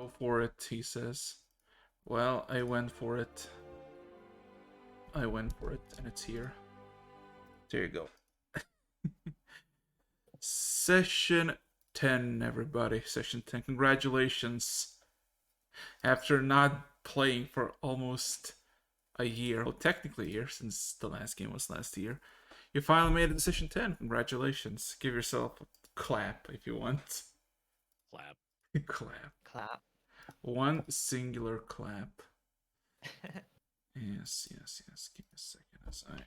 Go for it, he says. Well, I went for it. I went for it, and it's here. There you go. Session 10, everybody. Session 10. Congratulations. After not playing for almost a year, well, technically a year, since the last game was last year, you finally made it to Session 10. Congratulations. Give yourself a clap if you want. Clap. Clap. Clap. One singular clap. Yes. Give me a second as I...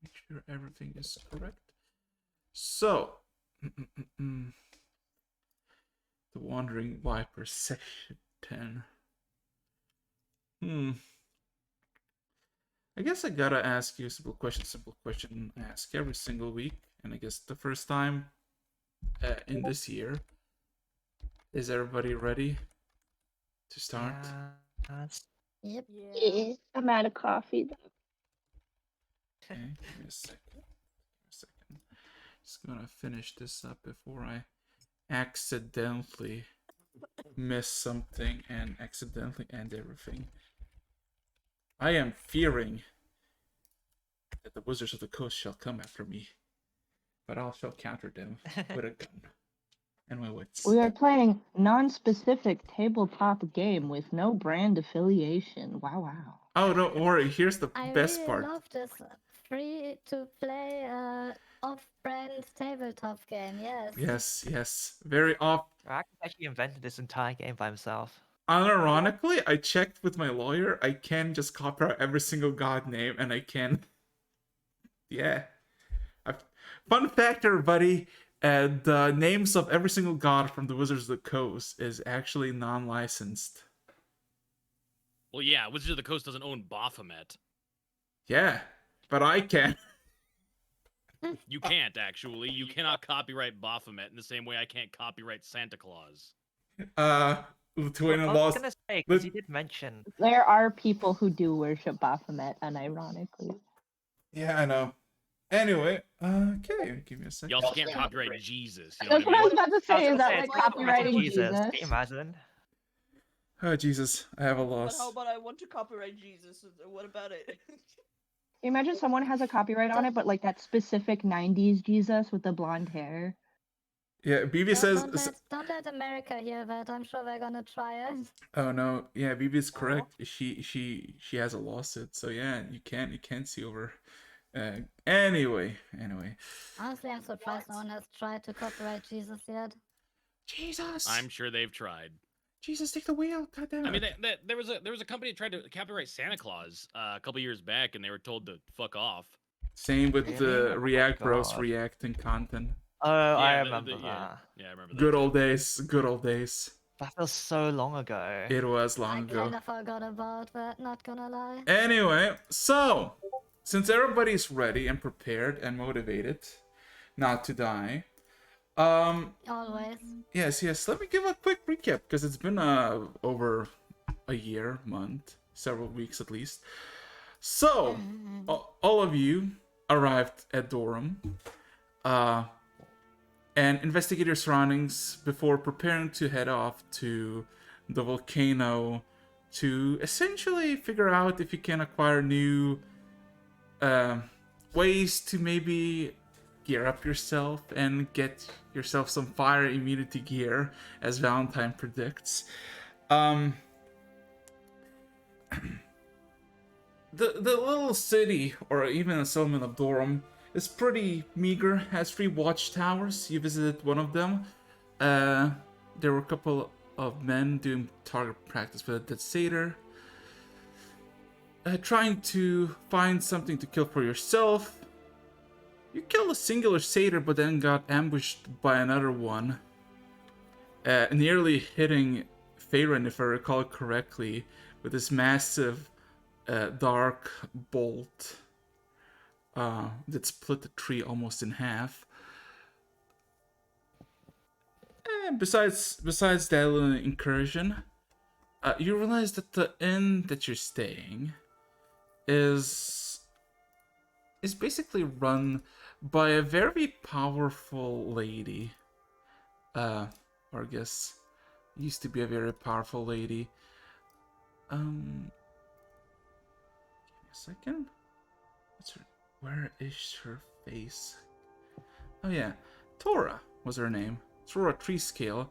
Make sure everything is correct. So, the Wandering Viper Session 10. I guess I gotta ask you a simple question I ask every single week, and I guess the first time in this year. Is everybody ready to start? Yes. Yep. Yeah. I'm out of coffee though. Okay, give me a second. Just gonna finish this up before I accidentally miss something and accidentally end everything. I am fearing that the Wizards of the Coast shall come after me, but I shall counter them with a gun and my wits. We are playing non-specific tabletop game with no brand affiliation. Wow. Oh, don't worry. Here's the I best really part. love this free-to-play off-brand tabletop game. Yes. Very off. Rack actually invented this entire game by himself. Unironically, I checked with my lawyer. I can just copyright every single god name, and I can. Yeah. Fun fact, everybody. The names of every single god from the Wizards of the Coast is actually non-licensed. Well, yeah, Wizards of the Coast doesn't own Baphomet. Yeah, but I can. You can't, actually. You cannot copyright Baphomet in the same way I can't copyright Santa Claus. Lithuania I was lost. gonna say, because you did mention. There are people who do worship Baphomet, unironically. Yeah, I know. Anyway, okay, give me a second. You also can't copyright Jesus. You know That's what what I I was mean? about to say. Is that like it's like copywriting Jesus? Can you imagine? Oh, Jesus, I have a But loss. how about I want to copyright Jesus? What about it? Can you imagine someone has a copyright on it, but like that specific 90s Jesus with the blonde hair? Yeah, BB says... Don't let America hear that. I'm sure they're gonna try it. Oh no, yeah, BB's correct. She has a lawsuit, so yeah, you can't see over. Anyway. Honestly, I'm surprised no one has tried to copyright Jesus yet. Jesus! I'm sure they've tried. Jesus, take the wheel! God damn it! I mean, there was a company that tried to copyright Santa Claus a couple years back, and they were told to fuck off. Same with Really? the Oh my React Bros God. reacting content. Oh, I remember that. Yeah, I remember that. Good old days. Good old days. That feels so long ago. It was I long ago. kinda forgot about that, not gonna lie. Anyway, so since everybody's ready and prepared and motivated not to die, Always. yes, let me give a quick recap because it's been over a year, month, several weeks at least. So all of you arrived at Durham and investigate your surroundings before preparing to head off to the volcano to essentially figure out if you can acquire new ways to maybe gear up yourself and get yourself some fire immunity gear, as Valentine predicts. The little city, or even a settlement of Durham, is pretty meager, has 3 watchtowers. You visited one of them. There were a couple of men doing target practice with a dead satyr. Trying to find something to kill for yourself. You killed a singular satyr, but then got ambushed by another one. Nearly hitting Faerun, if I recall correctly, with this massive dark bolt that split the tree almost in half. And besides that little incursion, you realize that the inn that you're staying is basically run by a very powerful lady. Or I guess used to be a very powerful lady. Give me a second. Where is her face? Oh yeah, Tora was her name. Tora Treescale.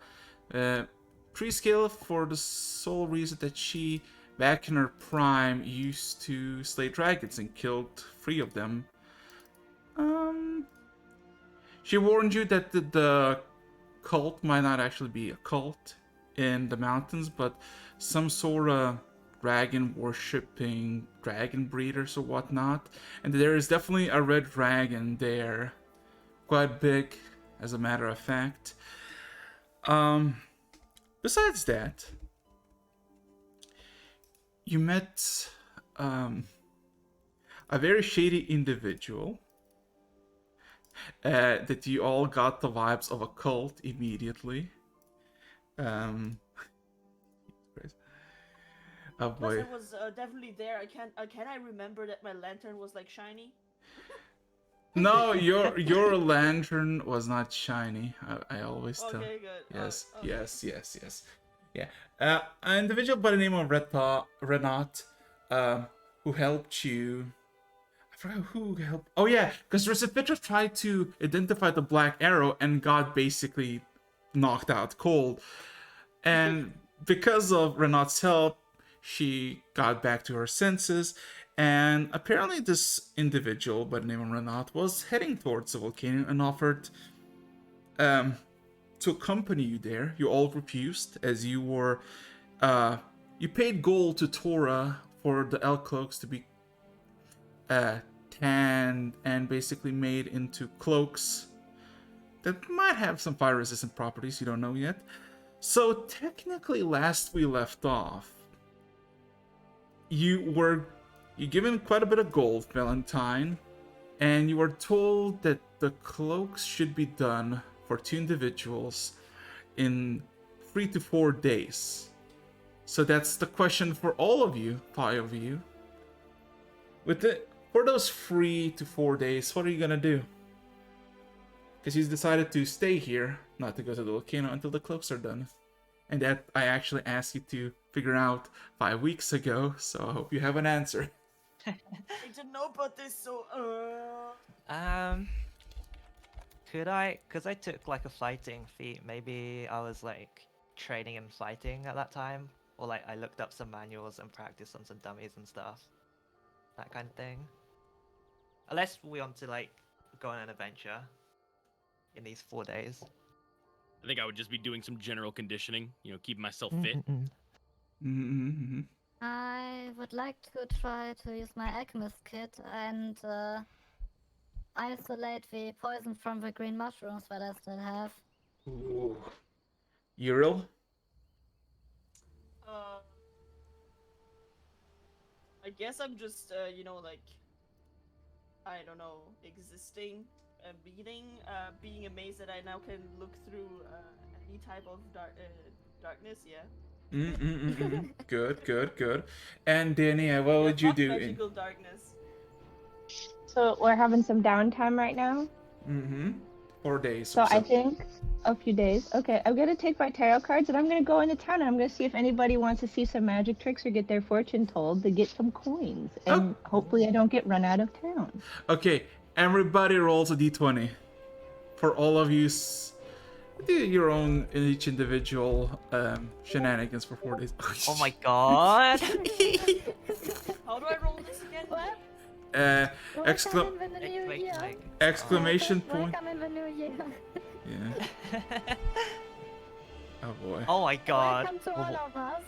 Treescale for the sole reason that she, back in her prime, used to slay dragons and killed 3 of them. She warned you that the cult might not actually be a cult in the mountains, but some sort of dragon worshipping dragon breeders or whatnot. And there is definitely a red dragon there. Quite big, as a matter of fact. Besides that, you met a very shady individual that you all got the vibes of a cult immediately. Oh Plus, boy. I was definitely there. Can I remember that my lantern was like shiny? No, your lantern was not shiny. I always tell. Okay, good. Yes, Okay. yes. Yeah. An individual by the name of Renat, who helped you. I forgot who helped. Oh yeah, because Recipitra tried to identify the Black Arrow and got basically knocked out cold. And because of Renat's help, she got back to her senses. And apparently this individual by the name of Renat was heading towards the volcano and offered to accompany you there. You all refused, as you were you paid gold to Tora for the elk cloaks to be tanned and basically made into cloaks that might have some fire resistant properties, you don't know yet. So technically, last we left off, you were given quite a bit of gold, Valentine, and you were told that the cloaks should be done for 2 individuals in 3 to 4 days. So that's the question for all of you, 5 of you. For those 3 to 4 days, what are you gonna do? Because he's decided to stay here, not to go to the volcano until the cloaks are done. And that I actually asked you to figure out 5 weeks ago, so I hope you have an answer. I didn't know about this, so Could I? Because I took like a fighting feat. Maybe I was like training in fighting at that time, or like I looked up some manuals and practiced on some dummies and stuff. That kind of thing. Unless we want to like go on an adventure in these 4 days. I think I would just be doing some general conditioning, keeping myself fit. Mm-hmm. I would like to try to use my alchemist kit and isolate the poison from the green mushrooms that I still have. Ooh. Uriel? I guess I'm just like, I don't know, existing, beating, being amazed that I now can look through any type of darkness. Yeah. Good. And Danny, what would you do? Magical darkness. So we're having some downtime right now. 4 days. So or I think a few days. Okay, I'm gonna take my tarot cards and I'm gonna go into town and I'm gonna see if anybody wants to see some magic tricks or get their fortune told to get some coins. And hopefully I don't get run out of town. Okay, everybody rolls a d20. For all of you, do your own each individual shenanigans for 4 days. Oh my god! How do I roll this again? What? Exclamation point. Welcome in the new year. Yeah. Oh boy. Oh my god! Welcome to all of us.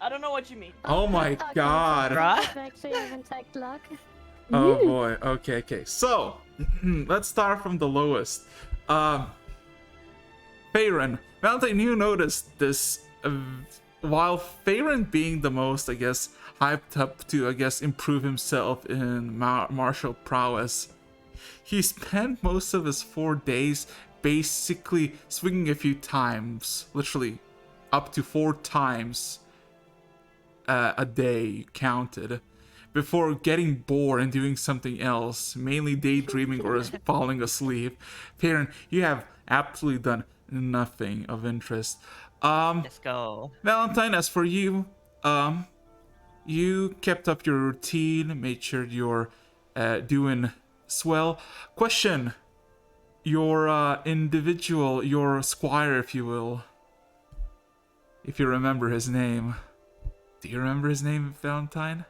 I don't know what you mean. Oh my Okay, god. Bruh. so actually have intact luck. Oh boy. Okay. So, let's start from the lowest. Faerun. Valentine, you noticed this. While Faerun being the most, I guess, hyped up to, I guess, improve himself in martial prowess, he spent most of his 4 days basically swinging a few times, literally up to 4 times a day counted, before getting bored and doing something else, mainly daydreaming or falling asleep. Perrin, you have absolutely done nothing of interest. Let's go. Valentine, as for you, you kept up your routine, made sure you're doing swell. Question: your individual, your squire, if you will, if you remember his name. Do you remember his name, Valentine?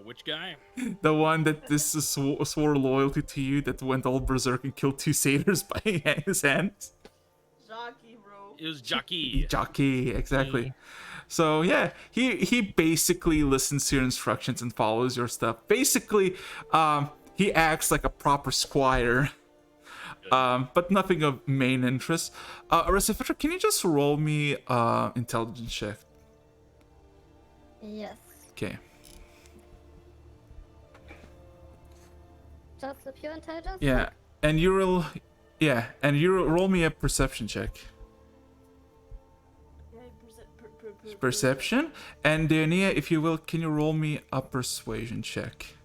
Which guy? The one that this swore loyalty to you, that went all berserk and killed 2 satyrs by his hands? Jockey, bro. It was Jockey. Jockey, exactly. So yeah, he basically listens to your instructions and follows your stuff. Basically, he acts like a proper squire. But nothing of main interest. Recifitra, can you just roll me intelligence check? Yes. Okay. Just a pure intelligence? Yeah, and you roll me a perception check. Yeah, Perception, and Deonia, if you will, can you roll me a persuasion check?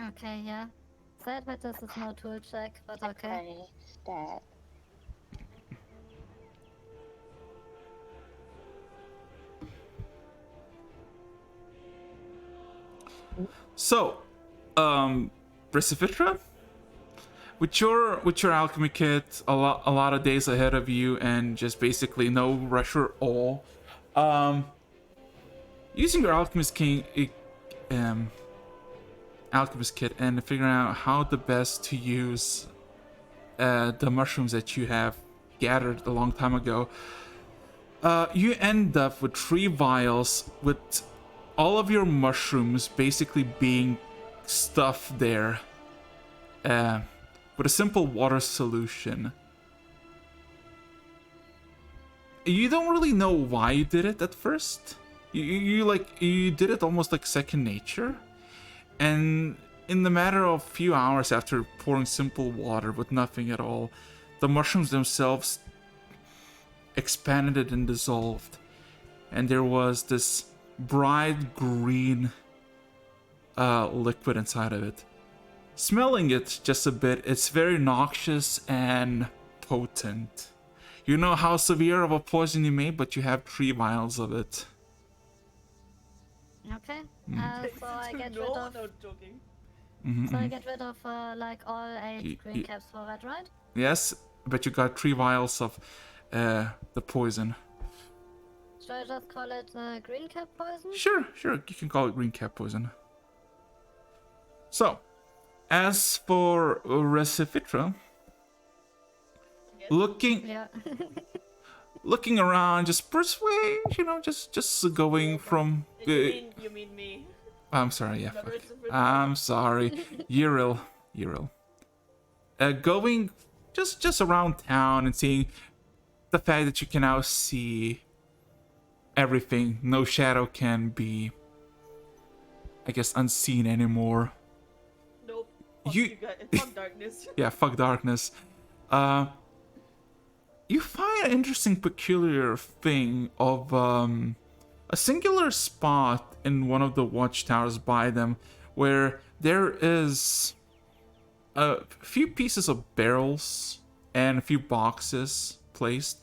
Okay, yeah. Sad that this is no tool check, but okay. Stat. So, Recifitra, with your alchemy kit, a lot of days ahead of you, and just basically no rush at all. Using your alchemist kit and figuring out how the best to use the mushrooms that you have gathered a long time ago, you end up with 3 vials with all of your mushrooms basically being stuffed there with a simple water solution. You don't really know why you did it at first. You did it almost like second nature. And in the matter of few hours after pouring simple water with nothing at all, the mushrooms themselves expanded and dissolved. And there was this bright green liquid inside of it. Smelling it just a bit, it's very noxious and potent. You know how severe of a poison you made, but you have 3 vials of it. Okay. So I get rid No, of. no joking. So I get rid of like all 8 green caps for that, right? Yes, but you got 3 vials of the poison. Should I just call it green cap poison? Sure, you can call it green cap poison. So, as for Recifitra, Yes. looking Yeah. looking around, just persuade, just going from. You mean me? I'm sorry, yeah. Remember Fuck. it's a I'm sorry, Yril. Going just around town and seeing the fact that you can now see everything. No shadow can be, I guess, unseen anymore. Nope. Fuck You- you guys. Fuck darkness. Yeah, fuck darkness. You find an interesting, peculiar thing of a singular spot in one of the watchtowers by them, where there is a few pieces of barrels and a few boxes placed,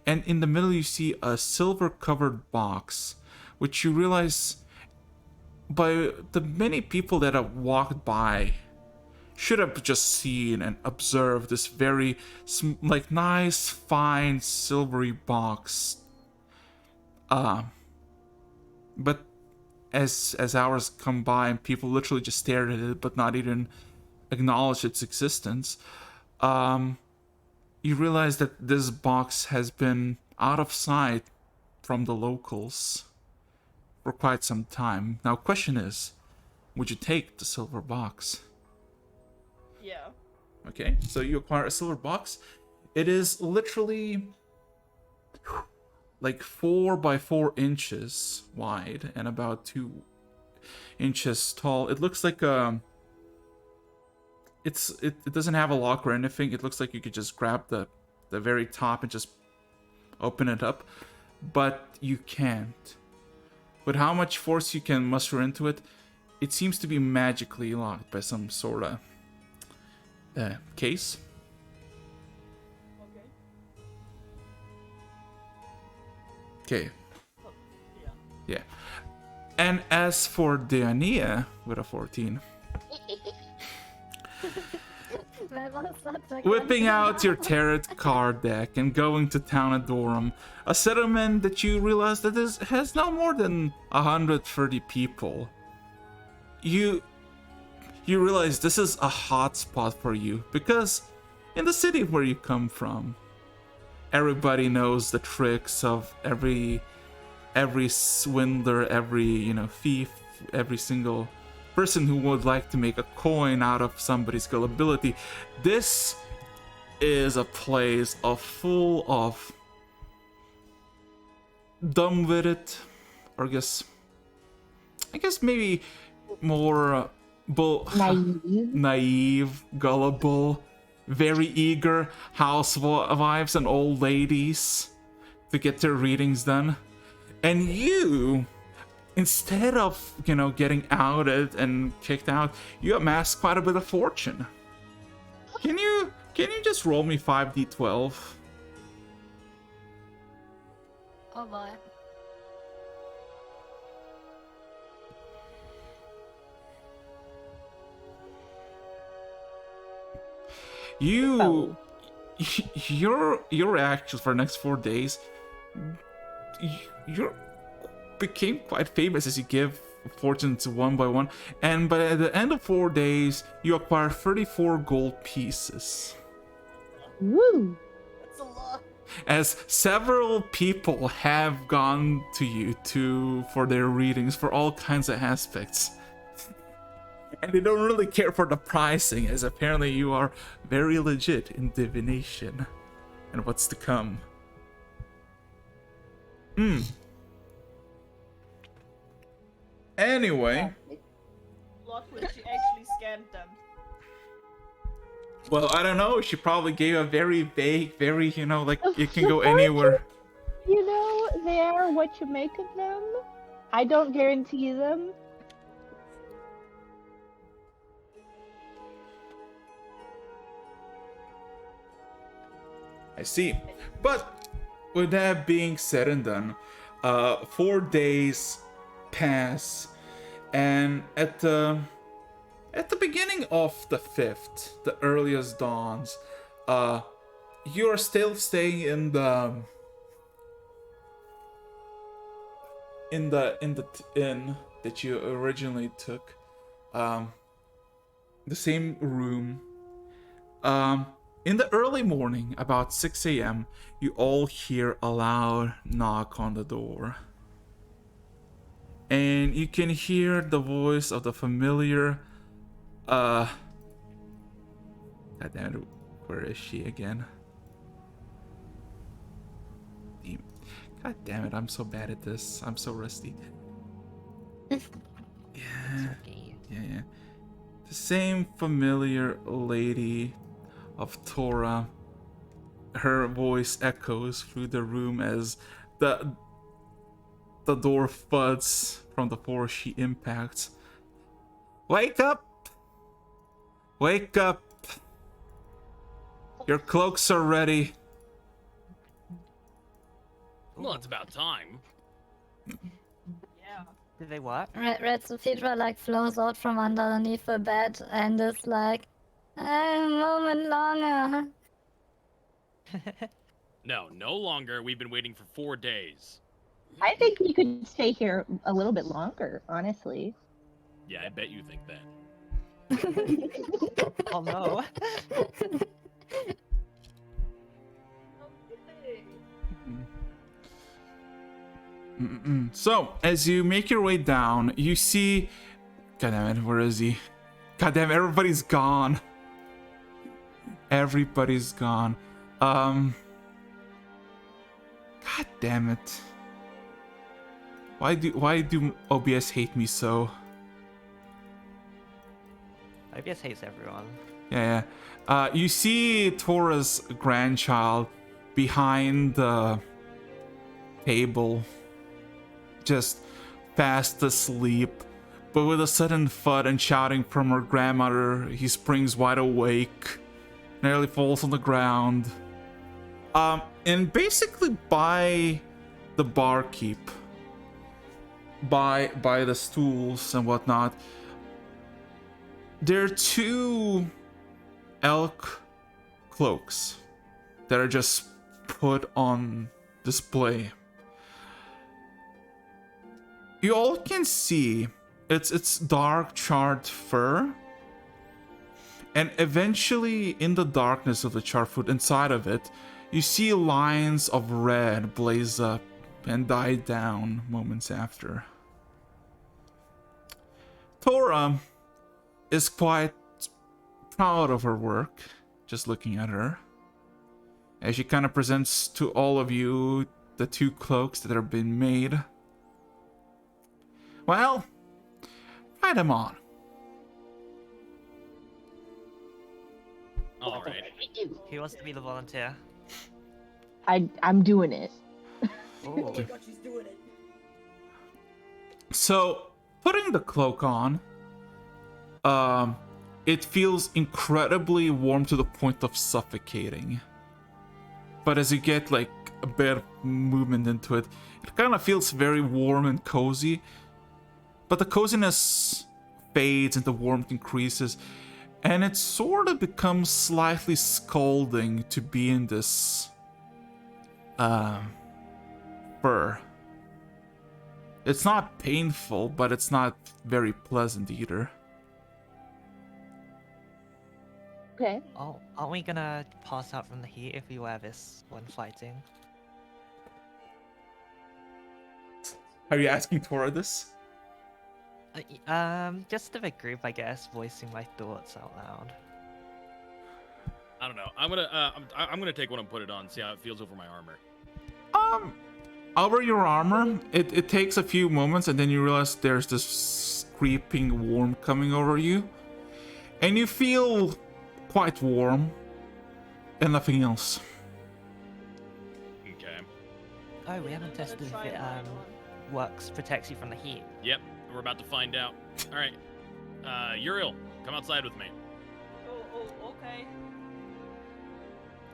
and in the middle you see a silver-covered box, which you realize by the many people that have walked by should have just seen and observed this very nice, fine, silvery box. But as hours come by and people literally just stare at it but not even acknowledge its existence, you realize that this box has been out of sight from the locals for quite some time. Now, question is, would you take the silver box? Yeah. Okay, so you acquire a silver box. It is literally like 4 by 4 inches wide and about 2 inches tall. It looks like it doesn't have a lock or anything. It looks like you could just grab the very top and just open it up, but you can't. With how much force you can muster into it, it seems to be magically locked by some sort of case. Okay. Okay, Oh, yeah. yeah. And as for Deania with a 14, Where was that again? whipping out your tarot card deck and going to town Adorum, a settlement that you realize that has no more than 130 people. You realize this is a hot spot for you because in the city where you come from, everybody knows the tricks of every swindler, every thief, every single person who would like to make a coin out of somebody's gullibility. This is a place full of dumb-witted, or I guess maybe more naive, gullible, very eager housewives and old ladies to get their readings done. And you, instead of, getting outed and kicked out, you amass quite a bit of fortune. Can you just roll me 5d12? Oh boy. Your actions for the next 4 days, you became quite famous as you give fortunes one by one, and by the end of 4 days, you acquire 34 gold pieces. Woo! That's a lot. As several people have gone to you for their readings for all kinds of aspects. And they don't really care for the pricing, as apparently you are very legit in divination and what's to come. Anyway, Lot when she actually scanned them. well, I don't know. She probably gave a very vague, very, like it can go anywhere. They are what you make of them. I don't guarantee them. I see. But with that being said and done, 4 days pass, and at the beginning of the 5th, the earliest dawns, you are still staying in the inn that you originally took, the same room. In the early morning, about 6 a.m., you all hear a loud knock on the door. And you can hear the voice of the familiar, God damn it, where is she again? God damn it, I'm so bad at this. I'm so rusty. Yeah. The same familiar lady of Torah. Her voice echoes through the room as the door thuds from the force she impacts. Wake up! Wake up! Your cloaks are ready. Well, it's about time. Yeah. Did they what? Red Sophidra like flows out from underneath the bed and is like, a moment longer. No longer. We've been waiting for 4 days. I think you could stay here a little bit longer, honestly. Yeah, I bet you think that. Oh no. Okay. So, as you make your way down, you see... God damn it, where is he? God damn, everybody's gone. Everybody's gone. God damn it. Why do OBS hate me so? OBS hates everyone. Yeah. You see Tora's grandchild behind the table, just fast asleep, but with a sudden thud and shouting from her grandmother, he springs wide awake, nearly falls on the ground, and basically by the barkeep, by the stools and whatnot, there are 2 elk cloaks that are just put on display. You all can see it's dark charred fur, and eventually in the darkness of the charred food inside of it, you see lines of red blaze up and die down moments after. Tora is quite proud of her work, just looking at her, as she kind of presents to all of you the 2 cloaks that have been made. Well, try them on. All right. Who wants to be the volunteer? I'm doing it. Ooh. Oh my god, she's doing it. So, putting the cloak on, it feels incredibly warm to the point of suffocating. But as you get like a bit of movement into it, it kind of feels very warm and cozy. But the coziness fades and the warmth increases, and it sort of becomes slightly scalding to be in this fur. It's not painful, but it's not very pleasant either. Okay. Oh, aren't we gonna pass out from the heat if we wear this when fighting? Are you asking Tora this? Just of a group, I guess, voicing my thoughts out loud. I don't know. I'm gonna take one and put it on. See how it feels over my armor. Over your armor, it takes a few moments, and then you realize there's this creeping warmth coming over you, and you feel quite warm, and nothing else. Okay. Oh, we haven't tested if it protects you from the heat. Yep. We're about to find out. All right. Uriel, come outside with me. Oh, okay.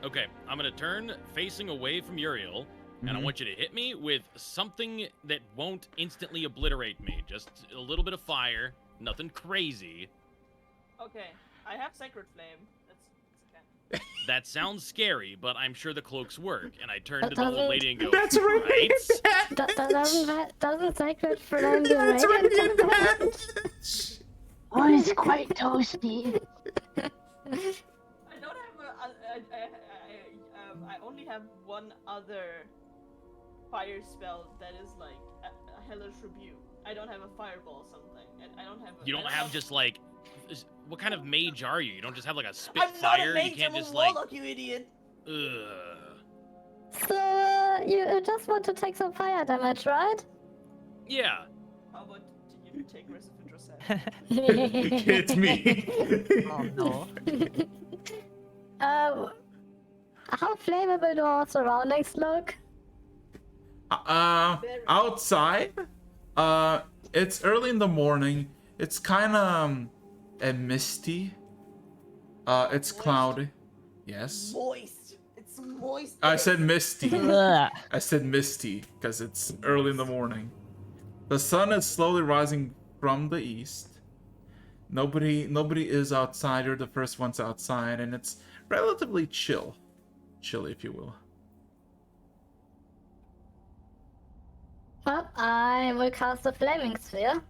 Okay. I'm gonna turn facing away from Uriel, and I want you to hit me with something that won't instantly obliterate me. Just a little bit of fire. Nothing crazy. Okay. I have Sacred Flame. That's okay. That sounds scary, but I'm sure the cloaks work. And I turn That to the old doesn't- lady and go, That's really right? Doesn't Sacred Flame do That's radiant really bad. damage? Oh, it's quite toasty. I don't have I only have one other fire spell that is like a Hellish Rebuke. I don't have a Fireball or something, and I don't have. You don't have just like, what kind of mage are you? You don't just have like a I'm spitfire. not a mage. You can't I'm just a like. warlock, you idiot. Ugh. So, you just want to take some fire damage, right? Yeah. How about you take Rest of Introsat? It's me. Oh no. How flammable do our surroundings look? Outside, it's early in the morning. It's kind of misty. It's cloudy. Yes. Moist. It's moist. I said misty. Ugh. I said misty because it's early in the morning. The sun is slowly rising from the east. Nobody is outside. You're the first ones outside, and it's relatively chilly, if you will. Well, I will cast a flaming sphere.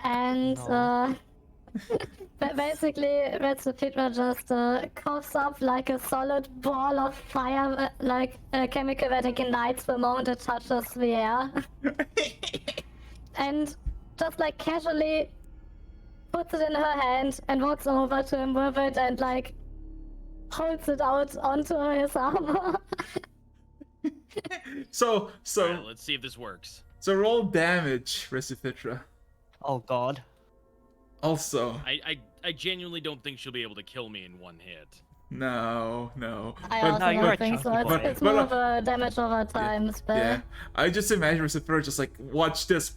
And No. but basically, Red Pitra just coughs up like a solid ball of fire, like a chemical that ignites the moment it touches the air. And just like casually puts it in her hand and walks over to him with it and like holds it out onto his armor. So Alright, let's see if this works. so roll damage, Recipitra. Oh god. Also, I genuinely don't think she'll be able to kill me in one hit. no. I But- also No, you're don't a think so. chunky It's, boy. it's But- more of a damage over time spell. Yeah, I just imagine Recipitra just like, watch this,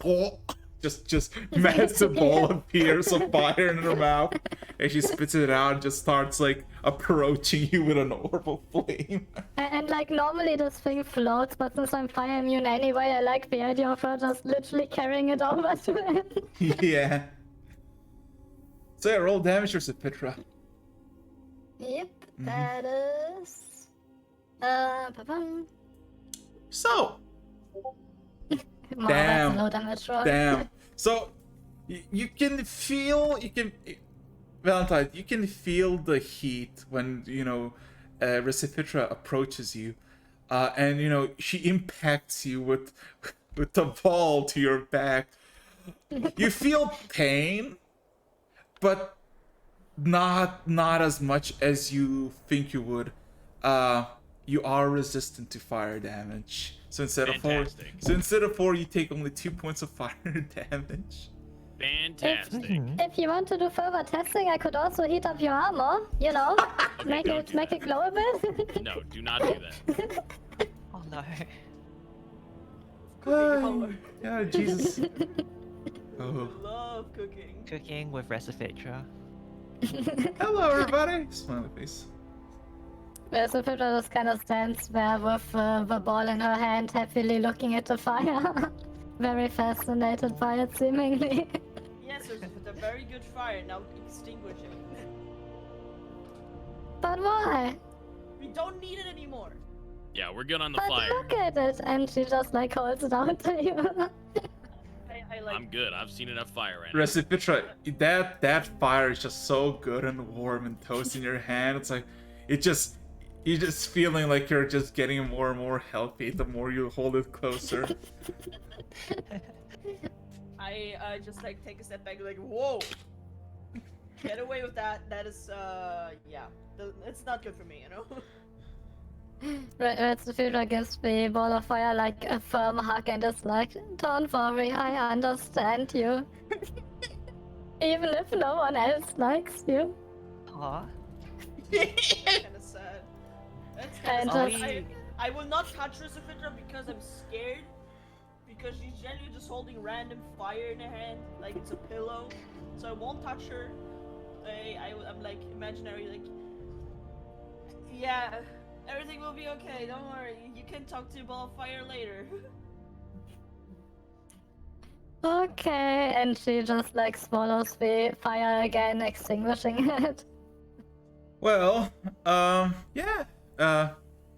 just massive ball appears of fire in her mouth, and she spits it out and just starts like approaching you with an orb of flame. And like normally this thing floats, but since I'm fire immune anyway, I like the idea of her just literally carrying it over to him. Yeah. So yeah, roll damage, Recipitra. Yep, Mm-hmm. that is. Ba-bum. So, Wow, that's Damn. a low damage roll. damn. So, you can feel, Valentine, you can feel the heat when, Recipitra approaches you. And, she impacts you with the ball to your back. You feel pain, but not as much as you think you would. You are resistant to fire damage. So instead Fantastic. of 4, you take only 2 points of fire damage. Fantastic. If you want to do further testing, I could also heat up your armor. You know, make don't it do make it glow a bit. No, do not do that. Oh no. Yeah, Jesus. Oh. Love cooking. Cooking with Recipitra. Hello, everybody. Smiley face. Recipitra just kind of stands there with the ball in her hand, happily looking at the fire. Very fascinated by it, seemingly. Yes, it's a very good fire. Now extinguish it. But why? We don't need it anymore. Yeah, we're good on the But fire. look at it, and she just like holds it out to you. I like. I'm good. I've seen enough fire right now. Recipitra, that fire is just so good and warm and toasty in your hand. It's like, you're just feeling like you're just getting more and more healthy the more you hold it closer. I just like take a step back, like whoa. Get away with that. That is yeah. It's not good for me, you know. Recipitra gives the ball of fire like a firm hug and is like, don't worry, I understand you. Even if no one else likes you. Aw. Kind of sad. That's And kind of just- sad. I will not touch Recipitra because I'm scared. Because she's generally just holding random fire in her hand, like it's a pillow. So I won't touch her. I'm like imaginary, like yeah, everything will be okay. Don't worry. You can talk to Ball of Fire later. Okay, and she just like swallows the fire again, extinguishing it. Well, yeah.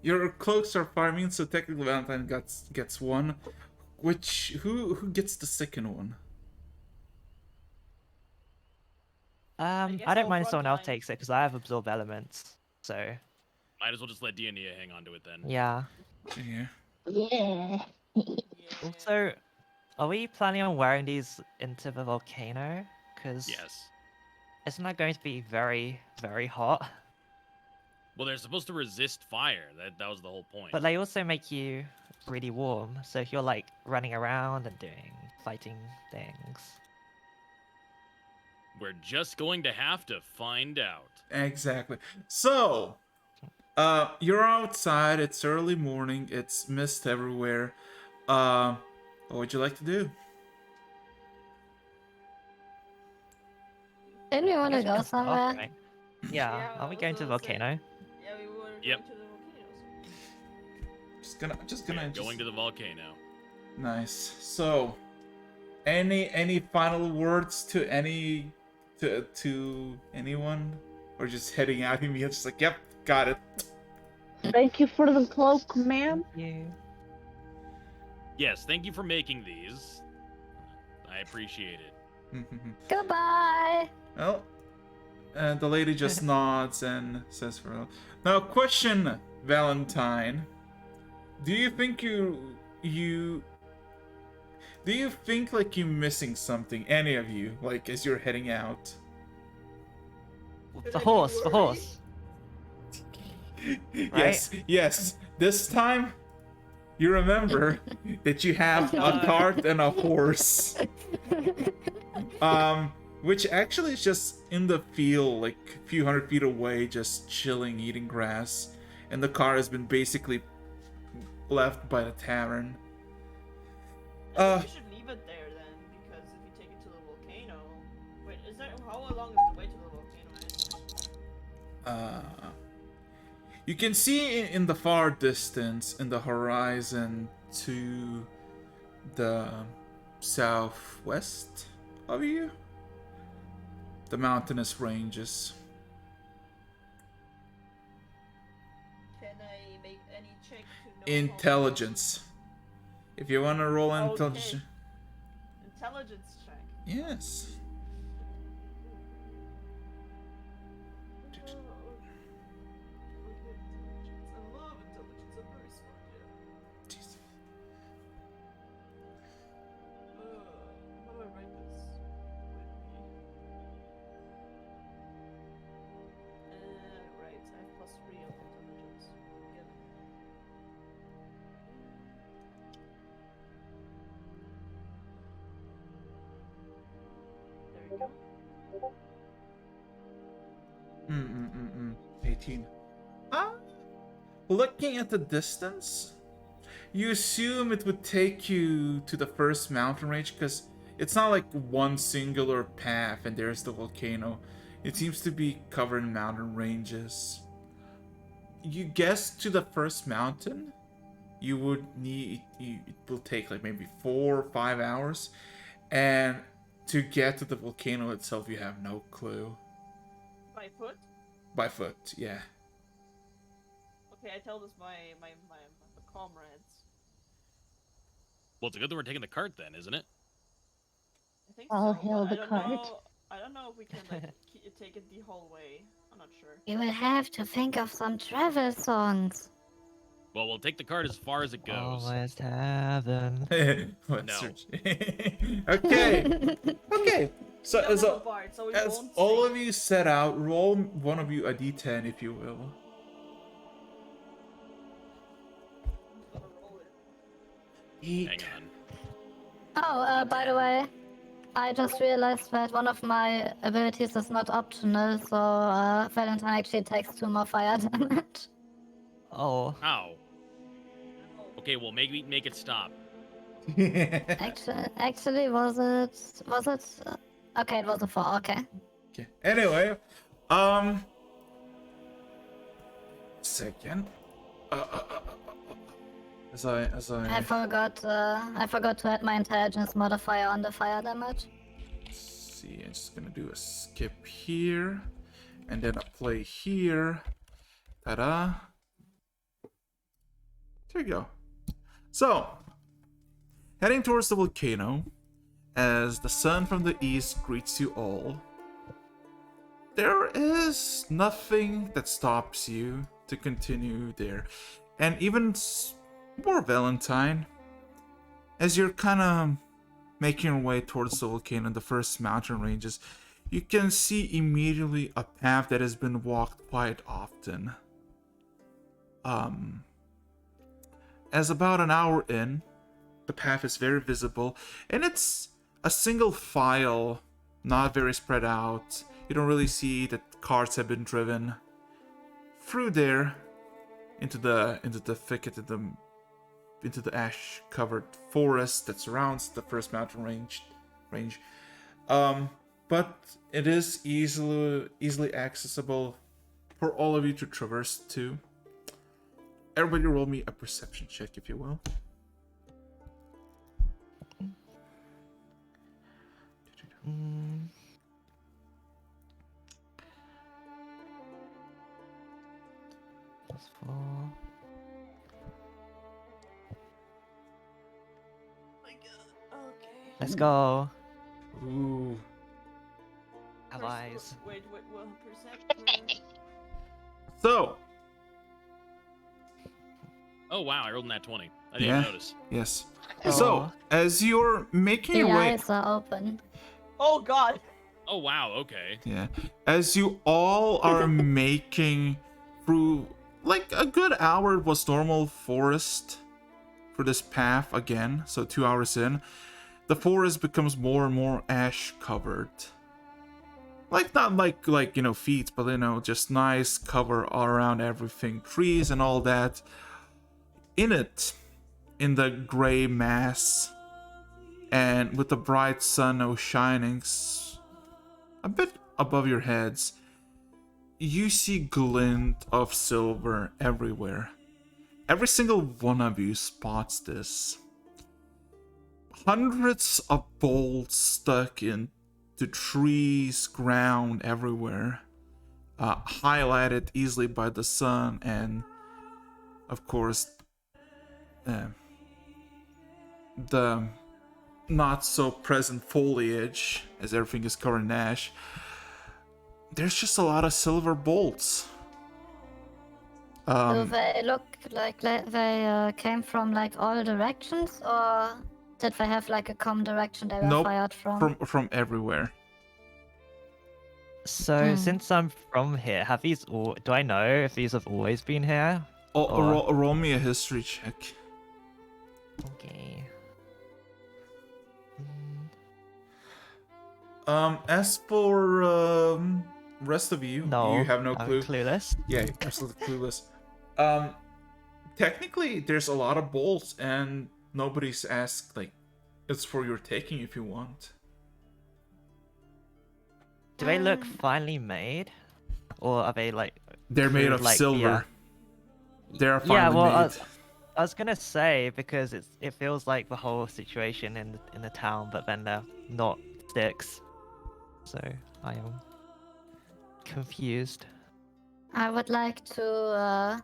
Your cloaks are fire immune, so technically Valentine gets one. Who gets the second one? I guess don't I'll mind if someone else frontline. takes it because I have absorb elements. So Might as well just let Dia hang on to it then. yeah. Yeah. Yeah. Yeah. Also, are we planning on wearing these into the volcano? Because Yes. isn't that going to be very, very hot? Well, they're supposed to resist fire. That was the whole point. But they also make you really warm. So if you're like running around and fighting things. We're just going to have to find out. Exactly. So, you're outside. It's early morning. It's mist everywhere. What would you like to do? Didn't we want to I guess we go can start, somewhere? right? Yeah, Yeah, are we I going was to the gonna say. volcano? Yeah, we were Yep. going to the volcanoes. Just Yeah, gonna going to the volcano. Nice. So, any final words to anyone, or just heading out immediately? Just like, yep, got it. Thank you for the cloak, ma'am. You. Yes, thank you for making these. I appreciate it. Goodbye! Well, the lady just nods and says farewell. Now, question, Valentine. Do you think do you think like you're missing something, any of you, like as you're heading out? Should The I be horse, the worried? horse. Yes, yes. This time, you remember that you have a cart and a horse. Which actually is just in the field, like a few hundred feet away, just chilling, eating grass. And the car has been basically left by the tavern. I think we should leave it there then, because if you take it to the volcano. Wait, how long is the way to the volcano? You can see in the far distance, in the horizon to the southwest of you, the mountainous ranges. Can I make any check to know Intelligence. If you want to roll Okay. intelligence. Intelligence check. Yes. I love intelligence. I'm very smart, yeah. Jeez. How do I write this? Right, I have +3 of intelligence. Yep. There we go. 18. Looking at the distance, you assume it would take you to the first mountain range because it's not like one singular path and there's the volcano. It seems to be covered in mountain ranges. You guess to the first mountain, you would need, it will take like maybe 4 or 5 hours. And to get to the volcano itself, you have no clue. By foot? By foot, yeah. Okay, I tell this my comrades. Well, it's a good thing we're taking the cart then, isn't it? I think All so, hail but the cart. I don't know if we can like take it the whole way. I'm not sure. You will have to think of some travel songs. Well, we'll take the cart as far as it goes. Almost heaven. What No. search? Okay. Okay. So We don't as, have a bard, so we as won't all sing. of you set out, roll one of you a d10 if you will. Gotta roll it. 8. Hang on. Oh, by the way, I just realized that one of my abilities is not optional, so Valentine actually takes 2 more fire damage. Oh, Ow. Okay, well, make it stop. Actually, was it? Okay, it was a 4. Okay. Okay. Anyway, second. As I forgot to add my intelligence modifier on the fire damage. see, I'm just gonna do a skip here, and then a play here. Ta-da! There you go. So, heading towards the volcano, as the sun from the east greets you all, there is nothing that stops you to continue there. And even more Valentine, as you're kind of making your way towards the volcano in the first mountain ranges, you can see immediately a path that has been walked quite often. As about an hour in, the path is very visible, and it's a single file, not very spread out. You don't really see that carts have been driven through there into the thicket, into the ash-covered forest that surrounds the first mountain range. But it is easily accessible for all of you to traverse to. Everybody roll me a perception check, if you will. +4. My god. Okay. Let's go. Ooh. Have First- eyes. Wait, what percent? So, Oh, wow, I rolled in that 20. I didn't Yeah. even notice. yes. Oh. So, as you're making The your way, eyes are open. Oh god. Oh, wow, okay. yeah, as you all are making through like a good hour was normal forest for this path again, so 2 hours in, the forest becomes more and more ash covered. Like not like feet, but just nice cover all around everything, trees and all that. In it, in the gray mass, and with the bright sun shining a bit above your heads, you see glint of silver everywhere. Every single one of you spots this. Hundreds of bolts stuck into trees, ground everywhere, highlighted easily by the sun, and of course the not so present foliage, as everything is covered in ash. There's just a lot of silver bolts. Do they look like they came from like all directions, or did they have like a common direction they were Nope, fired from? from everywhere. So since I'm from here, have these all? Do I know if these have always been here? Roll me a history check. Okay. As for rest of you, No, you have no I'm clue. clueless. Yeah, absolutely clueless. Technically, there's a lot of bolts, and nobody's asked. Like, it's for your taking if you want. Do they look finely made, or are they like? They're made crude, of like, silver. They are Yeah, finely well, made. I was gonna say because it feels like the whole situation in the town, but then they're not sticks. So I am confused. I would like to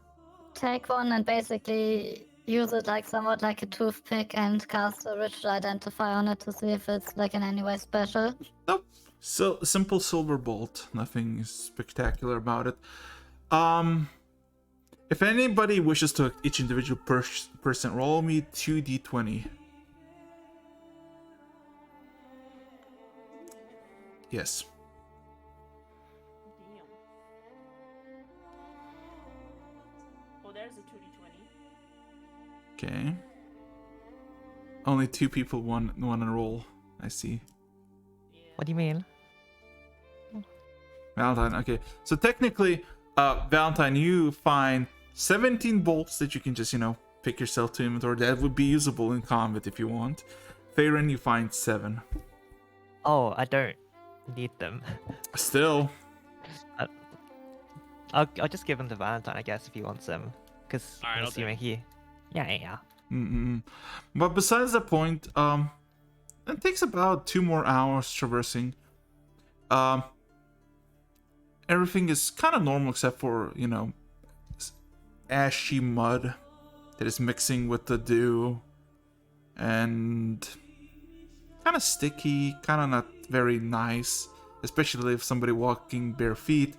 take one and basically use it like somewhat like a toothpick and cast a ritual identify on it to see if it's like in any way special. Nope. So simple silver bolt. Nothing spectacular about it. If anybody wishes to each individual person, roll me 2d20. Yes. Damn. Oh, there's a 2d20. Okay. Only 2 people want to roll. I see. Yeah. What do you mean? Valentine. Okay. So technically, Valentine, you find 17 bolts that you can just, pick yourself to inventory. That would be usable in combat if you want. Farron, you find 7. Oh, I don't need them. Still. I'll just give them to Valentine, I guess, if he wants them, because Alright, I'm I'll take assuming he. Yeah. But besides the point, it takes about 2 more hours traversing. Everything is kind of normal except for, ashy mud that is mixing with the dew, and kind of sticky, kind of not very nice, especially if somebody walking bare feet.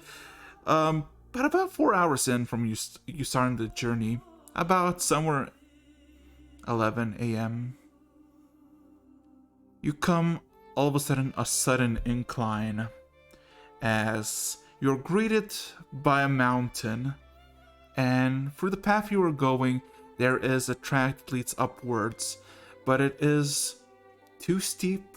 But about 4 hours in from you starting the journey, about somewhere 11 a.m., you come all of a sudden incline as you're greeted by a mountain, and through the path you are going, there is a track that leads upwards, but it is too steep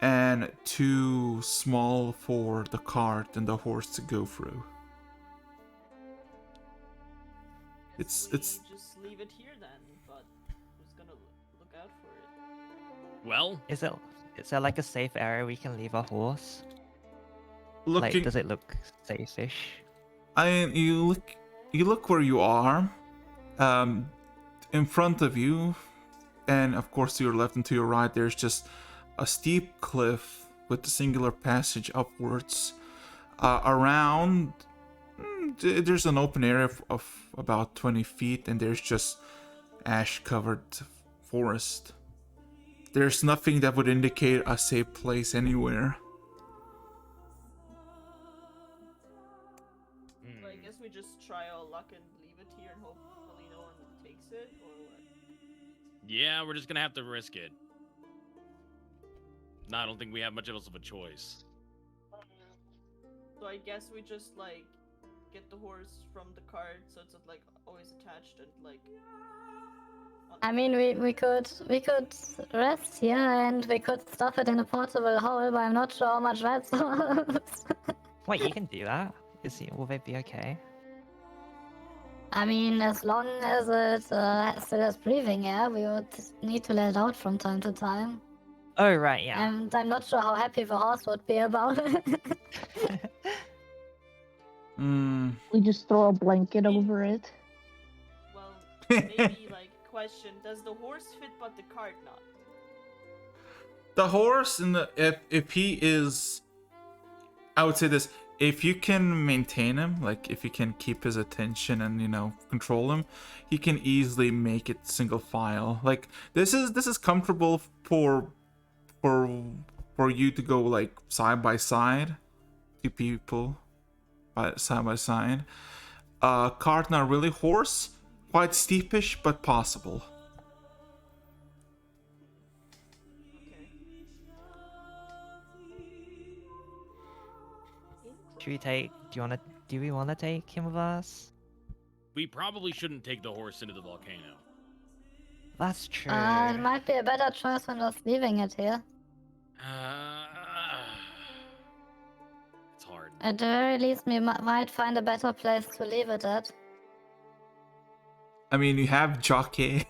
and too small for the cart and the horse to go through. It's We just leave it here then, but who's gonna look out for it? Well, Is there like a safe area we can leave our horse? looking. Like, does it look safe-ish? You look where you are, in front of you, and of course to your left and to your right, there's just a steep cliff with a singular passage upwards. Around, there's an open area of about 20 feet, and there's just ash-covered forest. There's nothing that would indicate a safe place anywhere. So I guess we just try our luck and leave it here and hopefully no one takes it, or what? yeah, we're just gonna have to risk it. No, I don't think we have much else of a choice. So I guess we just like get the horse from the cart so it's like always attached and like I mean, we could rest here and we could stuff it in a portable hole, but I'm not sure how much that's worth. Wait, you can do that? Will they be okay? I mean, as long as it still has breathing air, we would need to let it out from time to time. Oh, right, yeah. And I'm not sure how happy the horse would be about it. We just throw a blanket over it. Well, maybe like question: does the horse fit but the cart not? The horse and the if he is, I would say this: if you can maintain him, like if you can keep his attention and control him, he can easily make it single file. Like this is comfortable for you to go like side by side, two people, side by side. Cart not really, horse quite steepish but possible. Do we wanna take him with us? We probably shouldn't take the horse into the volcano. That's true. It might be a better choice than just leaving it here. It's hard. At the very least, we might find a better place to leave it at. I mean, you have Jockey.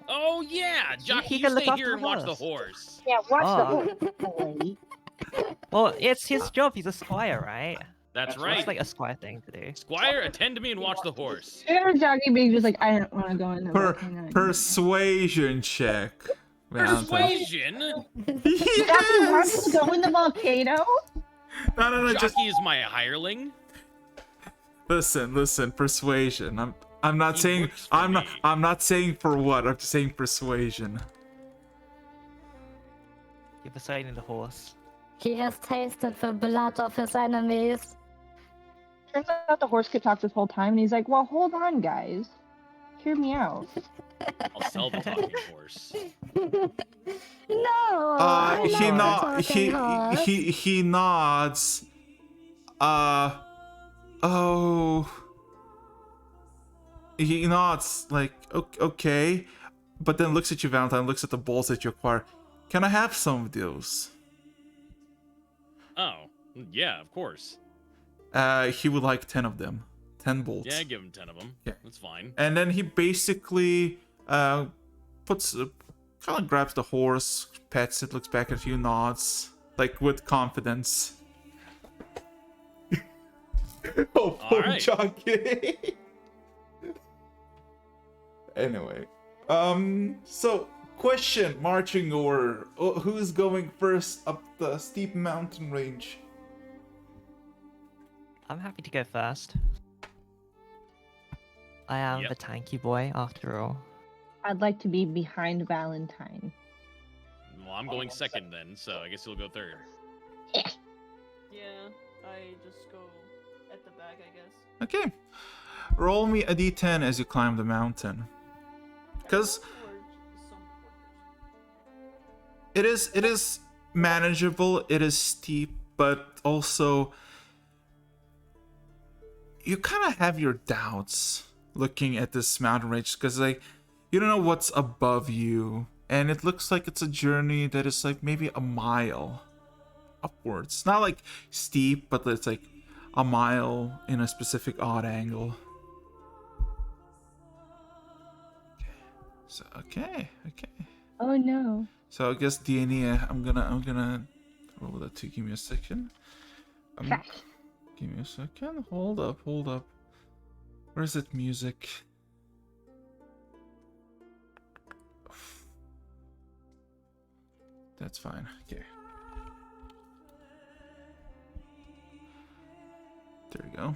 Oh yeah, Jockey, he you can look stay after here the and watch the horse. horse. Yeah, watch Oh. the horse. Well, it's his job. He's a squire, right? That's It's right. like a squire thing to do. Squire, attend to me and watch the horse. Remember Jockey being just like, I don't want to go in the volcano. Persuasion check. Persuasion? Jockey wants to go in the volcano? No, just Jockey is my hireling. listen. Persuasion. I'm not He saying works for me. I'm not saying for what. I'm just saying persuasion. You're persuading the horse. He has tasted the blood of his enemies. Turns out the horse could talk this whole time, and he's like, well, hold on, guys. Hear me out. I'll sell the talking horse. No! I He love not the talking horse. he nods. Oh. He nods like okay, but then looks at you, Valentine. Looks at the balls that you acquire. Can I have some of those? Oh, yeah, of course. He would like 10 of them. 10 bolts. Yeah, give him 10 of them. Yeah. That's fine. And then he basically puts kind of grabs the horse, pets it, looks back at you, nods like with confidence. Oh, poor right. Jockey. Anyway, so question: marching order. Who's going first up the steep mountain range? I'm happy to go first. I am Yep. the tanky boy, after all. I'd like to be behind Valentine. Well, I'm going second then, so I guess you'll go third. Yeah, I just go at the back, I guess. Okay, roll me a d10 as you climb the mountain. Because it is manageable, it is steep, but also you kind of have your doubts looking at this mountain range, because like you don't know what's above you, and it looks like it's a journey that is like maybe a mile upwards. Not like steep, but it's like a mile in a specific odd angle. So okay. Oh no. So I guess Diania, I'm gonna roll that too. Give me a second. Fact. Give me a second. Hold up. Where's that music? That's fine. Okay. There we go.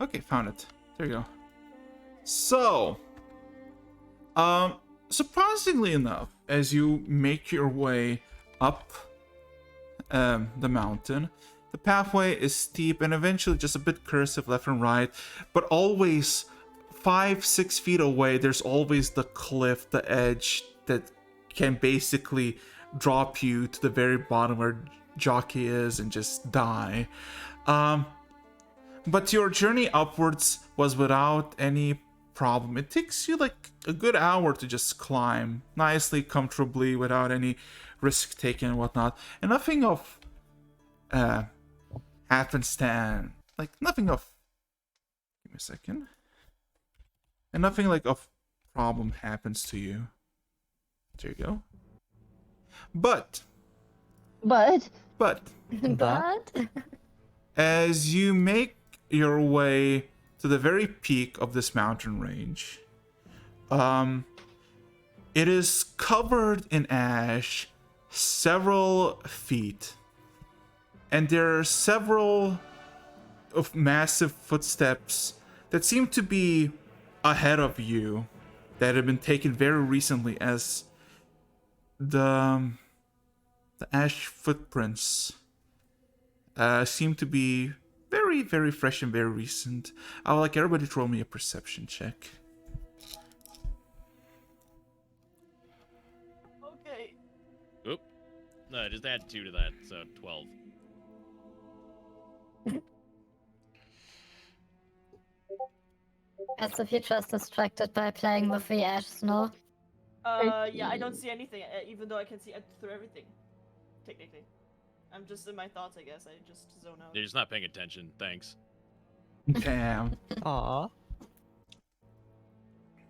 Okay, found it. There you go. So, surprisingly enough, as you make your way up the mountain, the pathway is steep and eventually just a bit cursive left and right, but always 5-6 feet away, there's always the cliff, the edge that can basically drop you to the very bottom where jockey is and just die. But your journey upwards was without any problem. It takes you like a good hour to just climb nicely, comfortably, without any risk taken and whatnot. And nothing of happenstance, like nothing of. Give me a second. And nothing like of problem happens to you. There you go. But But But as you make your way to the very peak of this mountain range, it is covered in ash several feet, and there are several of massive footsteps that seem to be ahead of you that have been taken very recently, as the ash footprints seem to be very, very fresh and very recent. I would like everybody to roll me a perception check. Okay. Oop. No, just add 2 to that, so 12. As the future is distracted by playing with the ash snow. Yeah, I don't see anything, even though I can see through everything. Technically. I'm just in my thoughts, I guess. I just zone out. You're just not paying attention. Thanks. Damn. Aw.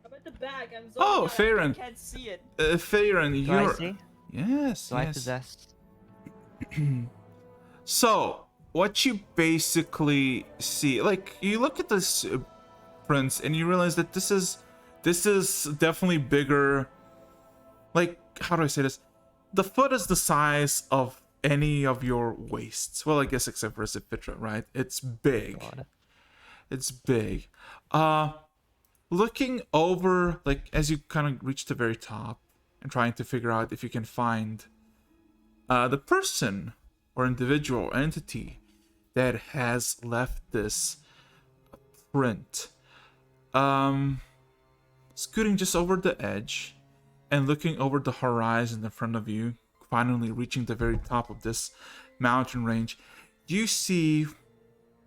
I'm at the back. I'm zoning Oh, out. Farron. I can't see it. Farron, Do I you're... see? Yes, Do I yes. possess? So, what you basically see, like, you look at this prince and you realize that this is definitely bigger. Like, how do I say this? The foot is the size of any of your waists. Well, I guess except for Zephytra, right? It's big. Got it. It's big. Looking over, like, as you kind of reach the very top and trying to figure out if you can find the person or individual or entity that has left this print. Scooting just over the edge and looking over the horizon in front of you, finally reaching the very top of this mountain range, you see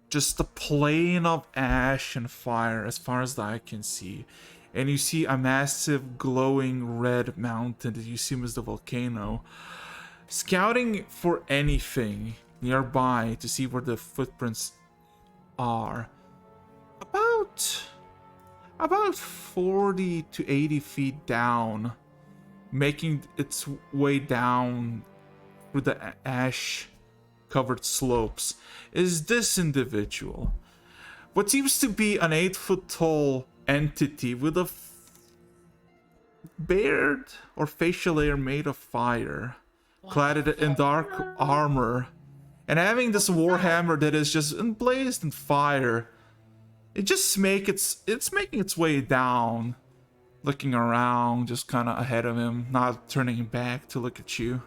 just a plain of ash and fire as far as the eye can see. And you see a massive glowing red mountain that you assume is the volcano. Scouting for anything nearby to see where the footprints are. About 40 to 80 feet down, making its way down through the ash covered slopes, is this individual. What seems to be an 8-foot tall entity with a beard or facial layer made of fire, clad in dark armor, and having this warhammer that is just emblazed in fire. It's making its way down, looking around, just kind of ahead of him, not turning back to look at you.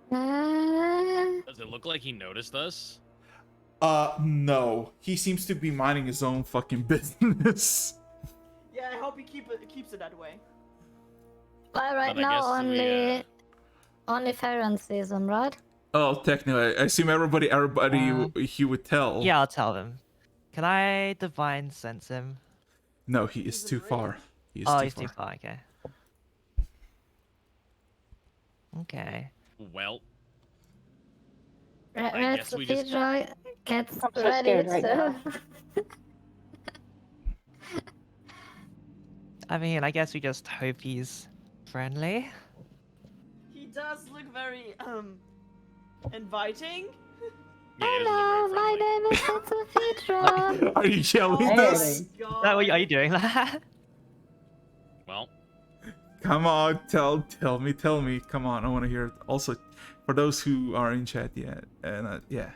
Does it look like he noticed us? No. He seems to be minding his own fucking business. Yeah, I hope he keeps it that way. Well, right But I guess now we, only Farron sees him, right? Oh, technically, I assume everybody he would tell. Yeah, I'll tell him. Can I divine sense him? No, he is He's too afraid. far. He is Oh, too he's far. too far. Okay. Okay. Well, Red guess we just- Pedro gets I'm so ready scared right to. now. I mean, I guess we just hope he's friendly. He does look very inviting. yeah, he doesn't Hello, look my very name is Pedro. Are you yelling Hey. this? God. Oh, are you doing that? friendly. Well, Come on, tell me. Come on, I want to hear it. Also, for those who are in chat yet, and yeah,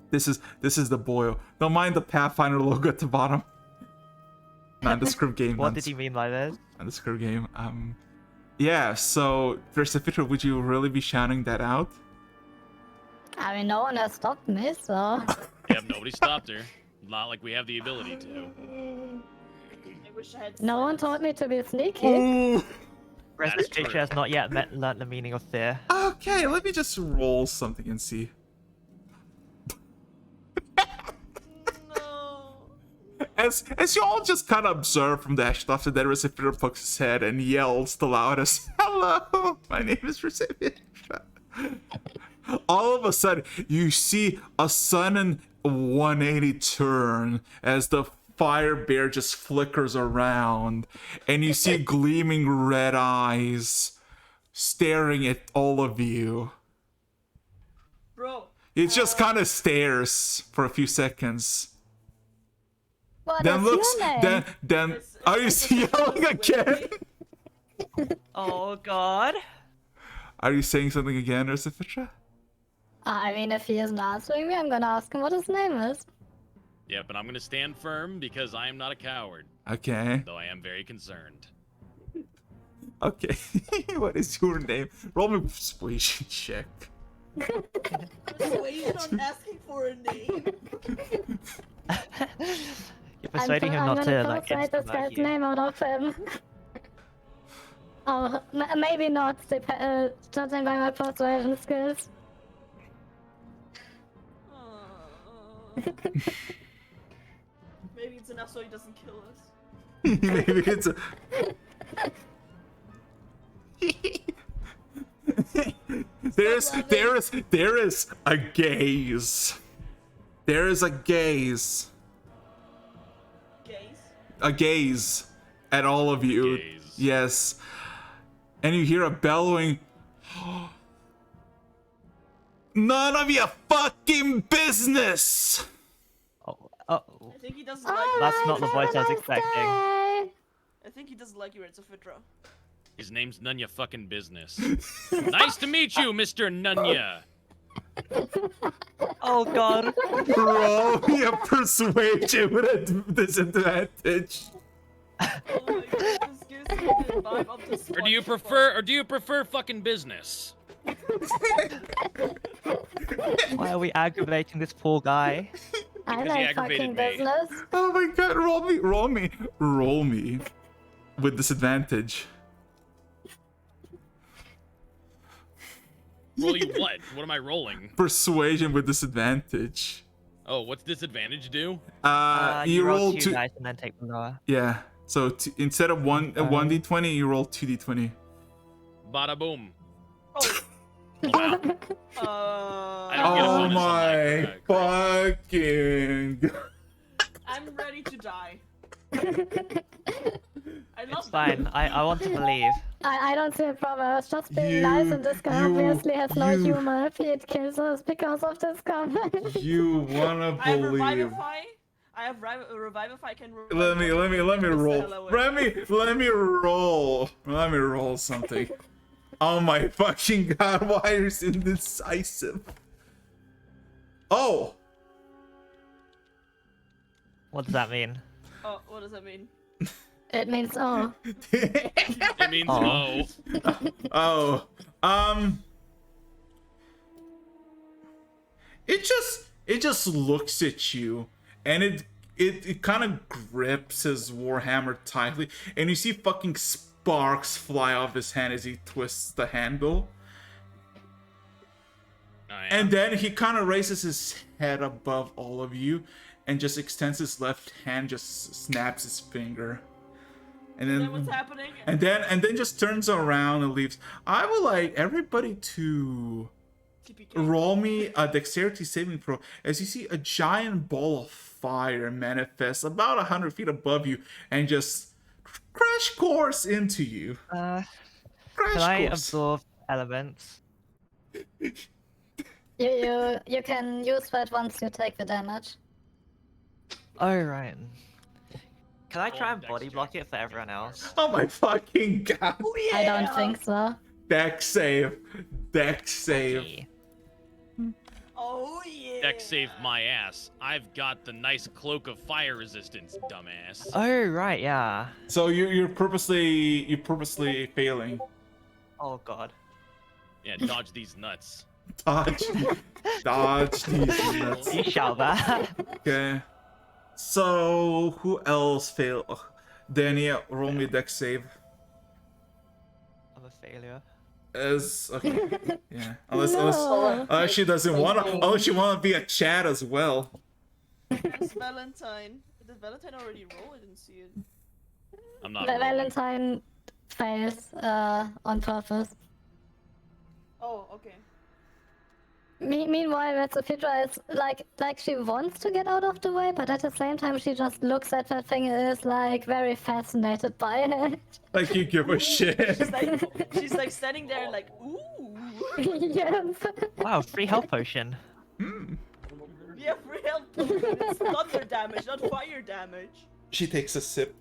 this is the boy. Don't mind the Pathfinder logo at the bottom. Not the script game. What not did he mean by this? Not the script game. Yeah. So, there's a picture. Would you really be shouting that out? I mean, no one has stopped me, so. yep, nobody stopped her. Not like we have the ability to. I wish I had. No one sense. told me to be sneaky. Ooh. Rest That is of Teacher true. has not yet learnt the meaning of fear. Okay, let me just roll something and see. No. As you all just kind of observe from the ashtray, that recipient pokes his head and yells the loudest, "Hello, my name is recipient." All of a sudden, you see a sudden 180 turn as the fire bear just flickers around, and you see gleaming red eyes staring at all of you. Bro. It just kind of stares for a few seconds. What Then is looks, your name? then. It's- Are you it's yelling again? Oh god. Are you saying something again, Ursifitra? I mean, if he isn't answering me, I'm gonna ask him what his name is. Yep, and I'm gonna stand firm because I am not a coward, Okay. though I am very concerned. Okay. What is your name? Roll me a persuasion check. Persuasion on asking for a name. You're persuading him I'm not to gonna like persuade this guy's you. name out of him. Oh, maybe not, judging by my persuasion skills. Maybe it's enough so he doesn't kill us. Maybe it's a... there is a gaze. There is a gaze. Gaze. A gaze at all of you. Gaze. Yes. And you hear a bellowing. None of your fucking business. Oh, I think he doesn't like That's you. not the voice I was expecting. I think he doesn't like you, Ursifitra. His name's none your fucking business. Nice to meet you, Mr. Nunya. Oh god. Roll me a persuasion with a disadvantage. Oh my god, this gives me the vibe of the Or do you prefer fucking business? Why are we aggravating this poor guy? I Because he like aggravated fucking me. business. Oh my god, roll me with disadvantage. Roll you what? What am I rolling? Persuasion with disadvantage. Oh, what's disadvantage do? You roll two two. dice and then take the lower. Yeah. So instead of one 1d20, you roll 2d20. Bada boom. Oh, Wow. I don't get a Oh bonus on my that. fucking. I'm ready to die. I love It's fine. I want to believe. I don't see a problem. I was just being You- nice, and this guy you- obviously has no you- humor if he kills us because of this comment. You wanna I have believe? Revivify. I have Revivify. Can Let me roll. Hello, Let me roll. Let me roll something. Oh my fucking god! Why are you indecisive? Oh. What does that mean? Oh, what does that mean? It means oh. It means Oh. Oh, it just looks at you, and it kind of grips his warhammer tightly, and you see fucking sparks fly off his hand as he twists the handle, and then he kind of raises his head above all of you, and just extends his left hand, just snaps his finger, and Then what's then. happening? And then just turns around and leaves. I would like everybody to TPK. roll me a dexterity saving throw as you see a giant ball of fire manifest about 100 feet above you and just crash course into you. Can Crash I course. absorb elements? You can use that once you take the damage. Oh right. Can I Roll try and dex body check. block it for everyone else? Oh my fucking god. I don't think so. Dex save. Dex save. Okay. Oh yeah. Dex saved my ass. I've got the nice cloak of fire resistance, dumbass. Oh right, yeah. So you're purposely failing. Oh god. Yeah, dodge these nuts. Dodge. Dodge these nuts. You shout that. Okay. So who else failed? Danny, roll me a dex save. I'm a failure. As okay, yeah. Unless No. she doesn't wanna. Oh, she wanna be a chat as well. Yes, Valentine. Did Valentine already roll? I didn't see it. I'm not. rolling. Valentine fails on purpose. Oh, okay. Meanwhile, Vetsupitra is like she wants to get out of the way, but at the same time she just looks at that thing and is like very fascinated by it. Like you give a shit. She's like standing there like, ooh. Yes. Wow, free health potion. Yeah, free health potion. It's thunder damage, not fire damage. She takes a sip.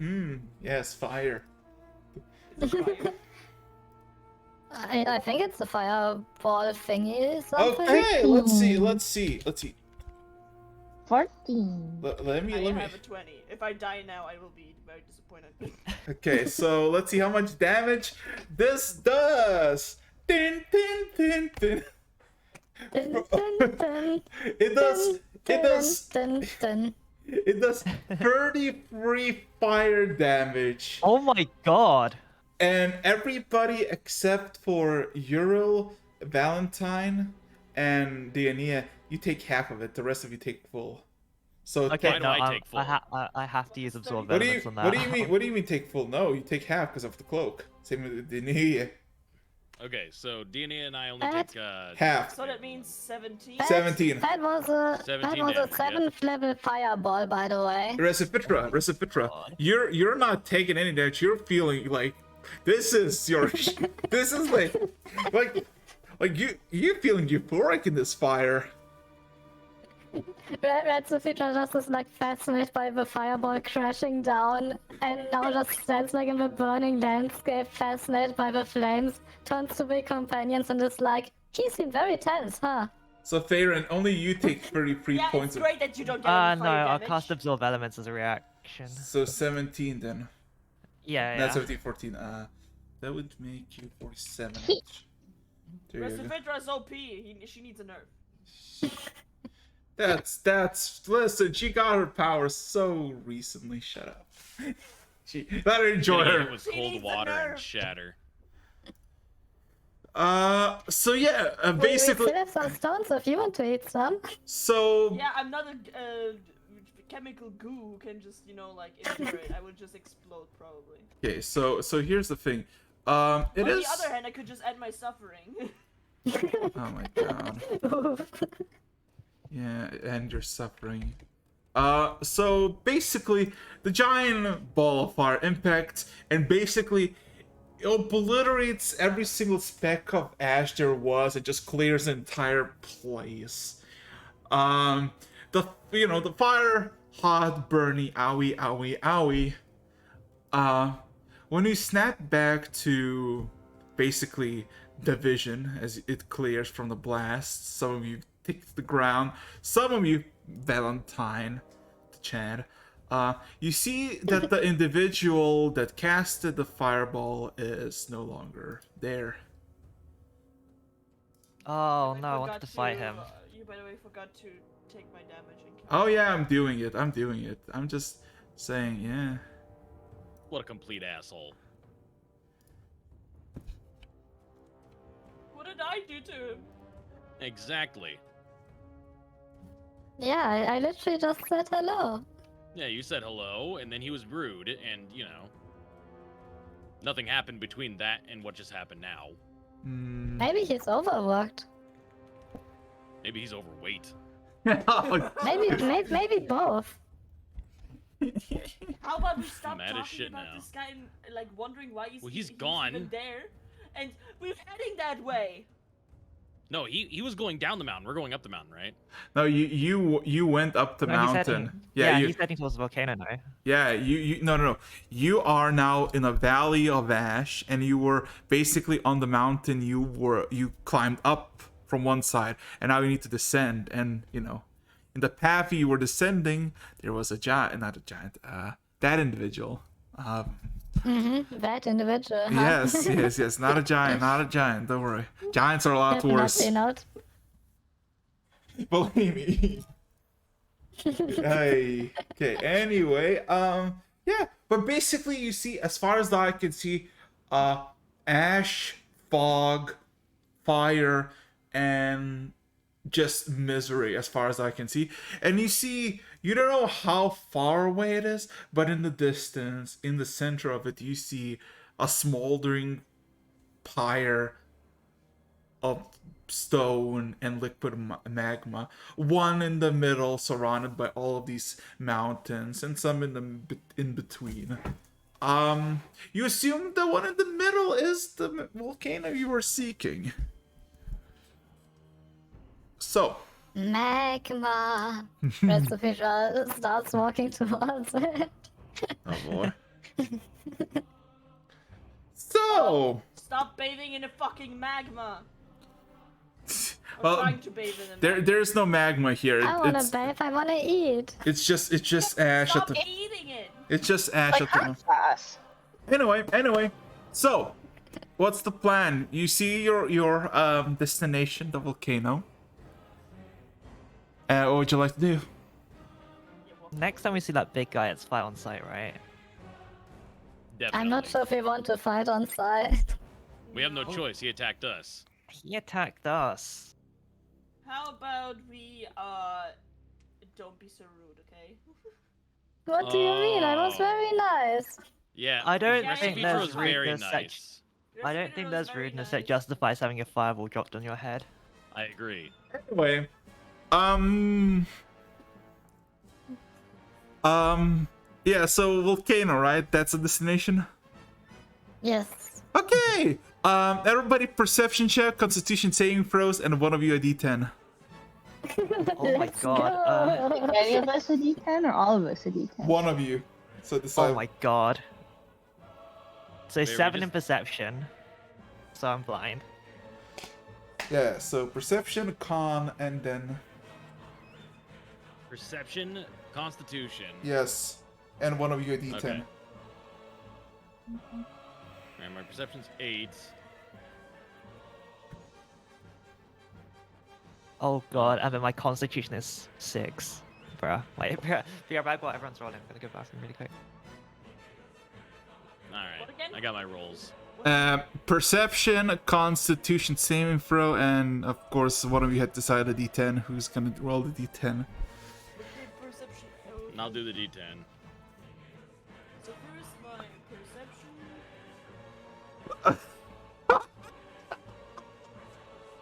Yes, fire. It's a fire. I think it's the fireball thingy or something. Okay, let's see. 14. Let me. I have a 20. If I die now, I will be very disappointed. Okay, so let's see how much damage this does. Din, din, din, din. Dun, dun, dun, It does. It does. dun, dun. It does 33 fire damage. Oh my god. And everybody except for Uriel, Valentine, and Diania, you take half of it. The rest of you take full. So Okay, Why do no, I take full? I have to use absorb what do you elements on that. what do you mean? What do you mean take full? No, you take half because of the cloak. Same with Diania. Okay, so DNA and I only What? take Half. So that means 17. 17. That was a 17 that was a damage, 7th level fireball, by the way. Recipitra, you're not taking any damage. You're feeling like this is your this is like you feeling euphoric in this fire. Vetsupitra just is like fascinated by the fireball crashing down and now just stands like in the burning landscape, fascinated by the flames, turns to the companions and is like, he seemed very tense, huh? So Theron, only you take 33 Yeah, points it's of great that you don't get No, any fire I'll damage. cast absorb elements as a reaction. so 17 then. Yeah, Not yeah. 17, 14. That would make you 47. There you go. Recivitra's OP. She needs a nerf. That's listen, she got her powers so recently. Shut up. She let her enjoy It her. was She cold needs a water and nerf. shatter. So yeah, We still basically have some stones if you want to eat some. so Yeah, I'm not a chemical goo who can just, like, endure it. I would just explode, probably. okay, so here's the thing. It On is the other hand, I could just end my suffering. oh my god. Yeah, and you're suffering. So basically, the giant ball of fire impacts, and basically, it obliterates every single speck of ash there was. It just clears the entire place. The fire, hot, burny, owie, owie, owie. When you snap back to basically the vision as it clears from the blast, some of you take to the ground, some of you, Valentine, Chad, you see that the individual that casted the fireball is no longer there. Oh I no, I wanted forgot to fight him. You, by the way, forgot to take my damage and Oh yeah, I'm doing it. I'm just saying, yeah. What a complete asshole. What did I do to him? Exactly. Yeah, I literally just said hello. Yeah, you said hello, and then he was rude, and, nothing happened between that and what just happened now. Hmm. Maybe he's overworked. Maybe he's overweight. Maybe both. How about we stop Mad as talking shit about now. this guy and, like, wondering why he's, Well, he's even gone. there, and we're heading that way. No, he was going down the mountain. We're going up the mountain, right? No, you went up the No, he's mountain. heading, Yeah, he's heading towards the volcano now. Yeah, no. You are now in a valley of ash, and you were basically on the mountain. You climbed up from one side, and now you need to descend. And in the path you were descending, there was that individual. That individual. Huh? Yes, not a giant. Don't worry, giants are a lot worse. Definitely not. Believe me. Hey. Okay. Anyway, yeah. But basically, you see, as far as the eye can see, ash, fog, fire and just misery as far as I can see. And you don't know how far away it is, but in the distance, in the center of it, you see a smoldering pyre of stone and liquid magma. One in the middle, surrounded by all of these mountains, and some in between. You assume the one in the middle is the volcano you were seeking. So, Magma. Recipe starts walking towards it. oh boy. So, Stop bathing in the fucking magma. I'm well, trying to bathe in the magma. there's no magma here. I wanna bathe, I wanna eat. It's just ash at Stop the. eating it. It's just ash Like at the. hot sauce. Anyway. So, what's the plan? You see your destination, the volcano. What would you like to do? Next time we see that big guy, it's fight on site, right? Definitely. I'm not sure if we want to fight on site. We have no choice. He attacked us. He attacked us. How about we don't be so rude, okay? What do you mean? I was Oh. very nice. Yeah. I don't Yeah, think Recipe there's was very rudeness that nice. I don't think there's rudeness that justifies having a fireball dropped on your head. I agree. Anyway, yeah. So volcano, right? That's a destination. Yes. Okay. Everybody, perception check, Constitution saving throws, and one of you a D10. Oh my Let's god. go. Any of us a D10 or all of us a D10? One of you. So decide. Oh my god. So Wait, we 7 in just- perception. So I'm blind. Yeah. So perception, con, and then Perception, Constitution. yes, and one of you a D10. Okay. Alright, my perception's 8. Oh god, and then my constitution is 6. Bruh. Wait, be right back while everyone's rolling. I'm gonna go bathroom really quick. Alright, What again? I got my rolls. Perception, Constitution saving throw, and of course one of you had decided a D10. Who's gonna roll the D10? Okay, perception. And I'll do the D10. So first my perception.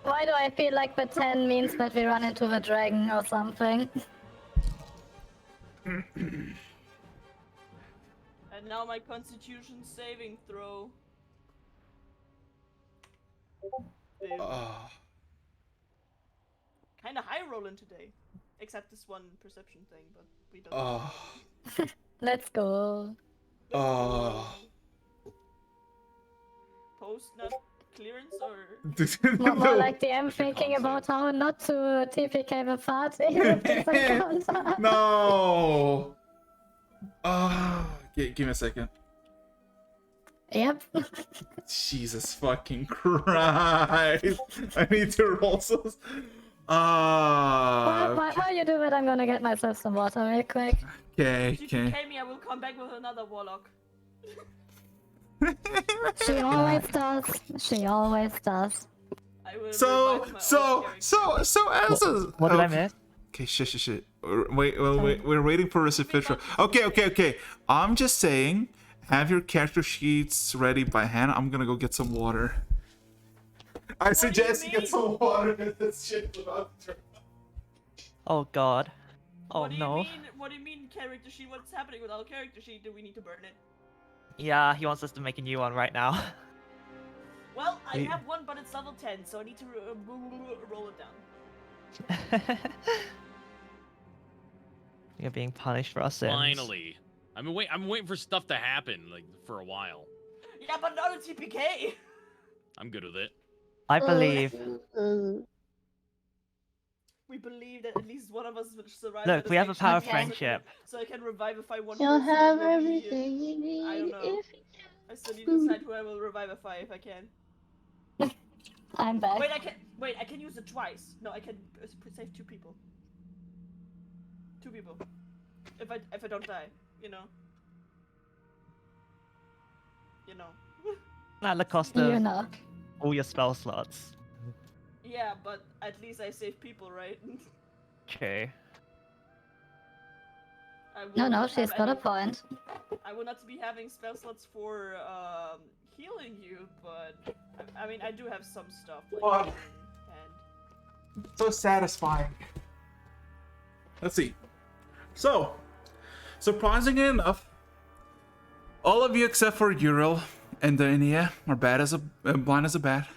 Why do I feel like the 10 means that we run into the dragon or something? And now my constitution saving throw. Kinda high rolling today. Except this one perception thing, but we don't. Let's go. Post nut clearance or More like the I'm thinking about how not to TPK the party with this encounter. No. Give me a second. Yep. Jesus fucking Christ! I need to roll some. While you do that, I'm gonna get myself some water real quick. Okay. if you pay me, I will come back with another warlock. She always does. She always does. I will So revive my own character. as a What did I miss? Okay, shit. Wait, we're waiting for Recipitro. Okay. I'm just saying, have your character sheets ready by hand. I'm gonna go get some water. I suggest you mean? get some water in this shit without. Oh god. Oh What do you no. mean? What do you mean character sheet? What's happening with our character sheet? Do we need to burn it? Yeah, he wants us to make a new one right now. Well, I We- have one, but it's level 10, so I need to roll it down. You're being punished for our sins. Finally. I'm waiting for stuff to happen, like, for a while. Yeah, but not a TPK. I'm good with it. I believe. We believe that at least one of us will survive. Look, this we have a next power of shift, so I can- friendship. So I can revive if I want. You'll person, have maybe, everything you need I don't know. if you I still need to decide who I will revive if I can. I'm back. Wait, I can use it twice. No, I can save 2 people. 2 people. If I don't die, you know. At the cost You of know. all your spell slots. Yeah, but at least I save people, right? True. I will No, not she's have got a any- point. I will not be having spell slots for healing you, but I mean I do have some stuff like What? healing and So satisfying. Let's see. So, surprisingly enough, all of you except for Uriel and Dania are blind as a bat.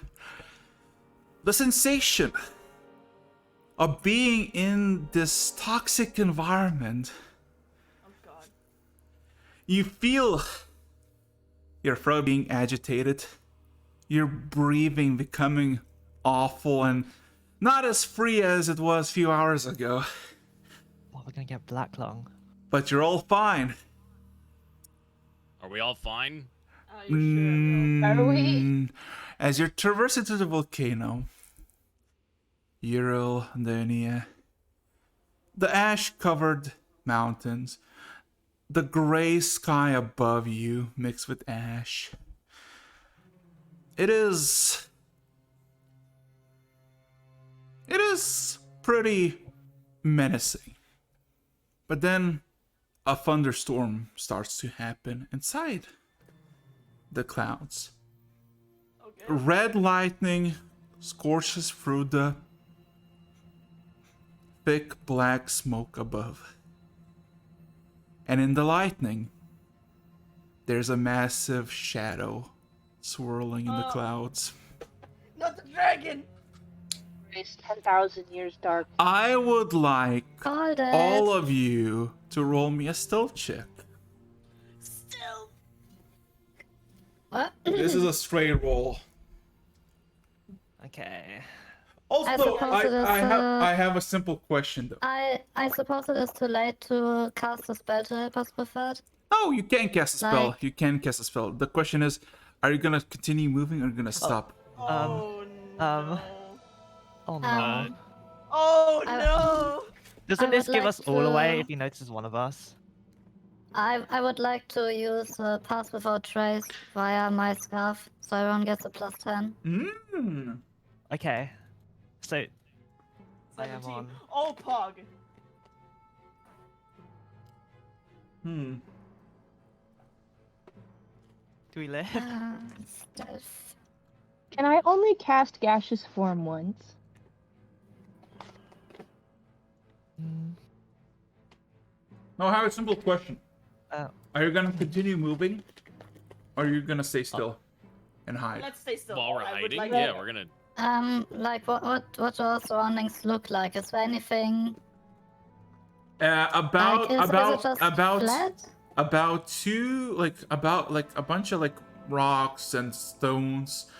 The sensation of being in this toxic environment, oh god. you feel your throat being agitated, your breathing becoming awful and not as free as it was a few hours ago. Oh, we're gonna get black lung. But you're all fine. Are we all fine? Are you sure? Are we? As you're traversing through the volcano, Uriel, Dania, the ash-covered mountains, the gray sky above you mixed with ash. It is pretty menacing. But then a thunderstorm starts to happen inside the clouds. Okay. Red lightning scorches through the thick black smoke above. And in the lightning, there's a massive shadow swirling in the Oh. clouds. Not the dragon! It's 10,000 years dark. I would like Called it. all of you to roll me a stealth check. Still. What? This is a straight roll. Okay. Also, suppose it is, I have a simple question though. I suppose it is too late to cast a spell to help us with that. Oh, you can cast a spell. Like- You can cast a spell. The question is, are you gonna continue moving or are you gonna stop? Oh no. Oh no. Oh I- no! Doesn't I this would give like us all away to- if he notices one of us? I would like to use Pass Without Trace via my scarf, so everyone gets a +10. Mm. Okay. So, I am 17. on. Oh, Pog. Hmm. Do we live? Stealth. Can I only cast gaseous form once? Mm, No, I have a simple question. Oh. Are you gonna continue moving, or are you gonna stay still and hide? Let's stay still. While we're I would hiding? like Yeah, to- we're gonna. Like what do our surroundings look like? Is there anything About like, is it just about flat? about two about a bunch of rocks and stones,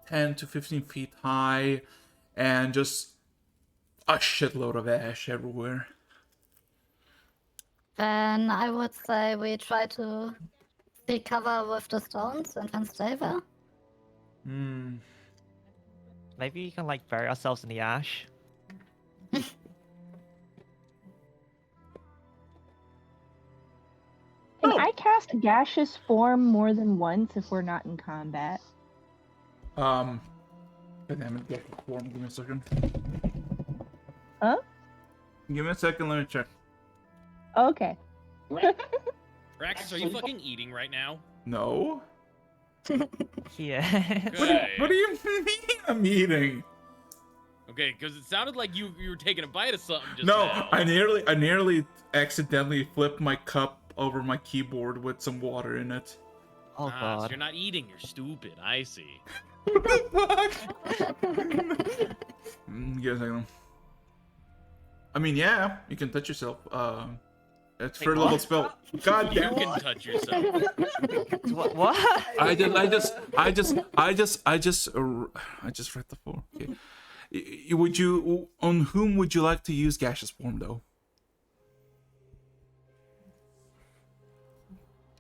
10 to 15 feet high, and just a shitload of ash everywhere. Then I would say we try to seek cover with the stones and then stay there. Hmm. maybe we can like bury ourselves in the ash. Can Oh. I cast gaseous form more than once if we're not in combat? God damn it, get the form. Give me a second. Huh? Give me a second. Let me check. Okay. Praxis, are you fucking eating right now? No. Yeah. What do you mean I'm eating? Okay, because it sounded like you were taking a bite of something just No, now. I nearly accidentally flipped my cup over my keyboard with some water in it. Oh Ah, so god. you're not eating, you're stupid. I see. What the fuck? Give a second. I mean, yeah, you can touch yourself. It's Hey, third level what? spell. God You damn. can touch yourself. What? I just read the form. Okay. Would you, on whom would you like to use gaseous form though?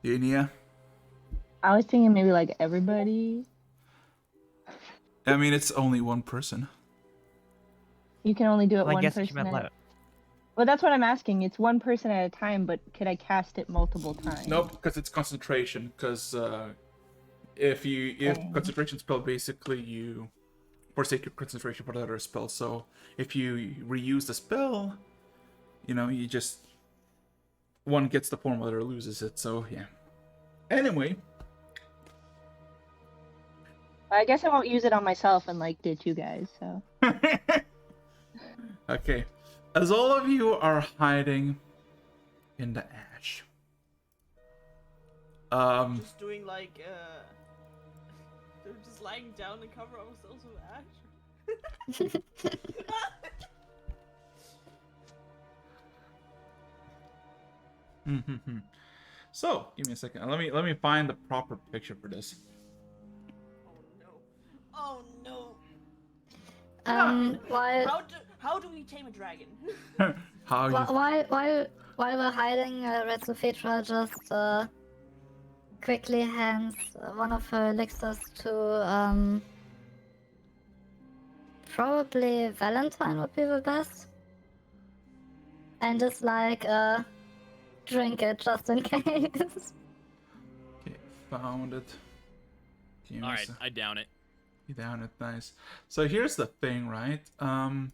Dania? I was thinking maybe like everybody. I mean, it's only one person. You can only do it I one guess person she meant at like. Well, that's what I'm asking. It's one person at a time, but could I cast it multiple times? Nope, because it's concentration. Because if concentration spell, basically you for sacred concentration for the other spell. So if you reuse the spell, you know, you just one gets the form, other loses it. So yeah. Anyway, I guess I won't use it on myself and like ditch you guys. So okay. As all of you are hiding in the ash, Just doing like they're just lying down and cover ourselves with ash. so give me a second. Let me find the proper picture for this. Oh no! While How do we tame a dragon? How you? while we're hiding, Red Sophitra just quickly hands one of her elixirs to probably Valentine would be the best, and just like drink it just in case. Okay, found it. Give me All a right, sec. I down it. You down it, nice. So here's the thing, right? Real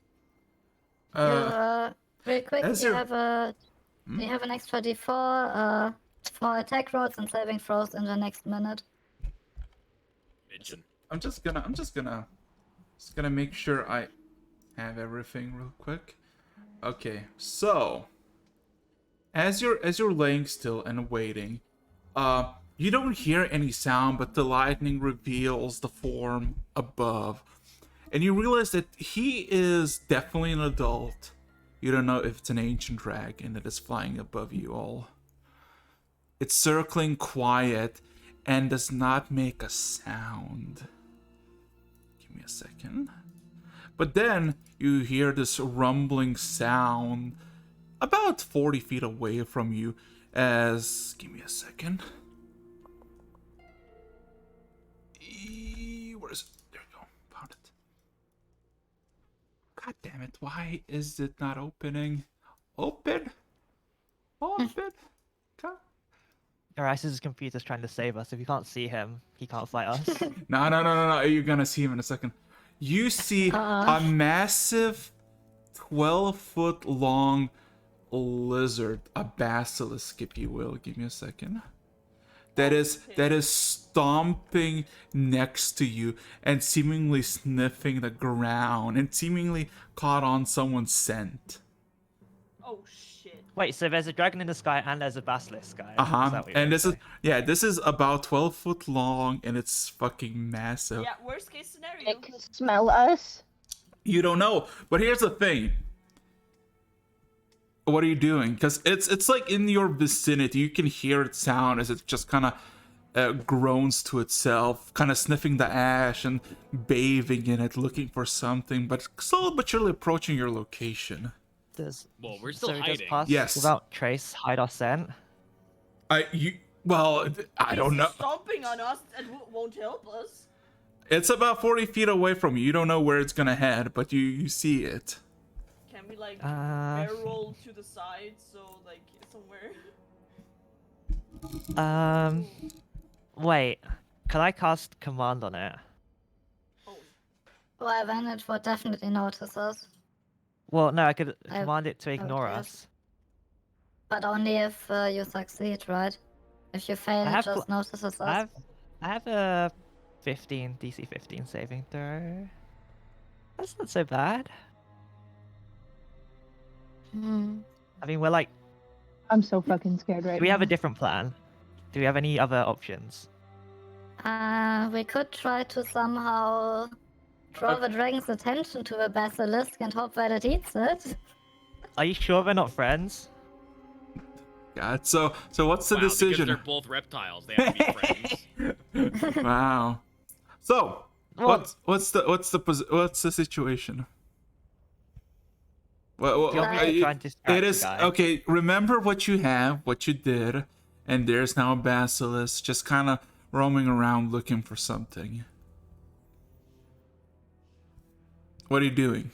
quick, as you you're- have a Hmm? you have an extra d4 for attack rolls and saving throws in the next minute. Bitchin'. I'm just gonna make sure I have everything real quick. Okay, so as you're laying still and waiting, you don't hear any sound, but the lightning reveals the form above, and you realize that he is definitely an adult. You don't know if it's an ancient dragon that is flying above you all. It's circling quiet and does not make a sound. Give me a second. But then you hear this rumbling sound about 40 feet away from you as... Give me a second. Where is it? There you go. Found it. God damn it. Why is it not opening? Open? Open? Come. Arise's computer's trying to save us. If you can't see him, he can't fight us. No. You're gonna see him in a second. You see a massive 12-foot long lizard, a basilisk, if you will. Give me a second. That is stomping next to you and seemingly sniffing the ground and seemingly caught on someone's scent. Oh shit! Wait, so there's a dragon in the sky and there's a basilisk guy. And this is about 12 foot long and it's fucking massive. Yeah, worst case scenario. it can smell us. You don't know, but here's the thing. What are you doing? Because it's like in your vicinity. You can hear it sound as it just kind of groans to itself, kind of sniffing the ash and bathing in it, looking for something, but slowly but surely approaching your location. Does Well, we're still so does hiding. pass Yes. without trace hide our scent? I don't know. Stomping on us and won't help us. It's about 40 feet away from you. You don't know where it's gonna head, but you see it. Can we like Uh, barrel roll to the side so like somewhere? Wait. Can I cast command on it? Oh, Well, then it would definitely notice us, Well, no, I could I- command it to ignore okay. us. but only if you succeed, right? If you fail, I it have just notices us. I have a 15 DC 15 saving throw. That's not so bad. Hmm. I mean, we're like, I'm so fucking scared right do we now. have a different plan? Do we have any other options? We could try to somehow draw the dragon's attention to the basilisk and hope that it eats it. Are you sure we're not friends? God, so what's the Wow, because decision? they're both reptiles. They have to be friends. Wow. So Well, what's the situation? Well, do you want me to I- try and distract it the is guy? okay. Remember what you have, what you did, and there's now a basilisk just kind of roaming around looking for something. What are you doing?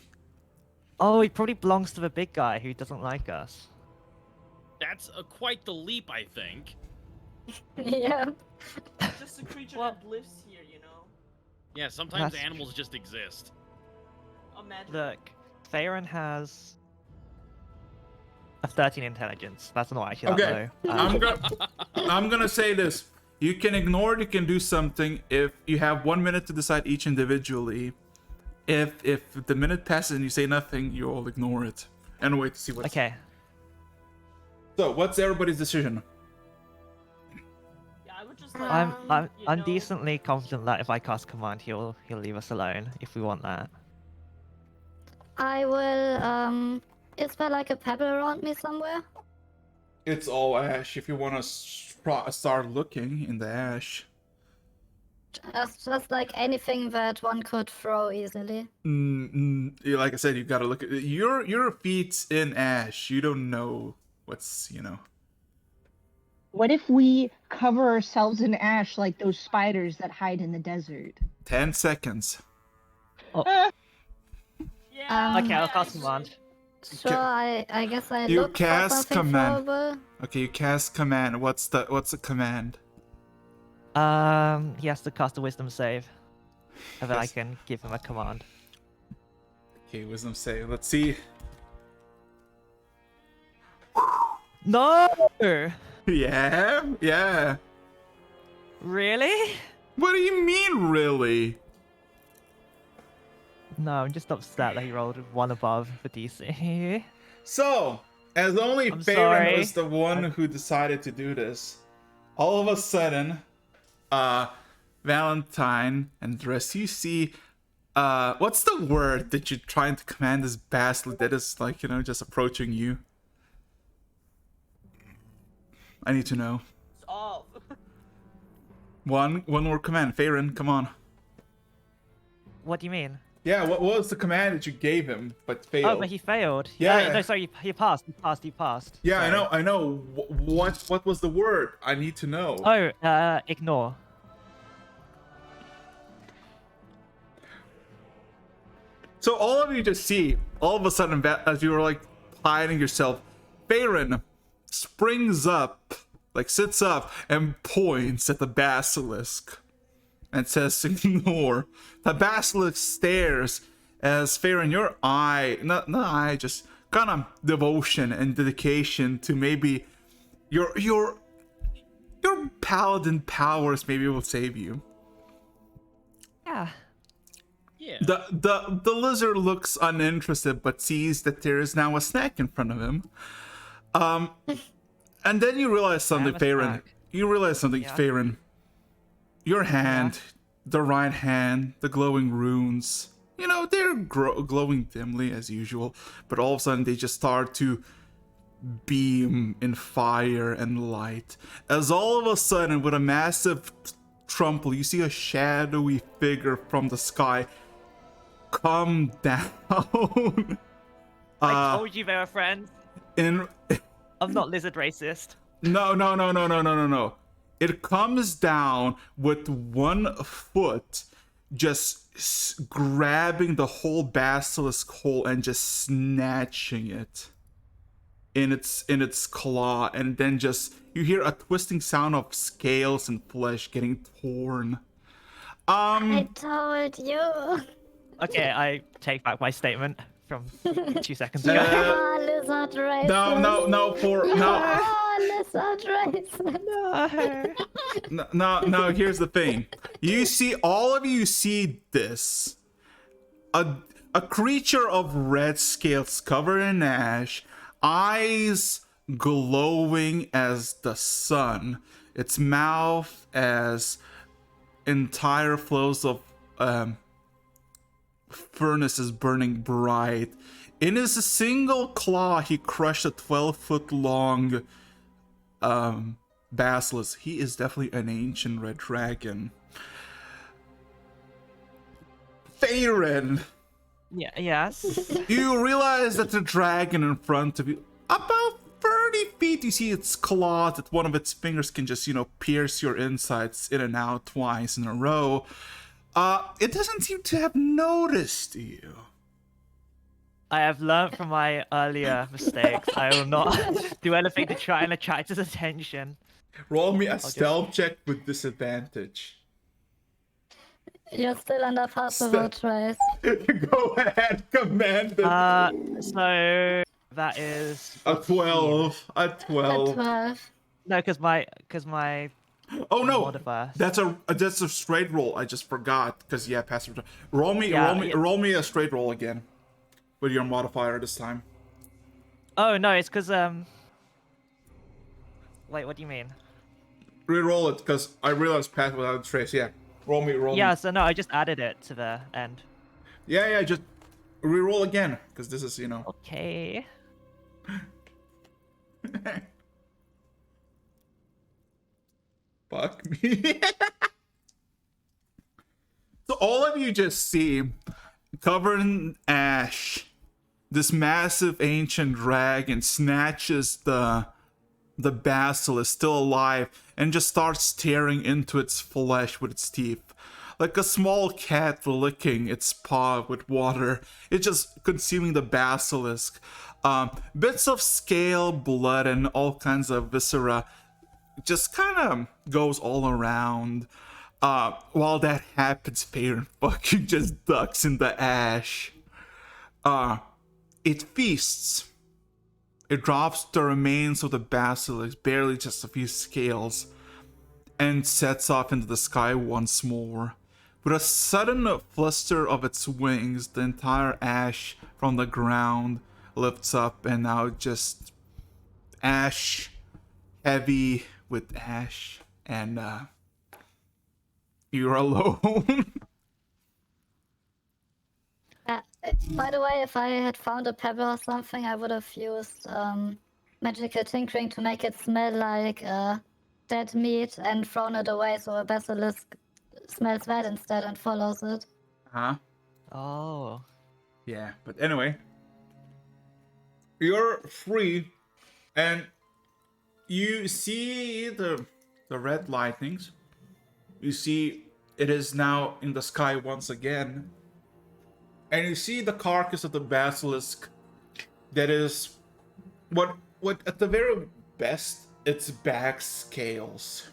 Oh, he probably belongs to the big guy who doesn't like us. That's quite the leap, I think. Yeah. just a creature Well- that lives here, you know. Yeah, sometimes That's animals just exist. Imagine. Look, Faerun has a 13 intelligence. That's not actually that Okay, low. I'm gonna say this. You can ignore it, you can do something if you have 1 minute to decide each individually. If the minute passes and you say nothing, you all ignore it and wait to see what's. Okay. So, what's everybody's decision? Yeah, I would just like. I'm you know, decently confident that if I cast command, he'll leave us alone if we want that. I will, is there like a pebble around me somewhere? It's all ash. If you want to start looking in the ash. Just like anything that one could throw easily. Yeah, like I said, you gotta look at your feet's in ash. You don't know what's. What if we cover ourselves in ash like those spiders that hide in the desert? 10 seconds. Yeah. Okay, I'll yeah, cast command. Sure, I guess I You look for cast something command. throwable. Okay, you cast command. What's the command? He has to cast a wisdom save. And then I Yes. can give him a command. Okay, wisdom save. Let's see. No! Yeah. Really? What do you mean, really? No, I'm just upset that he rolled one above for DC. So, as only I'm Farron sorry. was the one who decided to do this, all of a sudden, Valentine and the rest, you see, what's the word that you're trying to command this basilisk that is like, just approaching you? I need to know. It's off. One more command. Farron, come on. What do you mean? Yeah, what was the command that you gave him but failed? Oh, but he failed. Yeah. No, sorry, he passed. He passed. Yeah, Sorry. I know. What was the word? I need to know. Oh, ignore. So all of you just see, all of a sudden, as you were like hiding yourself, Farron springs up, like sits up and points at the basilisk and says, ignore. The basilisk stares as Farron, your eye, not eye, just kind of devotion and dedication to maybe your paladin powers maybe will save you. Yeah. Yeah. The lizard looks uninterested, but sees that there is now a snack in front of him. And then you realize something, a Farron. snack. You realize something, Yeah. Farron. Your hand, the right hand, the glowing runes. They're glowing dimly as usual, but all of a sudden they just start to beam in fire and light. As all of a sudden, with a massive trample, you see a shadowy figure from the sky come down. I told you they were friends. in I'm not lizard racist. No. It comes down with one foot, just grabbing the whole basilisk hole and just snatching it in its claw, and then just you hear a twisting sound of scales and flesh getting torn. I told you. Okay, I take back my statement from 2 seconds ago. Ah, lizard race. Ah, lizard race. No, here's the thing. All of you see this. A creature of red scales covered in ash, eyes glowing as the sun, its mouth as entire flows of furnaces burning bright. In his single claw, he crushed a 12-foot long basilisk. He is definitely an ancient red dragon. Farron, Yeah. Yes. you realize that the dragon in front of you, about 30 feet, you see its claws, that one of its fingers can just, pierce your insides in and out twice in a row. It doesn't seem to have noticed you. I have learned from my earlier mistakes. I will not do anything to try and attract his attention. Roll me a stealth check with disadvantage. You're still under possible trace. Go ahead, Commander. So that is A 14. 12. A At 12. 12. No, because my Oh no, modifier. that's a straight roll. I just forgot because yeah, passive. Roll me Yeah. roll me a straight roll again with your modifier this time. Oh no, it's because Wait, what do you mean? Reroll it because I realized pass without a trace. Yeah, roll me. Yeah, so no, I just added it to the end. Yeah, just reroll again because this is Okay. Fuck me. So all of you just see, covered in ash, this massive ancient dragon snatches the basilisk still alive and just starts tearing into its flesh with its teeth. Like a small cat licking its paw with water, it's just consuming the basilisk. Bits of scale, blood, and all kinds of viscera just kind of goes all around. While that happens, Faerun fucking just ducks in the ash. It feasts. It drops the remains of the basilisk, barely just a few scales, and sets off into the sky once more. With a sudden fluster of its wings, the entire ash from the ground lifts up, and now just ash, heavy with ash, and you're alone. By the way, if I had found a pebble or something, I would have used magical tinkering to make it smell like dead meat and thrown it away so a basilisk smells that instead and follows it. Huh? Oh. Yeah, but anyway, you're free, and you see the red lightnings. You see it is now in the sky once again, and you see the carcass of the basilisk. That is what at the very best, its back scales.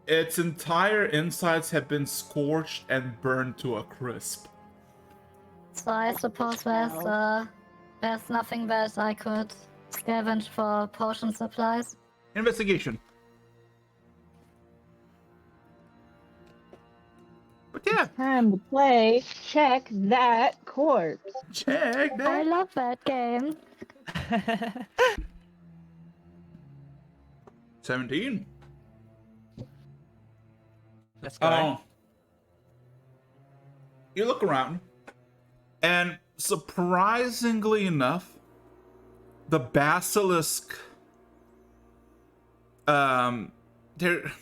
Its entire insides have been scorched and burned to a crisp. So I suppose there's nothing that I could scavenge for potion supplies. Investigation. But yeah, Time to play Check That Corpse. check I that. love that game. 17. Let's go. You look around, and surprisingly enough, the basilisk. There.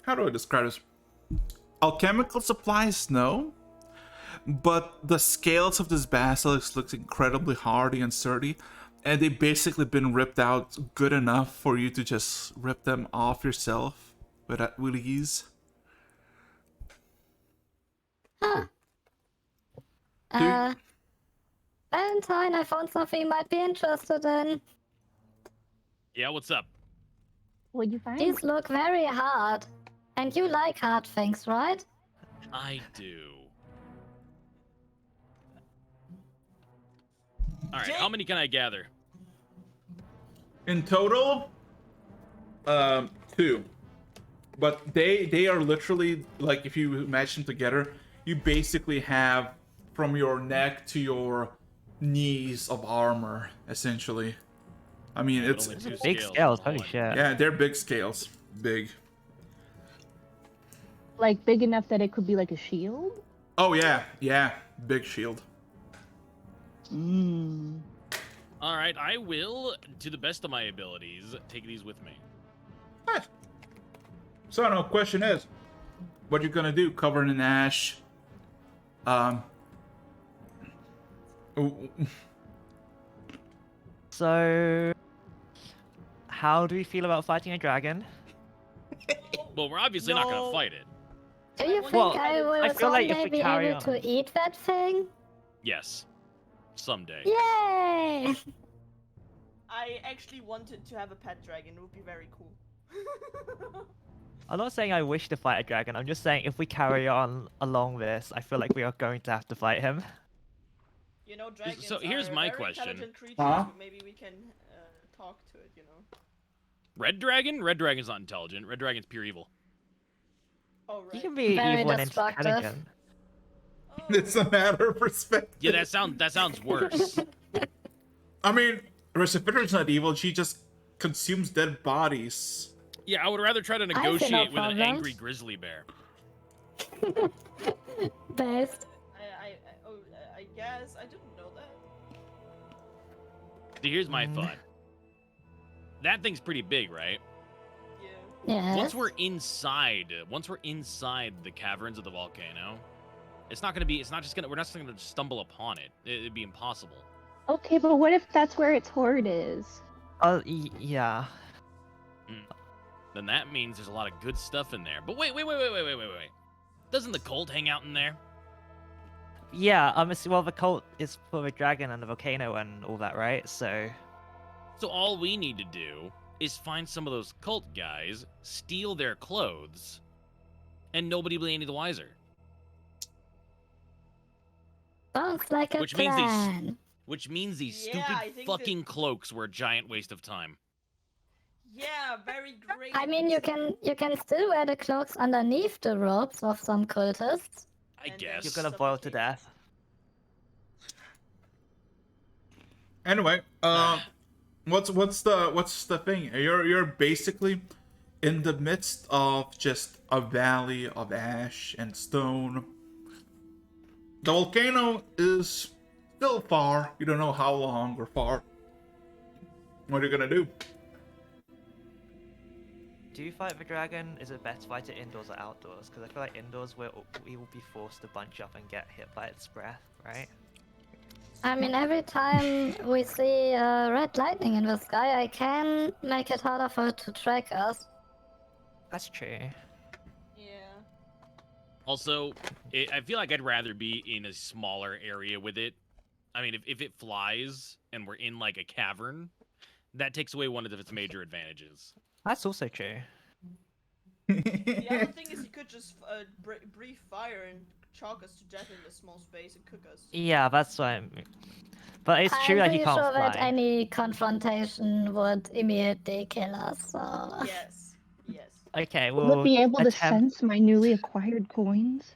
How do I describe this? Alchemical supplies, no. But the scales of this basilisk looks incredibly hardy and sturdy, and they've basically been ripped out good enough for you to just rip them off yourself with ease. Huh. Valentine, I found something you might be interested in. Yeah, what's up? What'd you find? These look very hard. And you like hard things, right? I do. All right, how many can I gather? In total, 2. But they are literally, like, if you match them together, you basically have from your neck to your knees of armor, essentially. I mean, it's Only two Big scales, holy shit. yeah, they're big scales, big. Like big enough that it could be like a shield? Oh yeah, big shield. Mmm. All right, I will, to the best of my abilities, take these with me. Nice. So no, question is, what you gonna do? Covered in ash. So, how do we feel about fighting a dragon? Well, we're obviously not No. gonna fight it. Do you Well, think I will I feel like if someday we be carry able on- to eat that thing? Yes, someday. Yay! I actually wanted to have a pet dragon. It would be very cool. I'm not saying I wish to fight a dragon. I'm just saying if we carry on along this, I feel like we are going to have to fight him. You know, dragons So here's are my very question. intelligent creatures. Huh? Maybe we can talk to it. You know. Red dragon? Red dragon's not intelligent. Red dragon's pure evil. Oh You right. can be Very evil and destructive. intelligent. Oh. It's a matter of perspective. Yeah, that sounds worse. I mean, Recipitator's not evil. She just consumes dead bodies. Yeah, I would rather try to see no negotiate with an problems. angry grizzly bear. Based. I guess I didn't know that. So here's my thought. That thing's pretty big, right? Yeah. Yes. Once we're inside the caverns of the volcano, we're not just gonna stumble upon it. It'd be impossible. Okay, but what if that's where its hoard is? Oh, yeah. Then that means there's a lot of good stuff in there. But wait. Doesn't the cult hang out in there? Yeah, well, the cult is for the dragon and the volcano and all that, right? So, So all we need to do is find some of those cult guys, steal their clothes, and nobody will be any the wiser. Sounds like a Which means these- plan. Which means these Yeah, I stupid think fucking cloaks were a giant waste of time. Yeah, very great. I mean, you can still wear the cloaks underneath the robes of some cultists. I And then guess. you're gonna boil to Suffocate. death. Anyway, what's the thing? You're basically in the midst of just a valley of ash and stone. The volcano is still far. You don't know how long or far. What are you gonna do? Do you fight the dragon? Is it better to fight it indoors or outdoors? Because I feel like indoors we will be forced to bunch up and get hit by its breath, right? I mean, every time we see red lightning in the sky, I can make it harder for it to track us. That's true. Yeah. Also, I feel like I'd rather be in a smaller area with it. I mean, if it flies and we're in like a cavern, that takes away one of its major advantages. That's also true. The other thing is, you could just breathe fire and chalk us to death in a small space and cook us. Yeah, that's what I mean. But it's I'm true that pretty he can't sure fly. that any confrontation would immediately kill us. So. Yes. Yes. Okay, Will we'll it be able to attempt... sense my newly acquired coins?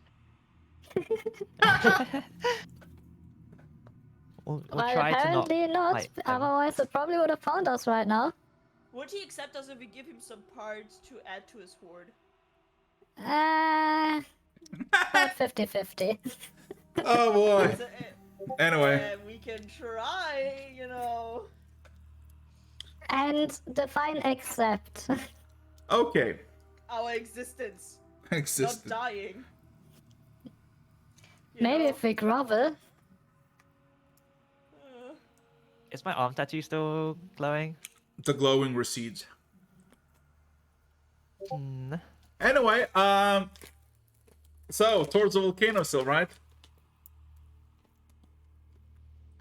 we'll Well, try to not apparently not. fight them. Otherwise, it probably would have found us right now. Would he accept us if we give him some parts to add to his hoard? About 50-50. Oh boy. So, Anyway, we can try, you know. And define accept. okay. Our existence, Existed. not dying. You Maybe know? if we grovel. Is my arm tattoo still glowing? The glowing recedes. Hmm. Anyway, so towards the volcano still, right?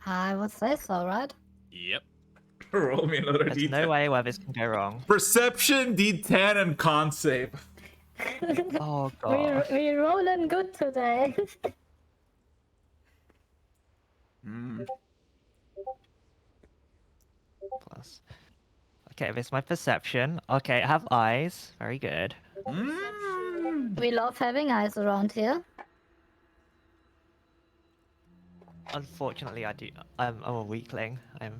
I would say so, right? Yep. Roll me another There's D10. no way where this can go wrong. Perception, D10, and con save. Oh god. We rolling good today. Plus. Okay, this is my perception. Okay, I have eyes. Very good. We love having eyes around here. Unfortunately, I do. I'm a weakling. I'm.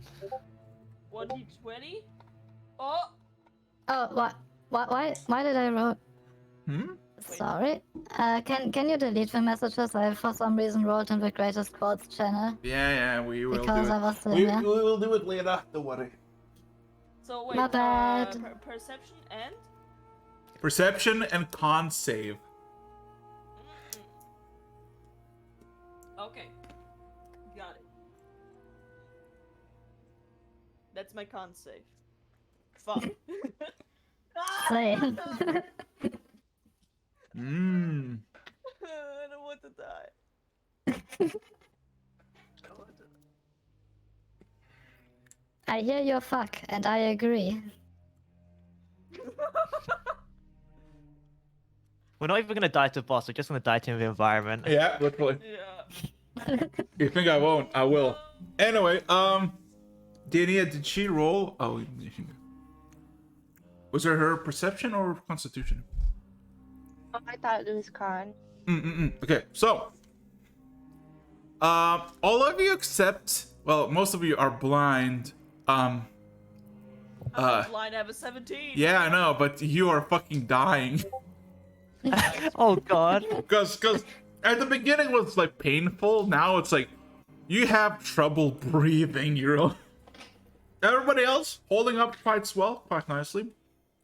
1d20? Oh! Oh, what? Why did I roll? Sorry. Can you delete the messages? I for some reason rolled in the Greatest Quotes channel Yeah, we will because do I it. was We there. will do it later. Don't worry. So wait, My bad. Perception and? Perception and con save. Okay. Got it. That's my con save. Fuck. Same. Mmm. I don't want to die. I don't want to I hear your fuck, and I agree. We're not even gonna die to the boss. We're just gonna die to the environment. Yeah, literally. Yeah. You think I won't? I will. Anyway, Dania, did she roll? Oh, was it her perception or constitution? Oh, I thought it was con. Okay, so, all of you except, well, most of you are blind. I'm blind. I have a 17. Yeah, I know, but you are fucking dying. Oh god. Cause at the beginning it was like painful. Now it's like you have trouble breathing. Everybody else holding up quite well, quite nicely.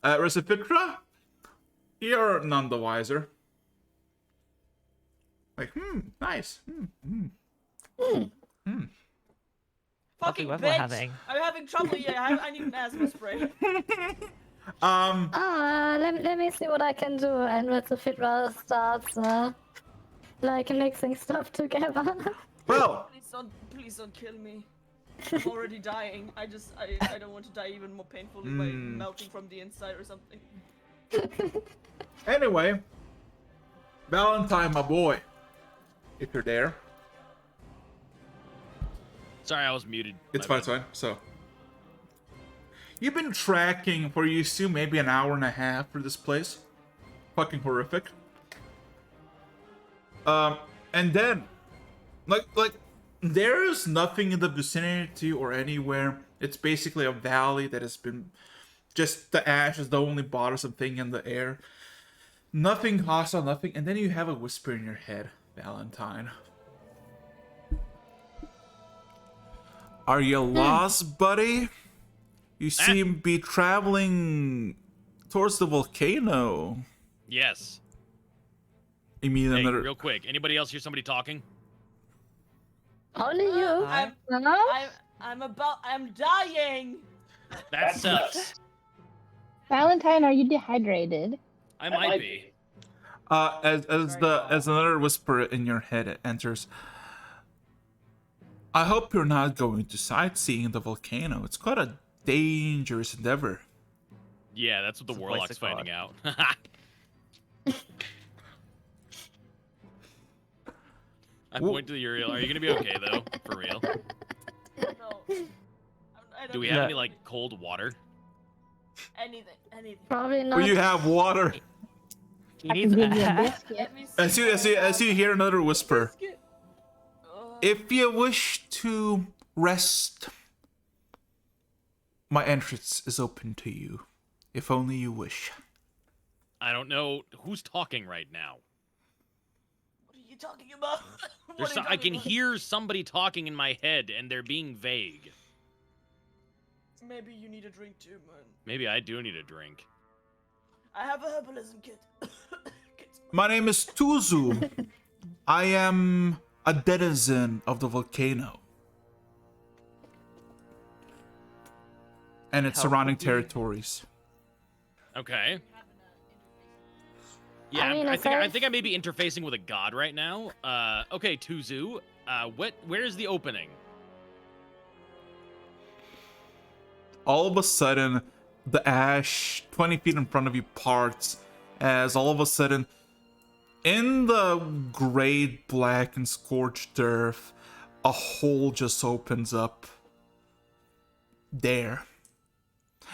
Recipitra, you're none the wiser. Like, nice. Fucking weather we're bitch. having. I'm having trouble here. I need an asthma spray. Let me see what I can do. And with the Fitra starts, like mixing stuff together. Well, Please don't kill me. I'm already dying. I don't want to die even more painfully by melting from the inside or something. anyway, Valentine, my boy, if you're there, Sorry, I was muted. it's My fine, it's bad. fine. So, you've been tracking for you assume maybe an hour and a half for this place. Fucking horrific. And then, like, there is nothing in the vicinity or anywhere. It's basically a valley that has been just the ash is the only bothersome thing in the air. Nothing hostile, nothing. And then you have a whisper in your head, Valentine. Are you lost, buddy? You seem to be traveling towards the volcano. Yes. You mean Hey, another? real quick. Anybody else hear somebody talking? Only you. I'm dying. That sucks. Valentine, are you dehydrated? I might be. As another whisper in your head enters. I hope you're not going to sightseeing the volcano. It's quite a dangerous endeavor. Yeah, that's what the It's a place warlock's of God. finding out. I point to Uriel. Are you gonna be okay though? For real? No. I don't Do we need have any like cold water? anything? Probably not. Well, you have water. He I needs can give you a that. biscuit. Let me see. As you hear another whisper. Biscuit. If you wish to rest, my entrance is open to you. If only you wish. I don't know who's talking right now. What are you talking about? What There's are you some, I talking can about? hear somebody talking in my head, and they're being vague. Maybe you need a drink too, man. Maybe I do need a drink. I have a herbalism kit. My name is Tuzu. I am a denizen of the volcano and its How surrounding could you- territories. Okay. Yeah, I mean, I think aside- I may be interfacing with a god right now. Okay, Tuzu. Where is the opening? All of a sudden, the ash 20 feet in front of you parts as all of a sudden, in the grayed black and scorched earth, a hole just opens up there.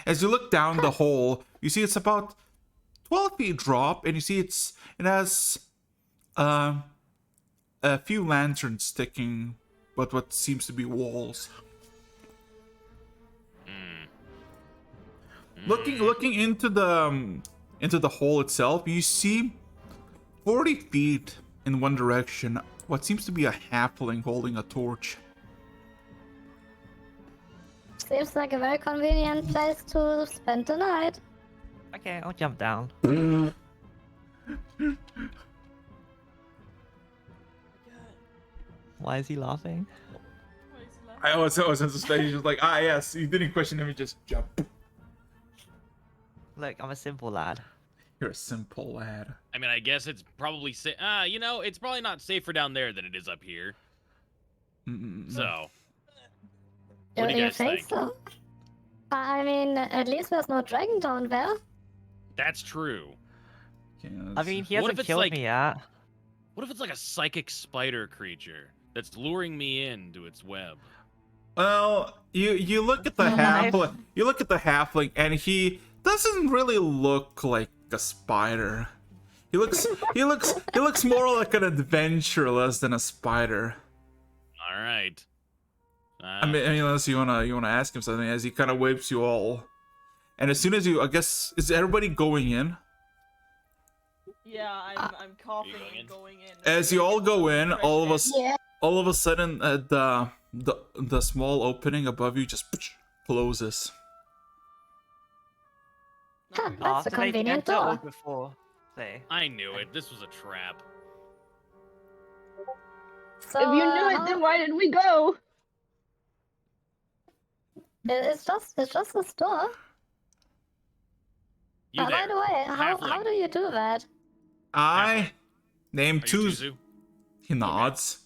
As you look down the hole, you see it's about 12 feet drop, and you see it has a few lanterns sticking, but what seems to be walls. Looking into the hole itself, you see 40 feet in one direction what seems to be a halfling holding a torch. Seems like a very convenient place to spend the night. Okay, I'll jump down. Why is he laughing? Why is he laughing? I was anticipating just like, yes, you didn't question him, you just jump. Look, I'm a simple lad. You're a simple lad. I mean, I guess it's probably it's probably not safer down there than it is up here. So, what do you You guys think think? so? I mean, at least there's no dragon down there. That's true. Okay, I let's- mean, he What if hasn't it's killed like- me yet. What if it's like a psychic spider creature that's luring me into its web? well, you look at the Alive. halfling. You look at the halfling, and he doesn't really look like a spider. He looks more like an adventurer less than a spider. All right. I mean, unless you wanna ask him something, as he kind of waves you all, and as soon as you, I guess, is everybody going in? Yeah, I'm coughing going in? and going in. As you all go in, all of us, Yeah. all of a sudden, the small opening above you just closes. Huh, No, that's a Did they convenient enter or door. before they? I knew it. This was a trap. So, If you knew it, then why did we go? it's just this door. You By there? the way, how halfling. do you do that? I name Are you two. Tuzu? He nods.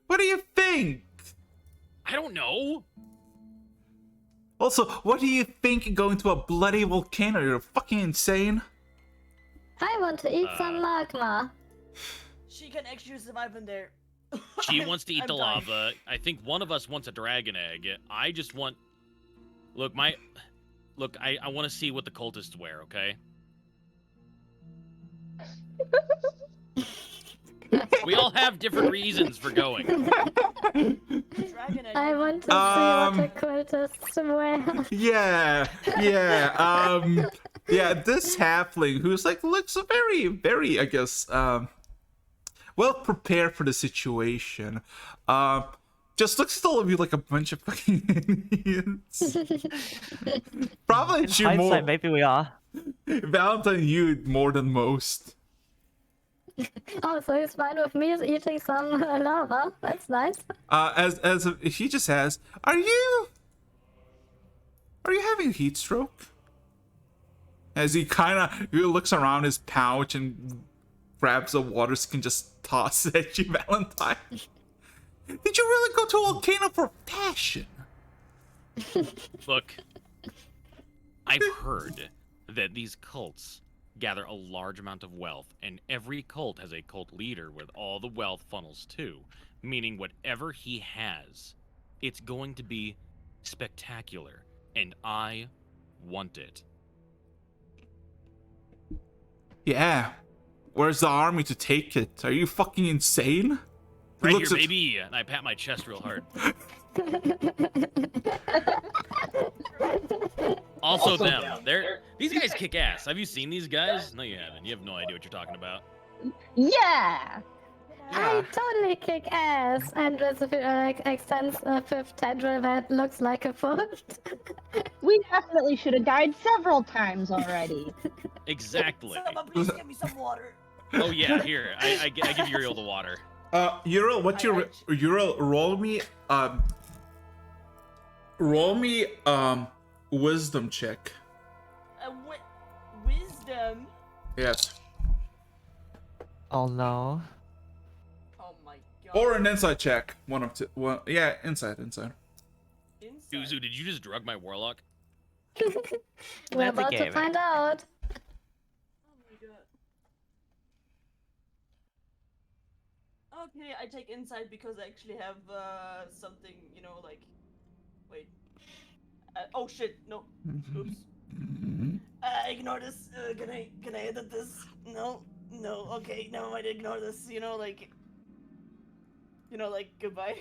What do you think? I don't know. Also, what do you think going to a bloody volcano? You're fucking insane. I want to eat some magma. she can actually survive in there. She I'm- wants to eat I'm the dying. lava. I think one of us wants a dragon egg. I just want. Look, I want to see what the cultists wear. Okay. We all have different reasons for going. Dragon egg. I want to see what the Um, cultists wear. Yeah, this halfling who's like looks very, very, I guess, well prepared for the situation. Just looks at all of you like a bunch of fucking idiots. Probably In you more, hindsight, maybe we are. Valentine, you more than most. Oh, so he's fine with me eating some lava. That's nice. As he just has, are you having a heat stroke? As he he looks around his pouch and grabs a water skin, just tosses it at you, Valentine. Did you really go to a volcano for passion? Look, I've heard that these cults gather a large amount of wealth, and every cult has a cult leader with all the wealth funnels too, meaning whatever he has, it's going to be spectacular, and I want it. Yeah. Where's the army to take it? Are you fucking insane? He Right here, looks at- baby, and I pat my chest real hard. Also them. These guys kick ass. Have you seen these guys? No, you haven't. You have no idea what you're talking about. Yeah. I totally kick ass and with like extensive tendril that looks like a foot. We definitely should have died several times already. Exactly. Someone please give me some water. Oh yeah, here. I give Uriel the water. Ural, what's your Ural? Roll me wisdom check. Wisdom. Yes. Oh no. Oh my god. Or an insight check. One of two. One. Yeah, insight. Inside. Tuzu, did you just drug my warlock? We're That's a about to game. find out. Oh my god. Okay, I take insight because I actually have something, you know, like. Wait. Oh shit! No. Oops. Ignore this. Can I edit this? No. No. Okay. Never mind. Ignore this. You know, like. Goodbye.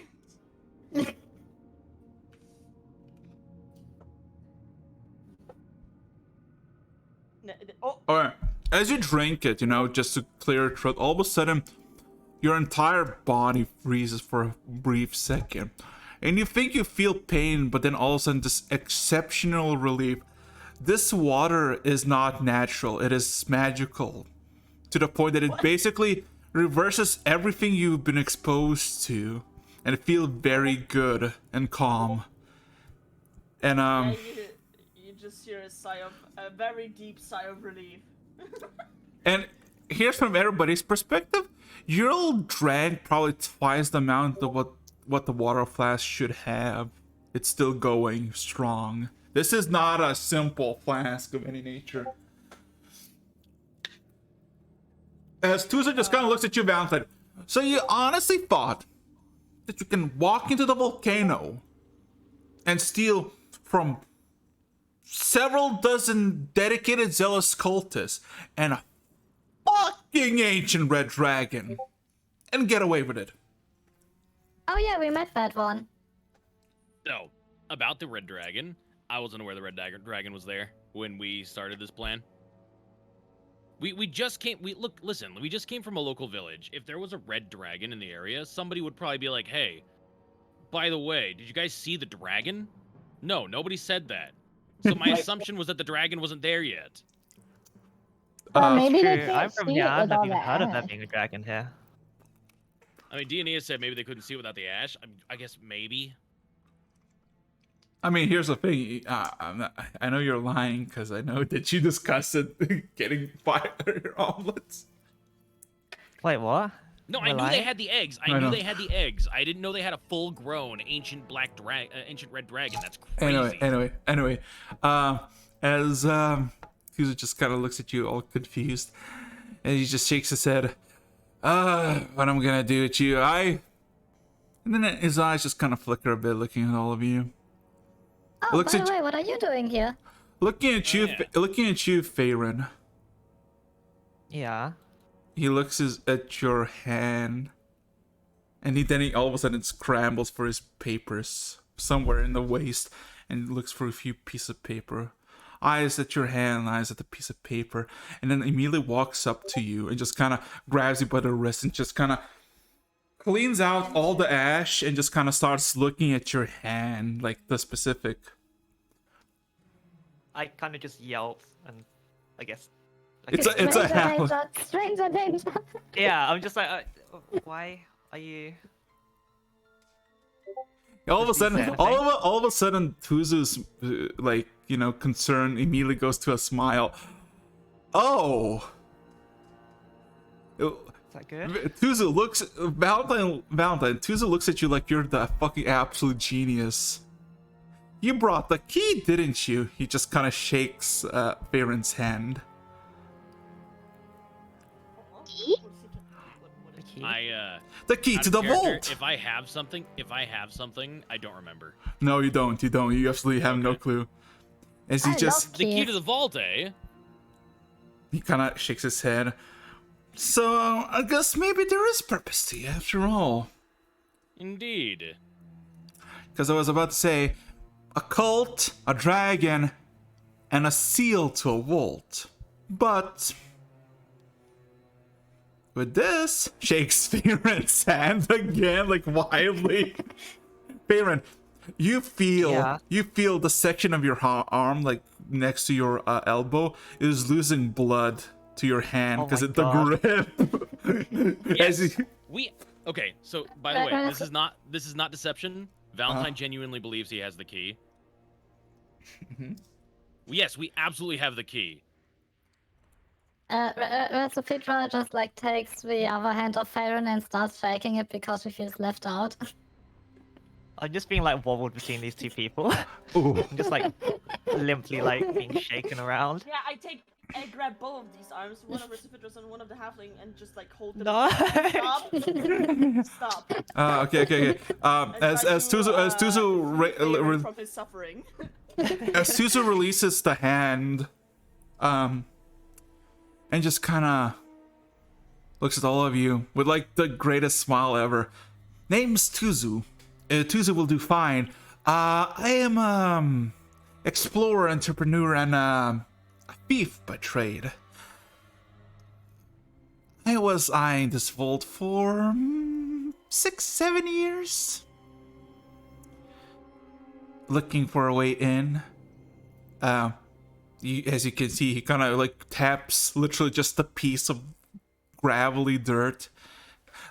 Oh. Alright. As you drink it, just to clear your throat, all of a sudden, your entire body freezes for a brief second. And you think you feel pain, but then all of a sudden, this exceptional relief. This water is not natural, it is magical. To the point that it basically reverses everything you've been exposed to. And feel very good and calm. And, Yeah, you just hear a very deep sigh of relief. And here's from everybody's perspective, you'll drank probably twice the amount of what the water flask should have. It's still going strong. This is not a simple flask of any nature. As Tuzo just kind of looks at you, Valentine. So you honestly thought that you can walk into the volcano and steal from several dozen dedicated zealous cultists and a fucking ancient red dragon and get away with it? Oh yeah, we met that one. So, about the red dragon, I wasn't aware the red dragon was there when we started this plan. We just came. Listen. We just came from a local village. If there was a red dragon in the area, somebody would probably be like, "Hey, by the way, did you guys see the dragon?" No, nobody said that. So my assumption was that the dragon wasn't there yet. Well, maybe they True. can't I'm from see here. it I've with never all even the heard of there ash. being a dragon here. I mean, Dania said maybe they couldn't see without the ash. I guess maybe. I mean, here's the thing. I know you're lying because I know that you discussed it getting fire omelets. Wait, what? No, Am I I knew they lying? had the eggs. I I knew know. they had the eggs. I didn't know they had a full-grown ancient ancient red dragon. That's crazy. Anyway. As Fuser just kind of looks at you all confused, and he just shakes his head. What I'm gonna do with you? And then his eyes just kind of flicker a bit, looking at all of you. Oh, Looks by at the way, what are you doing here? Looking at you, yeah. looking at you, Faerun. Yeah. He looks at your hand, and then he all of a sudden scrambles for his papers somewhere in the waist, and looks for a few pieces of paper. Eyes at your hand, eyes at the piece of paper, and then immediately walks up to you and just kind of grabs you by the wrist and just kind of cleans out all the ash and just kind of starts looking at your hand, like the specific. I kind of just yelp and I guess. It's a Stranger half. danger! Stranger danger! Yeah, I'm just like, why are you? All of a Does he say sudden, anything? all of a sudden, Tuzu's concern immediately goes to a smile. Oh, Is that good? Tuzu looks Valentine. Tuzu looks at you like you're the fucking absolute genius. You brought the key, didn't you? He just kind of shakes Faerun's hand. The key? The key Out to of the character, vault. If I have something, I don't remember. No, you don't. You don't. You absolutely have no Okay. clue. As he I just love The key keys. to the vault, eh? he kind of shakes his head. So I guess maybe there is purpose to you after all. Indeed. Because I was about to say, a cult, a dragon, and a seal to a vault. But with this, shakes Faerun's hand again, like wildly. Faerun, you feel the section of your arm, like next to your elbow, is losing blood to your hand Oh because my of the God. grip. Yes. As you- Okay, so by the way, this is not deception. Valentine genuinely believes he has the key. Yes, we absolutely have the key. Rasopitra just like takes the other hand of Farron and starts shaking it because he feels left out. I'm just being like wobbled between these two people. Ooh. I'm just like limply like being shaken around. Yeah, I grab both of these arms, one of Recipitrus and one of the halfling, and just like hold them. No. Stop. Okay. And As try Tuzu free Faerun from his suffering. as Tuzu releases the hand, and just kind of looks at all of you with like the greatest smile ever. Name's Tuzu. Tuzu will do fine. I am explorer, entrepreneur, and a thief by trade. I was eyeing this vault for 6-7 years. Looking for a way in. As you can see, he kind of like taps literally just a piece of gravelly dirt.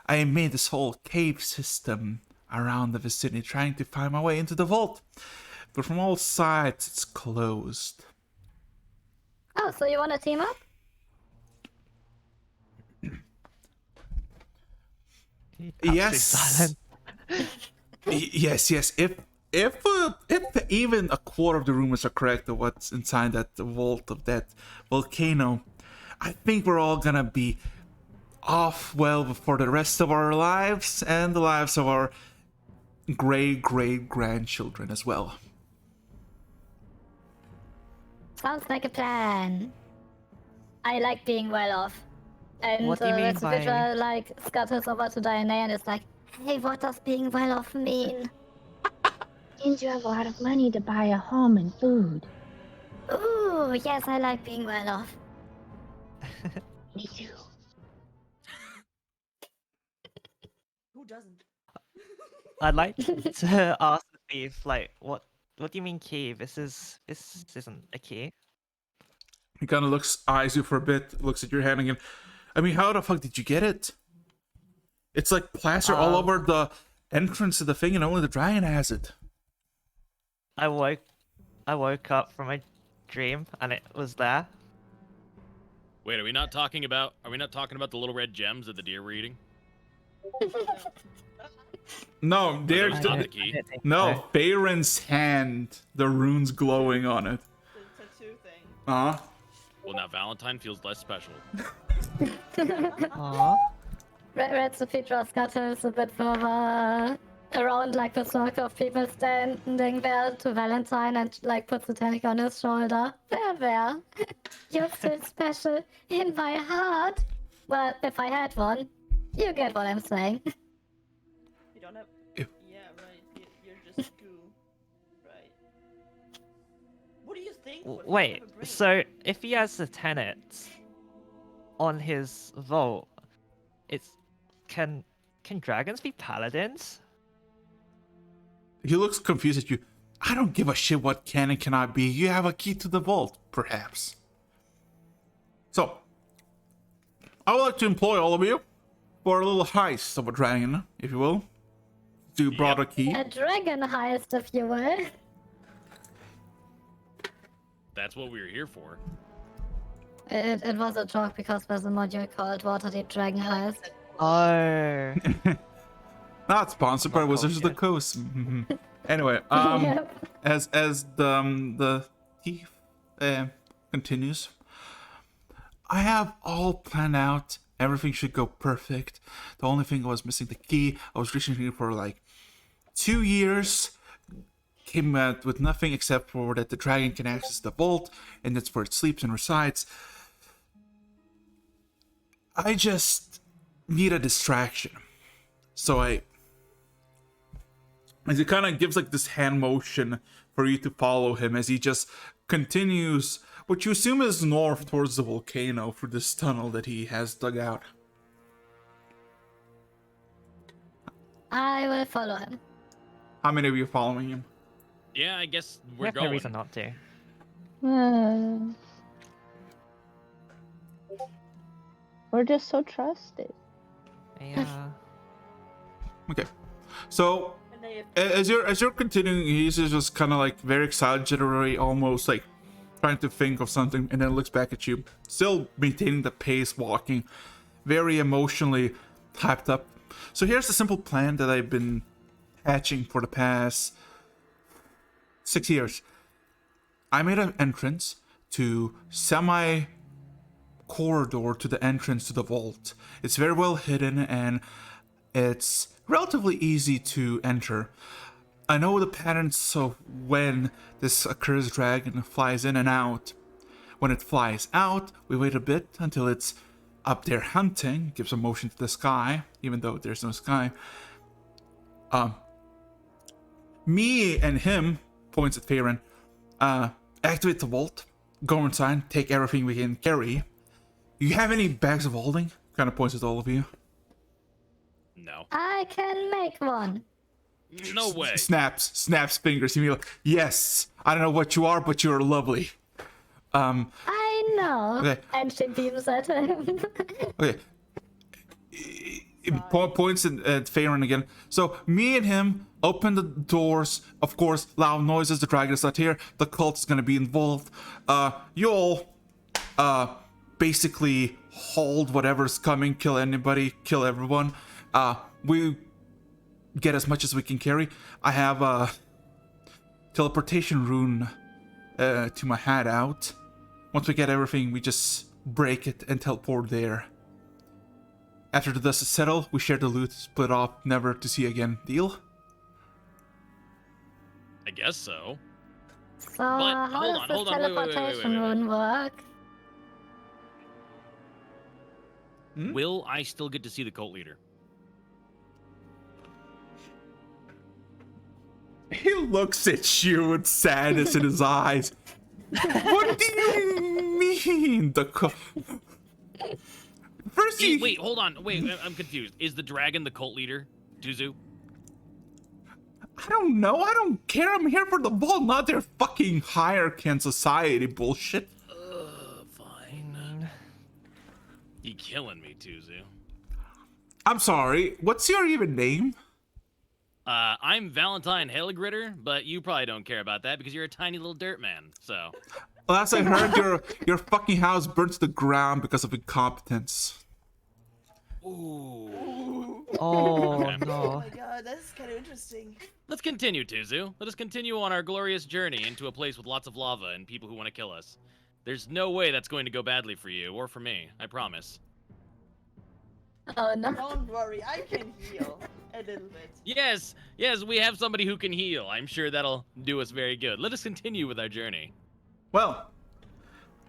I made this whole cave system around the vicinity, trying to find my way into the vault. But from all sides, it's closed. Oh, so you want to team up? Yes. silent. Yes. If even a quarter of the rumors are correct of what's inside that vault of that volcano, I think we're all gonna be off well for the rest of our lives and the lives of our great-great-grandchildren as well. Sounds like a plan. I like being well off. And What do you mean by- Vitra, like, scuttles over to Diana and is like, hey, what does being well off mean? Means you have a lot of money to buy a home and food. Ooh, yes, I like being well off. Me too. Who doesn't? I'd like to ask the thief, like, what do you mean key? This isn't a key. He kind of eyes you for a bit, looks at your hand again. I mean, how the fuck did you get it? It's like plaster all over the entrance of the thing, and only the dragon has it. I woke up from a dream and it was there. Wait, are we not talking about the little red gems that the deer were eating? No, there's Those not the key. no Baron's hand. The runes glowing on it. The tattoo thing. Uh-huh. Well, now Valentine feels less special. Aww. Red Vitra scuttles a bit further around, like, the circle of people standing there to Valentine and, like, puts a tentacle on his shoulder. There. You're still special in my heart. Well, if I had one, you get what I'm saying. You don't have. If- Yeah, right. You're just goo. Right. What do you think? What do you Wait, have a brain? so if he has the tenets on his vault, can dragons be paladins? He looks confused at you. I don't give a shit what can and cannot be. You have a key to the vault, perhaps. So, I would like to employ all of you for a little heist of a dragon, if you will. You brought a key. A dragon heist, if you will. That's what we were here for. It was a joke because there's a module called Waterdeep Dragon Heist. Oh. Not sponsored by Not Wizards of the Coast. Anyway, Yep. as the thief continues, I have all planned out. Everything should go perfect. The only thing I was missing the key. I was reaching here for like 2 years. Came out with nothing except for that the dragon can access the vault, and that's where it sleeps and resides. I just need a distraction. So as he kind of gives like this hand motion for you to follow him as he just continues what you assume is north towards the volcano through this tunnel that he has dug out. I will follow him. How many of you are following him? Yeah, I guess We we're have no going. reason not to. We're just so trusted. Yeah. Okay, so And they have as you're continuing, he's just kind of like very exaggeratory, almost like trying to think of something, and then looks back at you, still maintaining the pace, walking, very emotionally hyped up. So here's the simple plan that I've been hatching for the past 6 years. I made an entrance to semi corridor to the entrance to the vault. It's very well hidden and it's relatively easy to enter. I know the patterns of when this accursed dragon flies in and out. When it flies out, we wait a bit until it's up there hunting, gives a motion to the sky, even though there's no sky. Me and him, points at Farron, activate the vault, go inside, take everything we can carry. You have any bags of holding? Kind of points at all of you. No. I can make one. No way. Snaps fingers. You like, yes, I don't know what you are, but you're lovely. I know. Okay. And she beams at him. Okay. Points at Farron again. So me and him open the doors. Of course, loud noises. The dragon is not here. The cult is gonna be involved. You all, basically hold whatever's coming. Kill anybody. Kill everyone. We get as much as we can carry. I have a teleportation rune to my hideout. Once we get everything, we just break it and teleport there. After the dust is settled, we share the loot, split off, never to see again. Deal? I guess so. So, But, how hold does on, this hold on, wait, wait, wait, wait, teleportation wait, wait. rune work? Hmm? Will I still get to see the cult leader? He looks at you with sadness in his eyes. What do you mean? First, Wait, hold on. Wait, I'm confused. Is the dragon the cult leader, Tuzu? I don't know. I don't care. I'm here for the vault, not their fucking hierarchy and society bullshit. Fine. You killing me, Tuzu. I'm sorry. What's your even name? I'm Valentine Hailgritter, but you probably don't care about that because you're a tiny little dirt man. So, Last I heard, your fucking house burnt to the ground because of incompetence. ooh. Oh Okay. Oh no. my god, that's kind of interesting. Let's continue, Tuzu. Let us continue on our glorious journey into a place with lots of lava and people who want to kill us. There's no way that's going to go badly for you or for me. I promise. Oh no. Don't worry, I can heal a little bit. Yes, we have somebody who can heal. I'm sure that'll do us very good. Let us continue with our journey. Well,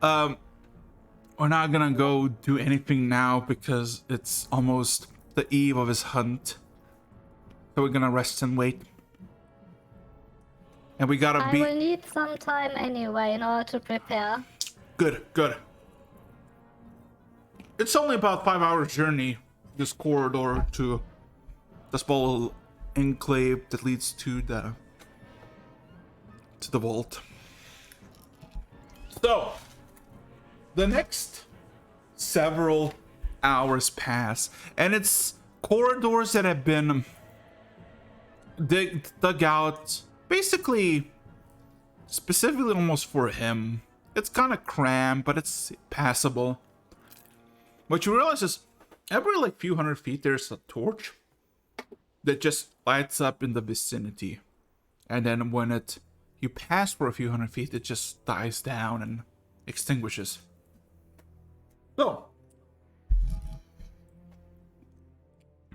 we're not gonna go do anything now because it's almost the eve of his hunt. So we're gonna rest and wait. And we gotta I be will need some time anyway in order to prepare. good. It's only about 5 hours journey, this corridor to the small enclave that leads to the vault. So, the next several hours pass, and it's corridors that have been dug out, basically, specifically almost for him. It's kind of cramped, but it's passable. What you realize is, every like few hundred feet, there's a torch that just lights up in the vicinity, and then when you pass for a few hundred feet, it just dies down and extinguishes. So,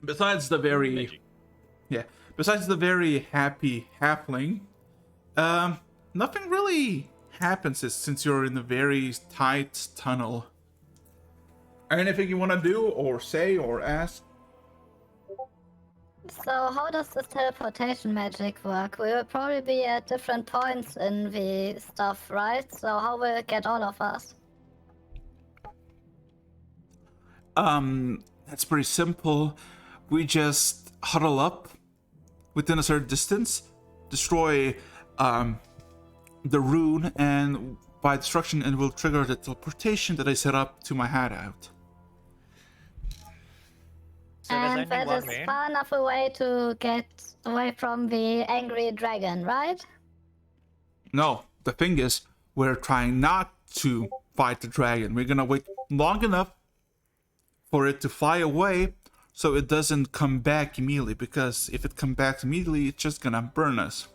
besides the very Magic. besides the very happy halfling, nothing really happens since you're in the very tight tunnel. Anything you want to do or say or ask? So how does this teleportation magic work? We will probably be at different points in the stuff, right? So how will it get all of us? That's pretty simple. We just huddle up within a certain distance, destroy the rune, and by destruction it will trigger the teleportation that I set up to my hideout. So there's And only that one is way. far enough away to get away from the angry dragon, right? No, the thing is, we're trying not to fight the dragon. We're gonna wait long enough for it to fly away so it doesn't come back immediately, because if it comes back immediately, it's just gonna burn us.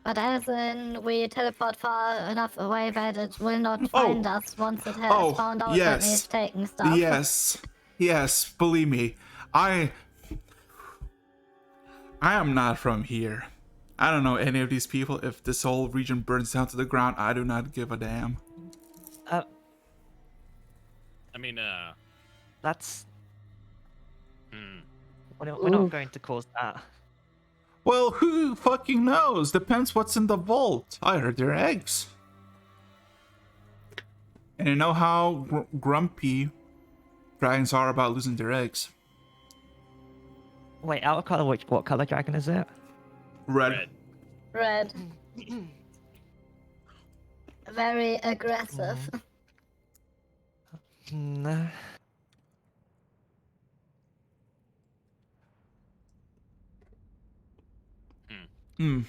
But as in, we teleport far enough away that it will not find us once it has found out that yes. we've taken stuff. Yes, believe me. I am not from here. I don't know any of these people. If this whole region burns down to the ground, I do not give a damn. I mean, That's. hmm. We're not going to cause that. Well, who fucking knows? Depends what's in the vault. I heard they're eggs. And you know how grumpy dragons are about losing their eggs. Wait, out of color, what color dragon is it? Red. Red. Very aggressive. Nah. Hmm.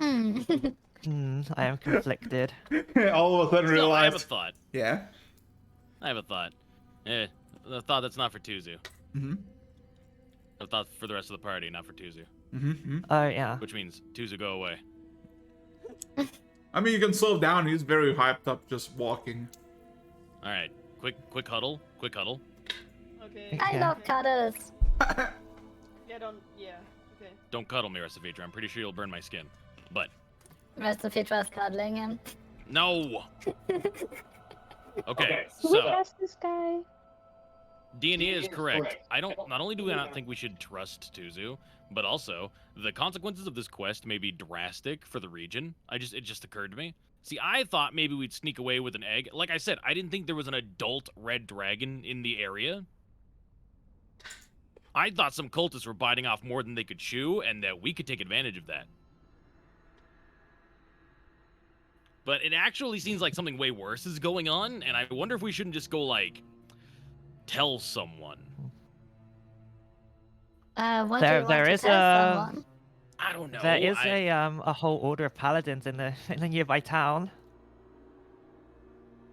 Hmm. I am conflicted. All of a sudden So, I have a realized. thought. Yeah. I have a thought. A thought that's not for Tuzu. Mm-hmm. A thought for the rest of the party, not for Tuzu. Mm-hmm. Oh yeah. Which means Tuzu, go away. I mean, you can slow down. He's very hyped up just walking. All right, quick huddle, quick huddle. Okay. I Okay. love cuddles. Yeah. Okay. Don't cuddle me, Resifetra. I'm pretty sure you'll burn my skin. But Rest of you tries cuddling him. no. Okay, Can we so trust this guy? D&E is correct. I don't. Not only do I not think we should trust Tuzu, but also the consequences of this quest may be drastic for the region. It just occurred to me. See, I thought maybe we'd sneak away with an egg. Like I said, I didn't think there was an adult red dragon in the area. I thought some cultists were biting off more than they could chew, and that we could take advantage of that. But it actually seems like something way worse is going on, and I wonder if we shouldn't just go, like, tell someone. What There- do you want there to is tell a- someone? I don't know. There is I- a whole order of paladins in the nearby town.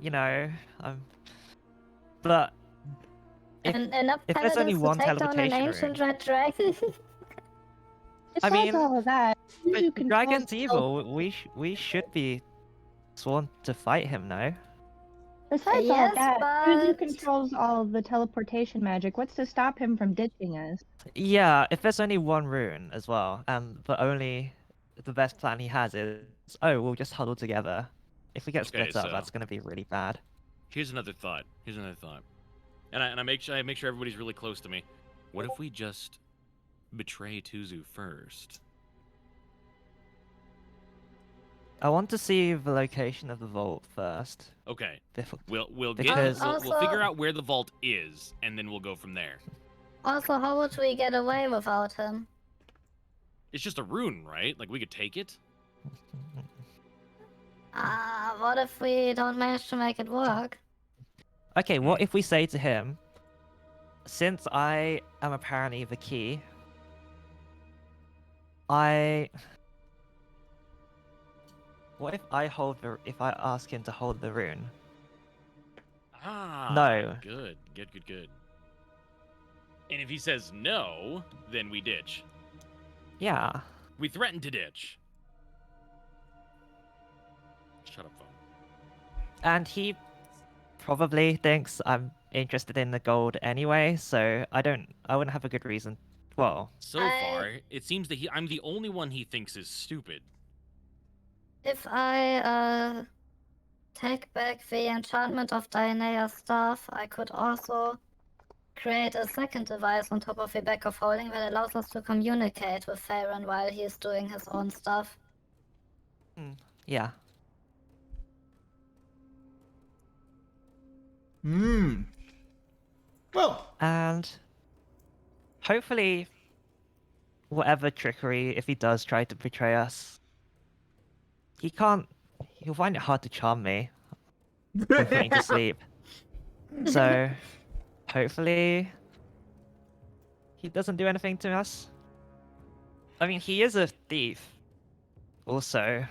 You know, but if- And enough if there's only paladins one to take down an teleportation ancient room. red dragon. Besides mean, all of that, but you can Dragon's trust- evil. We should be sworn to fight him now. Besides Yes, all of that, Tuzu but- controls all of the teleportation magic. What's to stop him from ditching us? Yeah, if there's only one rune as well, but only the best plan he has is, oh, we'll just huddle together. If we get Okay, split up, so- that's gonna be really bad. Here's another thought. And I make sure everybody's really close to me. What if we just betray Tuzu first? I want to see the location of the vault first. Okay. Before... We'll Because- we'll figure Also- out where the vault is, and then we'll go from there. Also, how would we get away without him? It's just a rune, right? Like we could take it. What if we don't manage to make it work? Okay, what if we say to him, since I am apparently the key, what if if I ask him to hold the rune? Ah. No. Good. And if he says no, then we ditch. Yeah. We threaten to ditch. Shut up, phone. And he probably thinks I'm interested in the gold anyway, so I wouldn't have a good reason. Well, So far, it seems that I'm the only one he thinks is stupid. If I take back the enchantment of Dionea's staff, I could also create a second device on top of the Bag of Holding that allows us to communicate with Faron while he is doing his own stuff. yeah. Well, And hopefully, whatever trickery, if he does try to betray us, he'll find it hard to charm me when putting to sleep. So, hopefully, he doesn't do anything to us. I mean, he is a thief, also.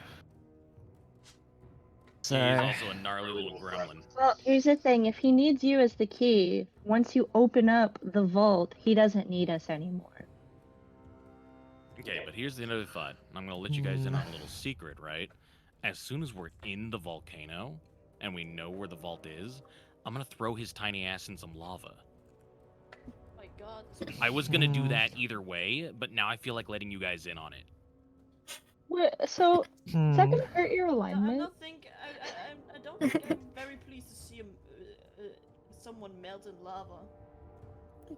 So, He is also a gnarly little gremlin. Well, here's the thing. If he needs you as the key, once you open up the vault, he doesn't need us anymore. Okay, but here's another thought. I'm gonna let you guys in on a little secret, right? As soon as we're in the volcano and we know where the vault is, I'm gonna throw his tiny ass in some lava. Oh my god. I was gonna do that either way, but now I feel like letting you guys in on it. So, hmm. is that gonna hurt your I alignment? don't think I'm very pleased to see someone melt in lava.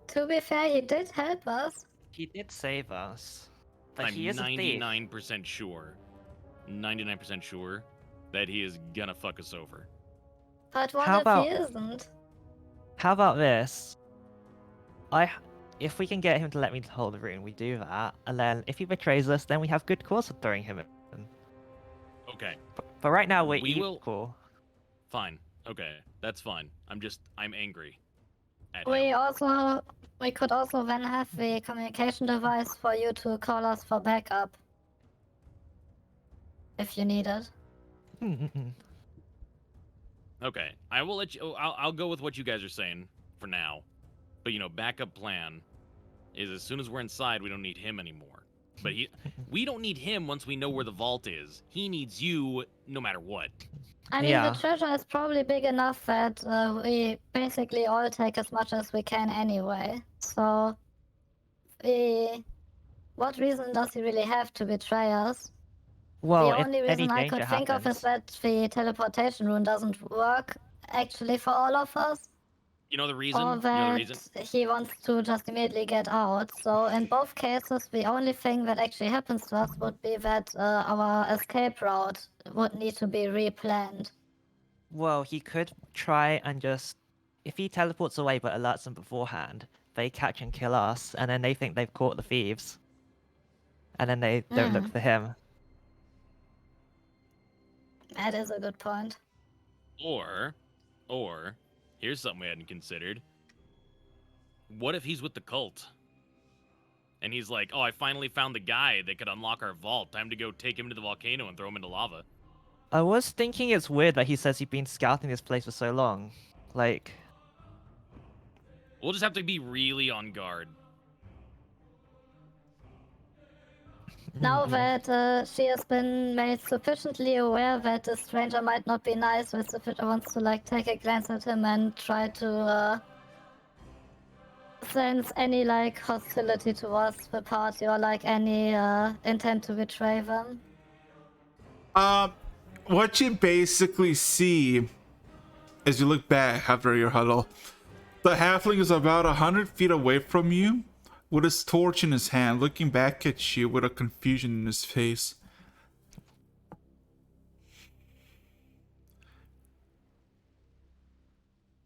To be fair, he did help us. He did save us. But I'm he is a thief. 99% sure, 99% sure that he is gonna fuck us over. But what How if about- he isn't? How about this? If we can get him to let me hold the rune, we do that, and then if he betrays us, then we have good cause for throwing him in. Okay, But right now we're We will- equal. fine. Okay, that's fine. I'm angry at We him. we could also then have the communication device for you to call us for backup. If you need it. Okay, I will let you. I'll go with what you guys are saying for now. But backup plan is as soon as we're inside, we don't need him anymore. But we don't need him once we know where the vault is. He needs you no matter what. I mean, Yeah. the treasure is probably big enough that we basically all take as much as we can anyway. So, what reason does he really have to betray us? Well, The if only any reason I danger could think of is happens, that the teleportation rune doesn't work actually for all of us, You know the reason? or You know the reason? that he wants to just immediately get out. So, in both cases, the only thing that actually happens to us would be that our escape route would need to be replanned. well, he could try and just, if he teleports away but alerts them beforehand, they catch and kill us, and then they think they've caught the thieves, and then they don't look for him. That is a good point. Or, here's something we hadn't considered. What if he's with the cult? And he's like, oh, I finally found the guy that could unlock our vault. Time to go take him to the volcano and throw him into lava. I was thinking it's weird that he says he's been scouting this place for so long. Like, We'll just have to be really on guard. Now that she has been made sufficiently aware that the stranger might not be nice, Mr. wants to like take a glance at him and try to sense any like hostility towards the party or like any intent to betray them. What you basically see as you look back after your huddle, the halfling is about 100 feet away from you with his torch in his hand, looking back at you with a confusion in his face.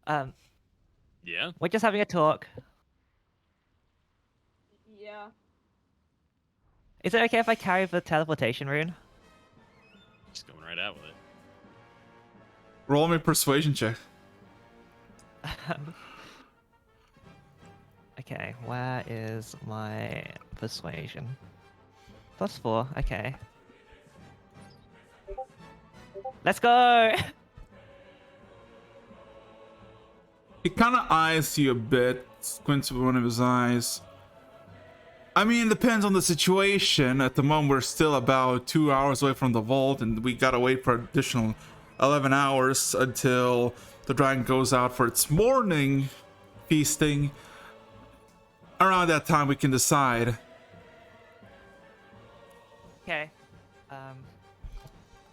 Yeah? we're just having a talk. Yeah. Is it okay if I carry the teleportation rune? Just going right out with it. Roll me persuasion check. Okay, where is my persuasion? +4, okay. Let's go! He kind of eyes you a bit, squints with one of his eyes. I mean, it depends on the situation. At the moment, we're still about 2 hours away from the vault, and we gotta wait for additional 11 hours until the dragon goes out for its morning feasting. Around that time, we can decide. Okay.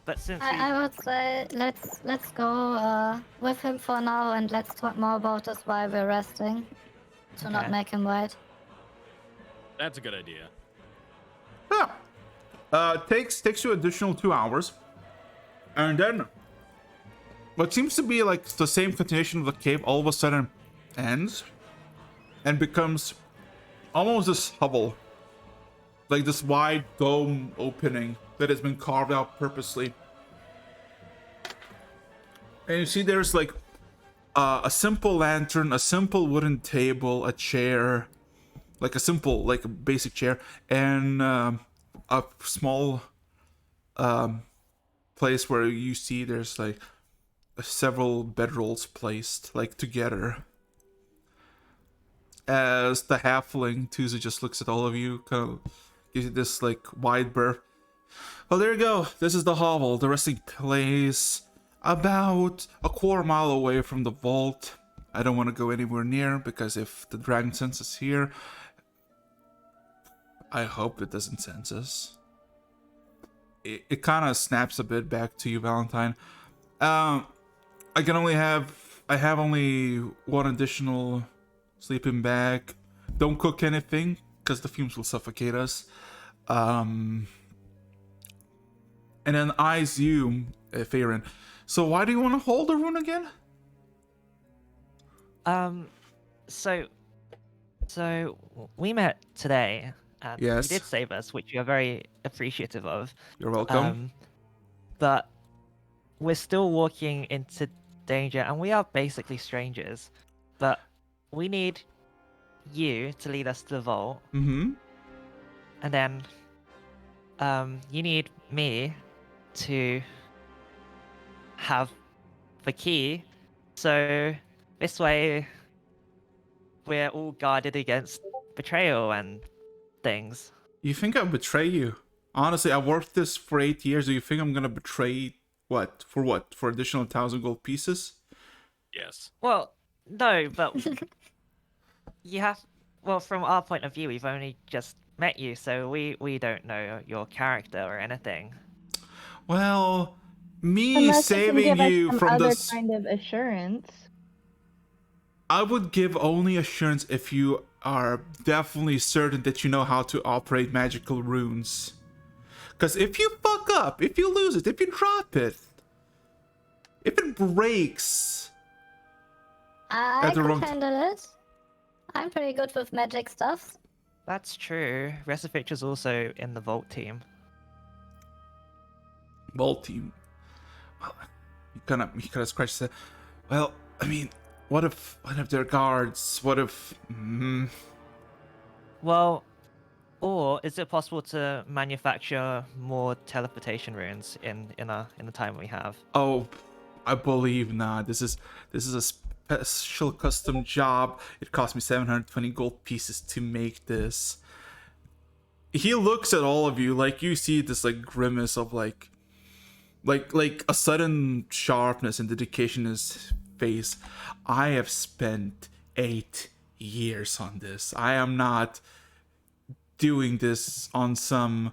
But since we... I would say let's go with him for now and let's talk more about this while we're resting, to not Okay. make him wait. That's a good idea. Yeah. Takes you additional 2 hours, and then what seems to be like the same continuation of the cave all of a sudden ends and becomes almost this hovel, like this wide dome opening that has been carved out purposely. And you see there's like a simple lantern, a simple wooden table, a chair, like a simple, like a basic chair, and a small place where you see there's like several bedrolls placed like together. As the halfling Tuesday just looks at all of you, kind of gives you this like wide berth. Well, there you go. This is the hovel, the resting place, about a quarter mile away from the vault. I don't want to go anywhere near because if the dragon sense is here, I hope it doesn't sense us. It kind of snaps a bit back to you, Valentine. I have only one additional sleeping bag. Don't cook anything because the fumes will suffocate us. And then eyes you, Farin. So why do you want to hold the rune again? So we met today, and Yes. you did save us, which we are very appreciative of. You're welcome. But we're still walking into danger, and we are basically strangers. But we need you to lead us to the vault, Mm-hmm. and then you need me to have the key. So this way, we're all guarded against betrayal and things. You think I'll betray you? Honestly, I worked this for 8 years. Do you think I'm gonna betray What? For what? For additional 1,000 gold pieces? Yes. Well, no, but you have. Well, from our point of view, we've only just met you, so we don't know your character or anything. Well, me Unless you can saving give us you some from other this. kind of assurance. I would give only assurance if you are definitely certain that you know how to operate magical runes. Because if you fuck up, if you lose it, if you drop it, if it breaks, I At the could wrong handle it. I'm pretty good with magic stuff. That's true. Resifix is also in the Vault team. Vault team. Well, you kind of scratch that. Well, I mean, what if they're guards? What if? Well, or is it possible to manufacture more teleportation runes in the time we have? Oh, I believe not. This is a special custom job. It cost me 720 gold pieces to make this. He looks at all of you like you see this like grimace of like a sudden sharpness and dedication in his face. I have spent 8 years on this. I am not doing this on some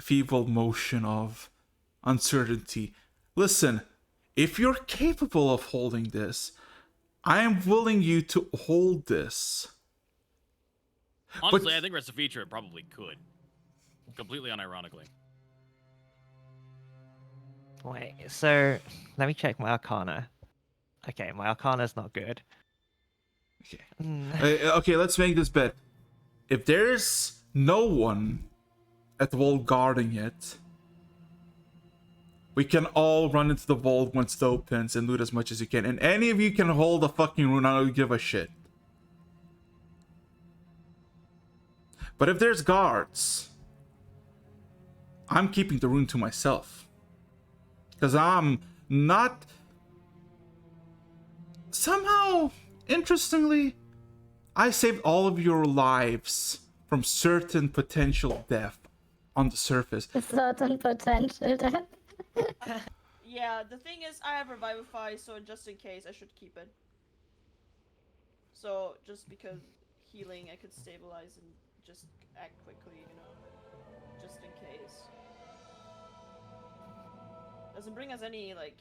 feeble motion of uncertainty. Listen, if you're capable of holding this, I am willing you to hold this. Honestly, I think Resifeature probably could. Completely unironically. Wait, so let me check my Arcana. Okay, my Arcana's not good. Okay. Mm. Okay, let's make this bet. If there's no one at the vault guarding it, we can all run into the vault once it opens and loot as much as you can. And any of you can hold a fucking rune, I don't give a shit. But if there's guards, I'm keeping the rune to myself. Because I'm not... Somehow, interestingly, I saved all of your lives from certain potential death on the surface. A certain potential then. Yeah, the thing is, I have Revivify, so just in case, I should keep it. So, just because healing, I could stabilize and just act quickly, you know? Just in case. Doesn't bring us any, like,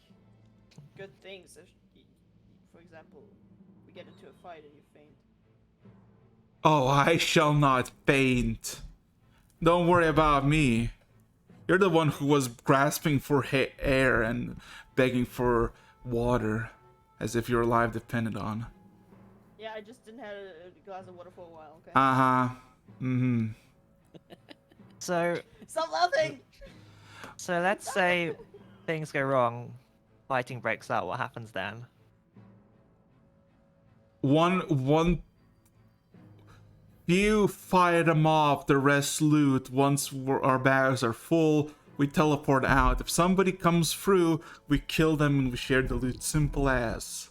good things if, for example, we get into a fight and you faint. Oh, I shall not faint. Don't worry about me. You're the one who was grasping for air and begging for water, as if your life depended on. Yeah, I just didn't have a glass of water for a while, okay? Mm-hmm. So Stop laughing! so let's say things go wrong, fighting breaks out. What happens then? One few fire them off, the rest loot. Once our bags are full, we teleport out. If somebody comes through, we kill them and we share the loot. Simple as.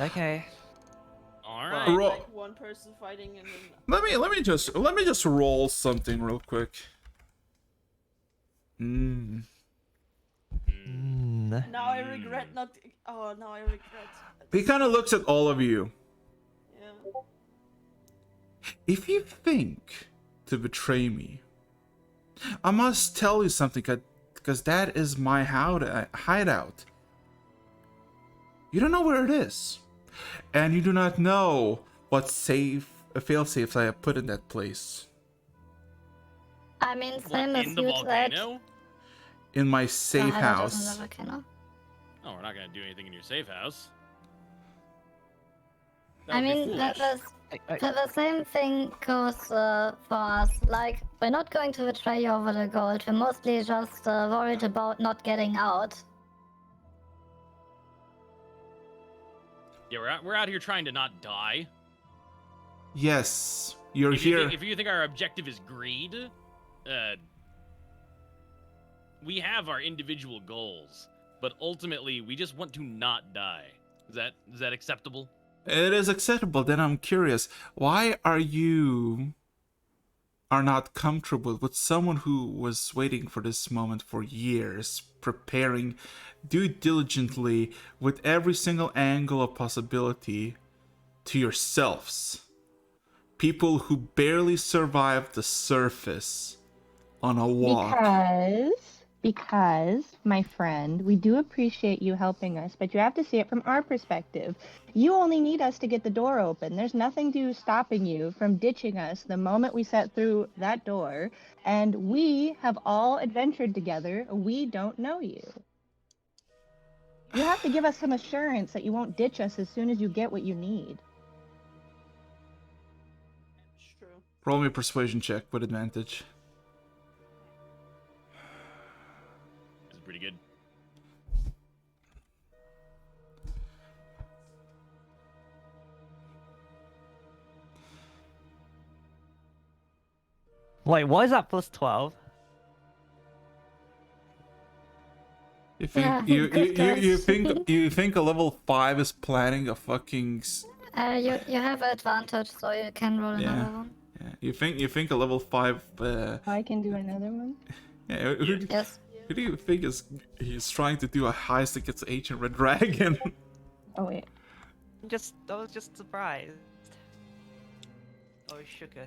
Okay. All Well, right. Ro- like one person fighting and then... Let me just roll something real quick. Mm. Now I regret not... Oh, now I regret. He kind of looks at all of you. Yeah. If you think to betray me, I must tell you something, because that is my hideout. You don't know where it is, and you do not know what fail-safes I have put in that place. I mean, What, same as in the you said. volcano? In my safe No, I don't live in the house. volcano. No, we're not gonna do anything in your safe house. I That would be mean, foolish. the same thing goes for us. Like, we're not going to betray you over the gold. We're mostly just worried about not getting out. Yeah, we're out here trying to not die. Yes, you're If you here. think, if you think our objective is greed, we have our individual goals, but ultimately we just want to not die. Is that acceptable? It is acceptable. Then I'm curious. Why are you are not comfortable with someone who was waiting for this moment for years, preparing due diligently with every single angle of possibility to yourselves. People who barely survived the surface on a walk. Because, my friend, we do appreciate you helping us, but you have to see it from our perspective. You only need us to get the door open. There's nothing stopping you from ditching us the moment we set through that door, and we have all adventured together. We don't know you. You have to give us some assurance that you won't ditch us as soon as you get what you need. It's true. Roll me a persuasion check with advantage. This is pretty good. Wait, why is that plus 12? You think Yeah, you good think you think a level 5 is planning a fucking You have advantage, so you can roll Yeah. another one. yeah, you think a level 5 I can do another one. yeah, Yes. who do you think he's trying to do a heist against Ancient Red Dragon? Oh, wait. I was just surprised. Oh, sugar.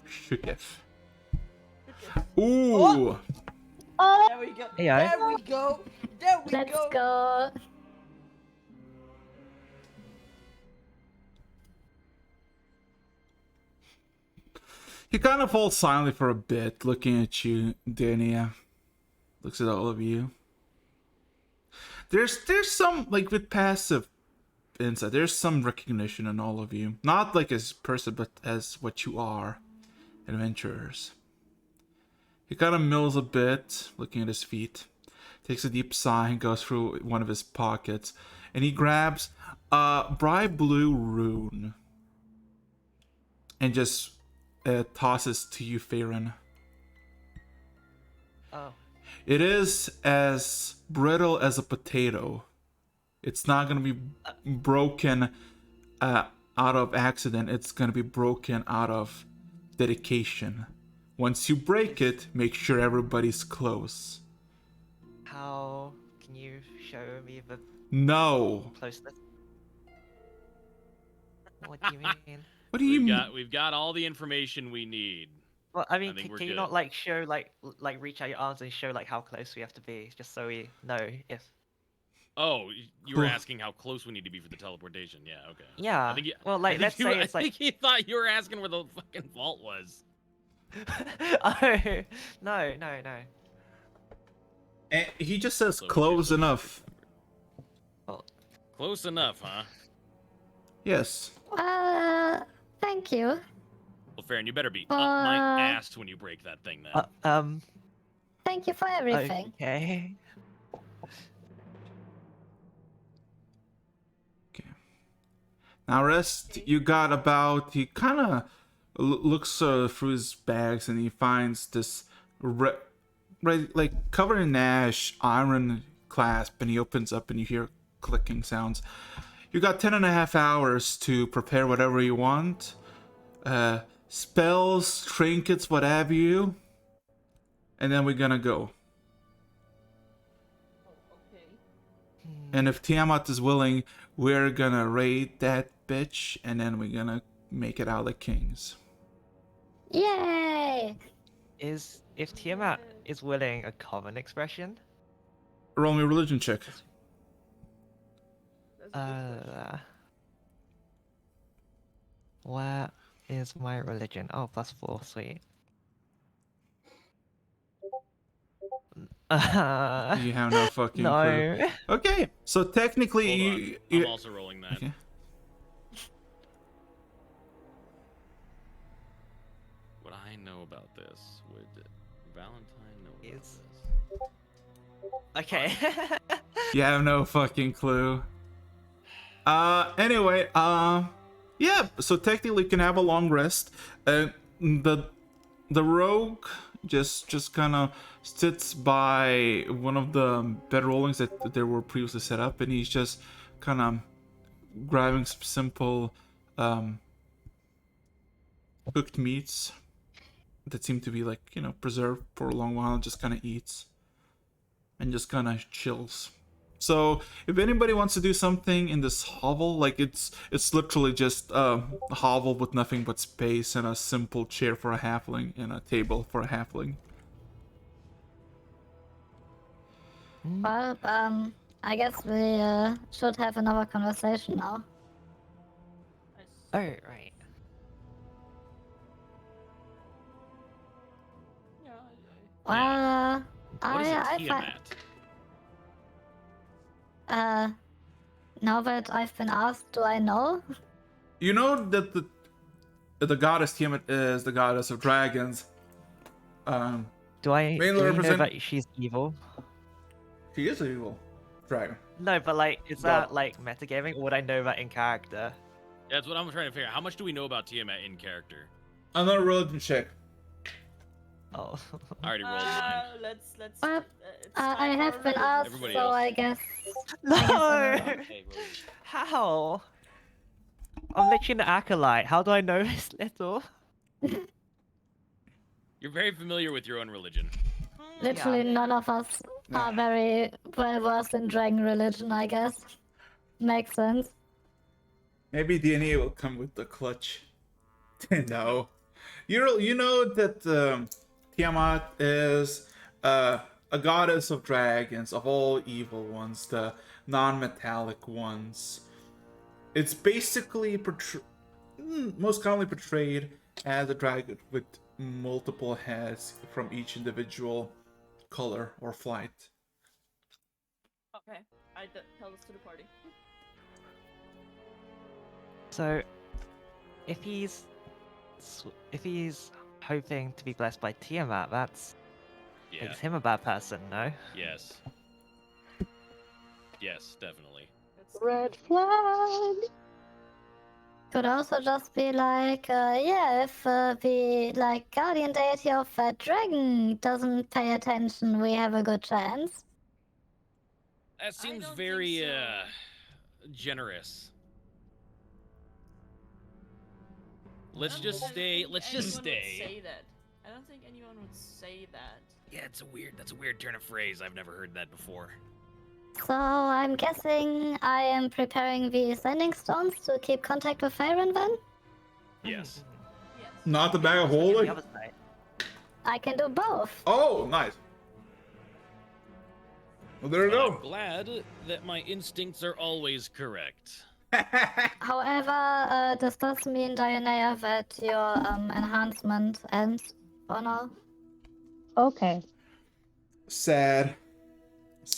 Shukef. Ooh. Oh, There we go. Hey, I- There we go. There we Let's go. go. He kind of falls silently for a bit, looking at you, Dania. Looks at all of you. There's some, like, with passive insight, there's some recognition in all of you. Not like as person, but as what you are. Adventurers. He kind of mills a bit, looking at his feet. Takes a deep sigh and goes through one of his pockets. And he grabs a bright blue rune. And just tosses to you, Farron. Oh. It is as brittle as a potato. It's not going to be broken out of accident. It's going to be broken out of dedication. Once you break it, make sure everybody's close. How can you show me the No. closeness? What do you mean? What do you mean? We've got all the information we need. Well, I mean, think we're can you good. not like show like reach out your arms and show like how close we have to be, just so we know if? Oh, you were asking how close we need to be for the teleportation. Yeah, okay. Yeah. I think you, Well, I like think let's you- say I it's like. think he thought you were asking where the fucking vault was. Oh no. And he just says So close you're- enough. Close enough, huh? Yes. Thank you. Well, Farron, you better be up my Uh, ass when you break that thing, then. Thank you for everything. Okay. Now, rest, you got about. He kind of looks through his bags and he finds this like covered in ash iron clasp, and he opens up and you hear clicking sounds. You got 10.5 hours to prepare whatever you want. Spells, trinkets, what have you. And then we're gonna go. Okay. And if Tiamat is willing, we're gonna raid that bitch, and then we're gonna make it out like kings. Yay! If Tiamat is willing a common expression? Roll me a religion check. That's a good question. Where is my religion? Oh, +4, sweet. You have no fucking clue. No. Okay, so technically Hold on. you, I'm you also rolling that. okay. What I know about this, would Valentine know about Is- this? Okay. You have no fucking clue. Anyway, yeah, so technically you can have a long rest. The rogue just kind of sits by one of the bed rollings that there were previously set up, and he's just kind of grabbing some simple cooked meats, that seem to be like, you know, preserved for a long while, just kind of eats and just kind of chills. So if anybody wants to do something in this hovel, like it's literally just a hovel with nothing but space and a simple chair for a halfling and a table for a halfling. Well, I guess we should have another conversation now. Oh, right. Yeah, Well, What is a I find, Tiamat? now that I've been asked, do I know? You know that the goddess Tiamat is the goddess of dragons. Do I Mainly know represent- that she's evil? She is an evil dragon. No, but like, is God. that like metagaming, or would I know that in character? That's what I'm trying to figure out. How much do we know about Tiamat in character? Another religion check. Oh. I already rolled mine. let's. Well, it's I time have for been religion. asked, Everybody so else. I guess. No! Hey, roll. How? I'm literally an acolyte. How do I know this little? You're very familiar with your own religion. Literally, none of us are very well versed in dragon religion, I guess. Makes sense. Maybe DNA will come with the clutch. No. You know that Tiamat is a goddess of dragons, of all evil ones, the non-metallic ones. It's basically most commonly portrayed as a dragon with multiple heads from each individual color or flight. Okay, tell this to the party. So, if he's hoping to be blessed by Tiamat, that's Yeah. makes him a bad person, no? Yes. Yes, definitely. Red flag. Could also just be like, yeah, if the like guardian deity of that dragon doesn't pay attention, we have a good chance. That seems don't think very so. generous. I Let's don't just think stay. Let's just anyone would stay. say that. I don't think anyone would say that. Yeah, that's a weird turn of phrase. I've never heard that before. So I'm guessing I am preparing the sending stones to keep contact with Faerun then? Yes. Yes. Not the bag of The holding? other side. I can do both. Oh, nice. Well, there you I'm go. glad that my instincts are always correct. However, this does mean, Diana, that your enhancement ends for now. Okay. Sad.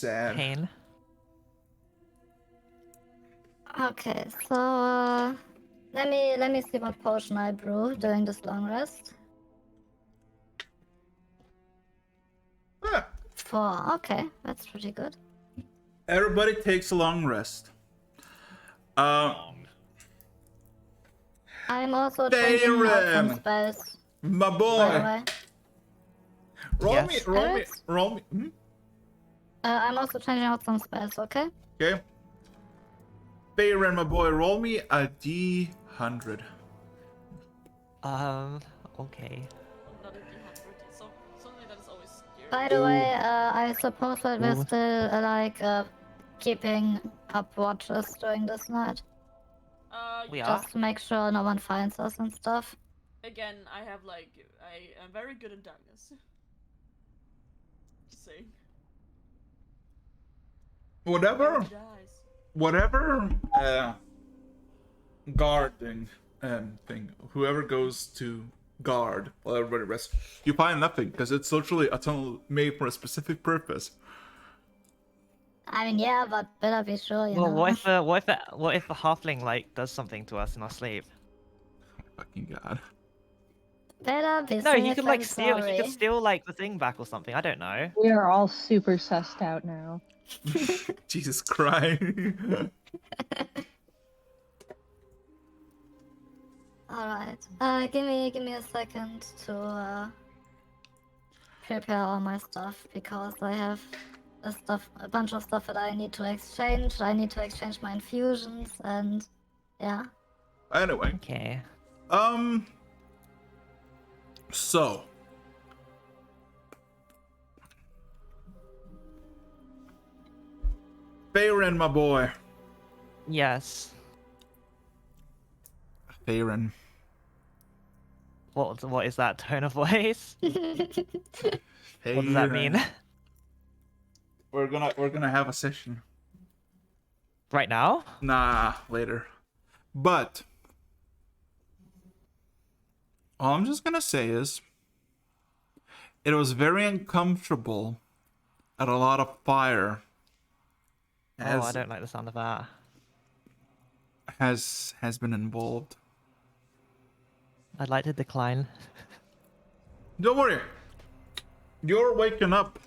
Pain. Okay, so let me see what potion I brew during this long rest. Ah, 4. Okay, that's pretty good. everybody takes a long rest. Wrong. I'm also changing out some Faerun! spells, My by the boy. way. Yes. Roll me. I'm also changing out some spells, okay? Okay. Faerun, my boy, roll me a D100. Okay. Another D100. Something that is always scary. By the way, I suppose that we're Ooh. still keeping up watches during this night. We yeah. are. Just to make sure no one finds us and stuff. Again, I have like I am very good in darkness. Just saying. Whatever. Dies. Whatever guarding thing, whoever goes to guard while everybody rests, you find nothing because it's literally a tunnel made for a specific purpose. I mean, yeah, but better be sure, you Well, know. what if the halfling like does something to us in our sleep? Fucking god. Better be No, safe he could like than steal. He sorry. could steal like the thing back or something. I don't know. We are all super sussed out now. Jesus Christ. Alright. Give me a second to prepare all my stuff because I have a bunch of stuff that I need to exchange. I need to exchange my infusions and yeah. Anyway, Okay. so Bayron, my boy. Yes. Bayron. What is that tone of voice? What does that mean? We're gonna have a session. Right now? Nah, later. But all I'm just gonna say is it was very uncomfortable at a lot of fire. Oh, I don't like the sound of that. Has been involved. I'd like to decline. Don't worry. You're waken up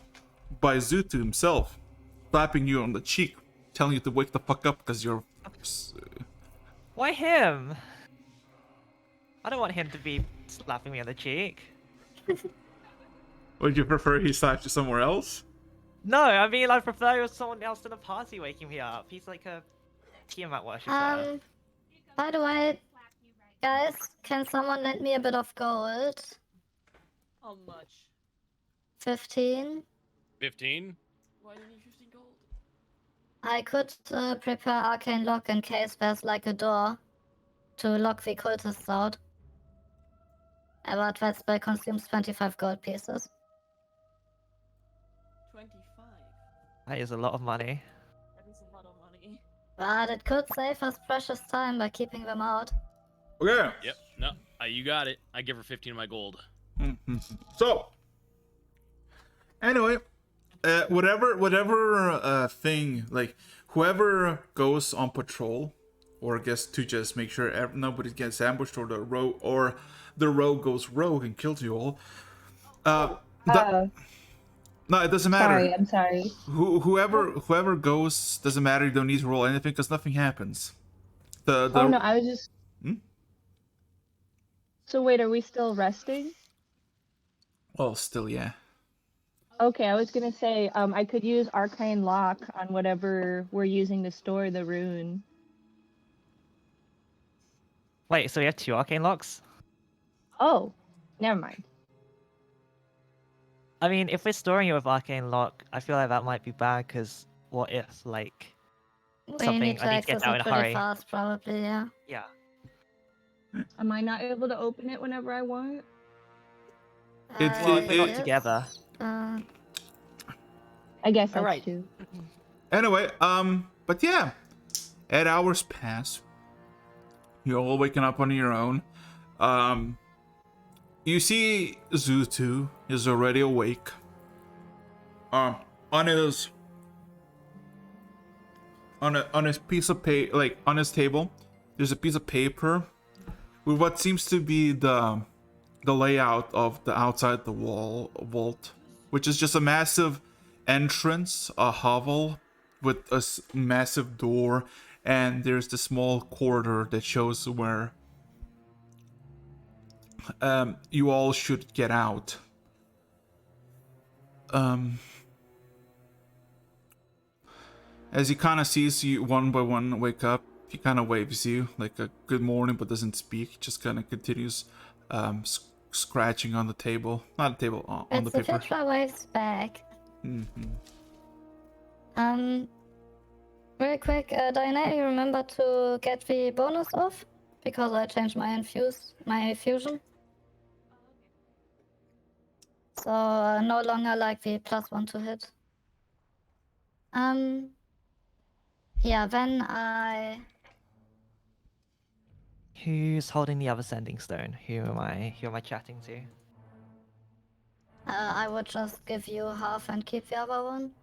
by Zutu himself, slapping you on the cheek, telling you to wake the fuck up because you're. Why him? I don't want him to be slapping me on the cheek. Would you prefer he slapped you somewhere else? No, I mean I prefer it was someone else in the party waking me up. He's like a Tiamat worshipper. By the way, guys, can someone lend me a bit of gold? How much? 15. 15. Why do you need 15 gold? I could prepare arcane lock in case there's like a door to lock the cultists out. But that spell consumes 25 gold pieces. 25. That is a lot of money. That is a lot of money. But it could save us precious time by keeping them out. Okay. Yep. No, you got it. I give her 15 of my gold. So, anyway, whatever thing, like whoever goes on patrol, or gets to just make sure nobody gets ambushed, or the rogue goes rogue and kills you all. No, it doesn't matter. Sorry, I'm sorry. Whoever goes, doesn't matter. You don't need to roll anything because nothing happens. Oh no, I was just. Hmm? So wait, are we still resting? Well, still, yeah. Okay, I was gonna say, I could use Arcane Lock on whatever we're using to store the rune. Wait, so we have 2 arcane locks? Oh, never mind. I mean, if we're storing it with arcane lock, I feel like that might be bad, because what if, like, We something need to I need to get access out it in a pretty hurry? fast, probably, yeah. Yeah. Am I not able to open it whenever I want? It's- Well, if we're not Yes. together. Uh, I guess that's Alright. true. Anyway, but yeah, 8 hours pass. You're all waking up on your own. You see Zutu is already awake. On his piece of paper, like on his table, there's a piece of paper with what seems to be the layout of the outside the vault, which is just a massive entrance, a hovel with a massive door, and there's the small corridor that shows where you all should get out. As he kind of sees you one by one wake up, he kind of waves you like a good morning, but doesn't speak. Just kind of continues scratching on the table, not the table, on the it's the paper. Fitra waves back. Mm-hmm. Real quick, Diana, you remember to get the bonus off? Because I changed my fusion. So no longer like the +1 to hit. Yeah, then Who's holding the other sending stone? Who am I chatting to? I would just give you half and keep the other one.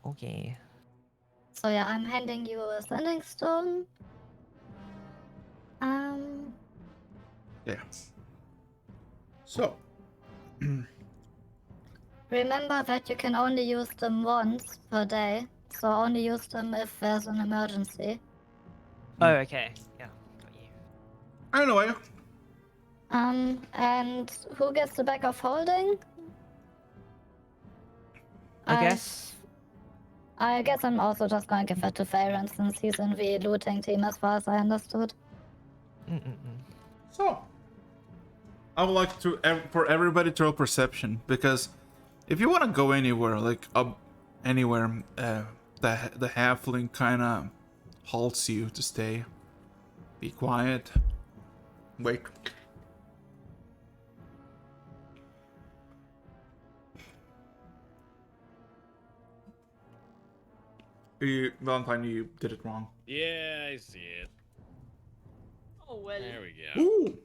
Okay. So yeah, I'm handing you a sending stone. Yeah. So. Remember that you can only use them once per day, so only use them if there's an emergency. Oh, okay. Yeah, got you. Anyway, And who gets the bag of holding? I guess. I guess I'm also just gonna give it to Farron since he's in the looting team as far as I understood. so I would like to for everybody to roll perception, because if you want to go anywhere, like anywhere, the halfling kind of halts you to stay. Be quiet. Wait. Valentine, you did it wrong. Yeah, I see it. Oh well. There we go. Ooh.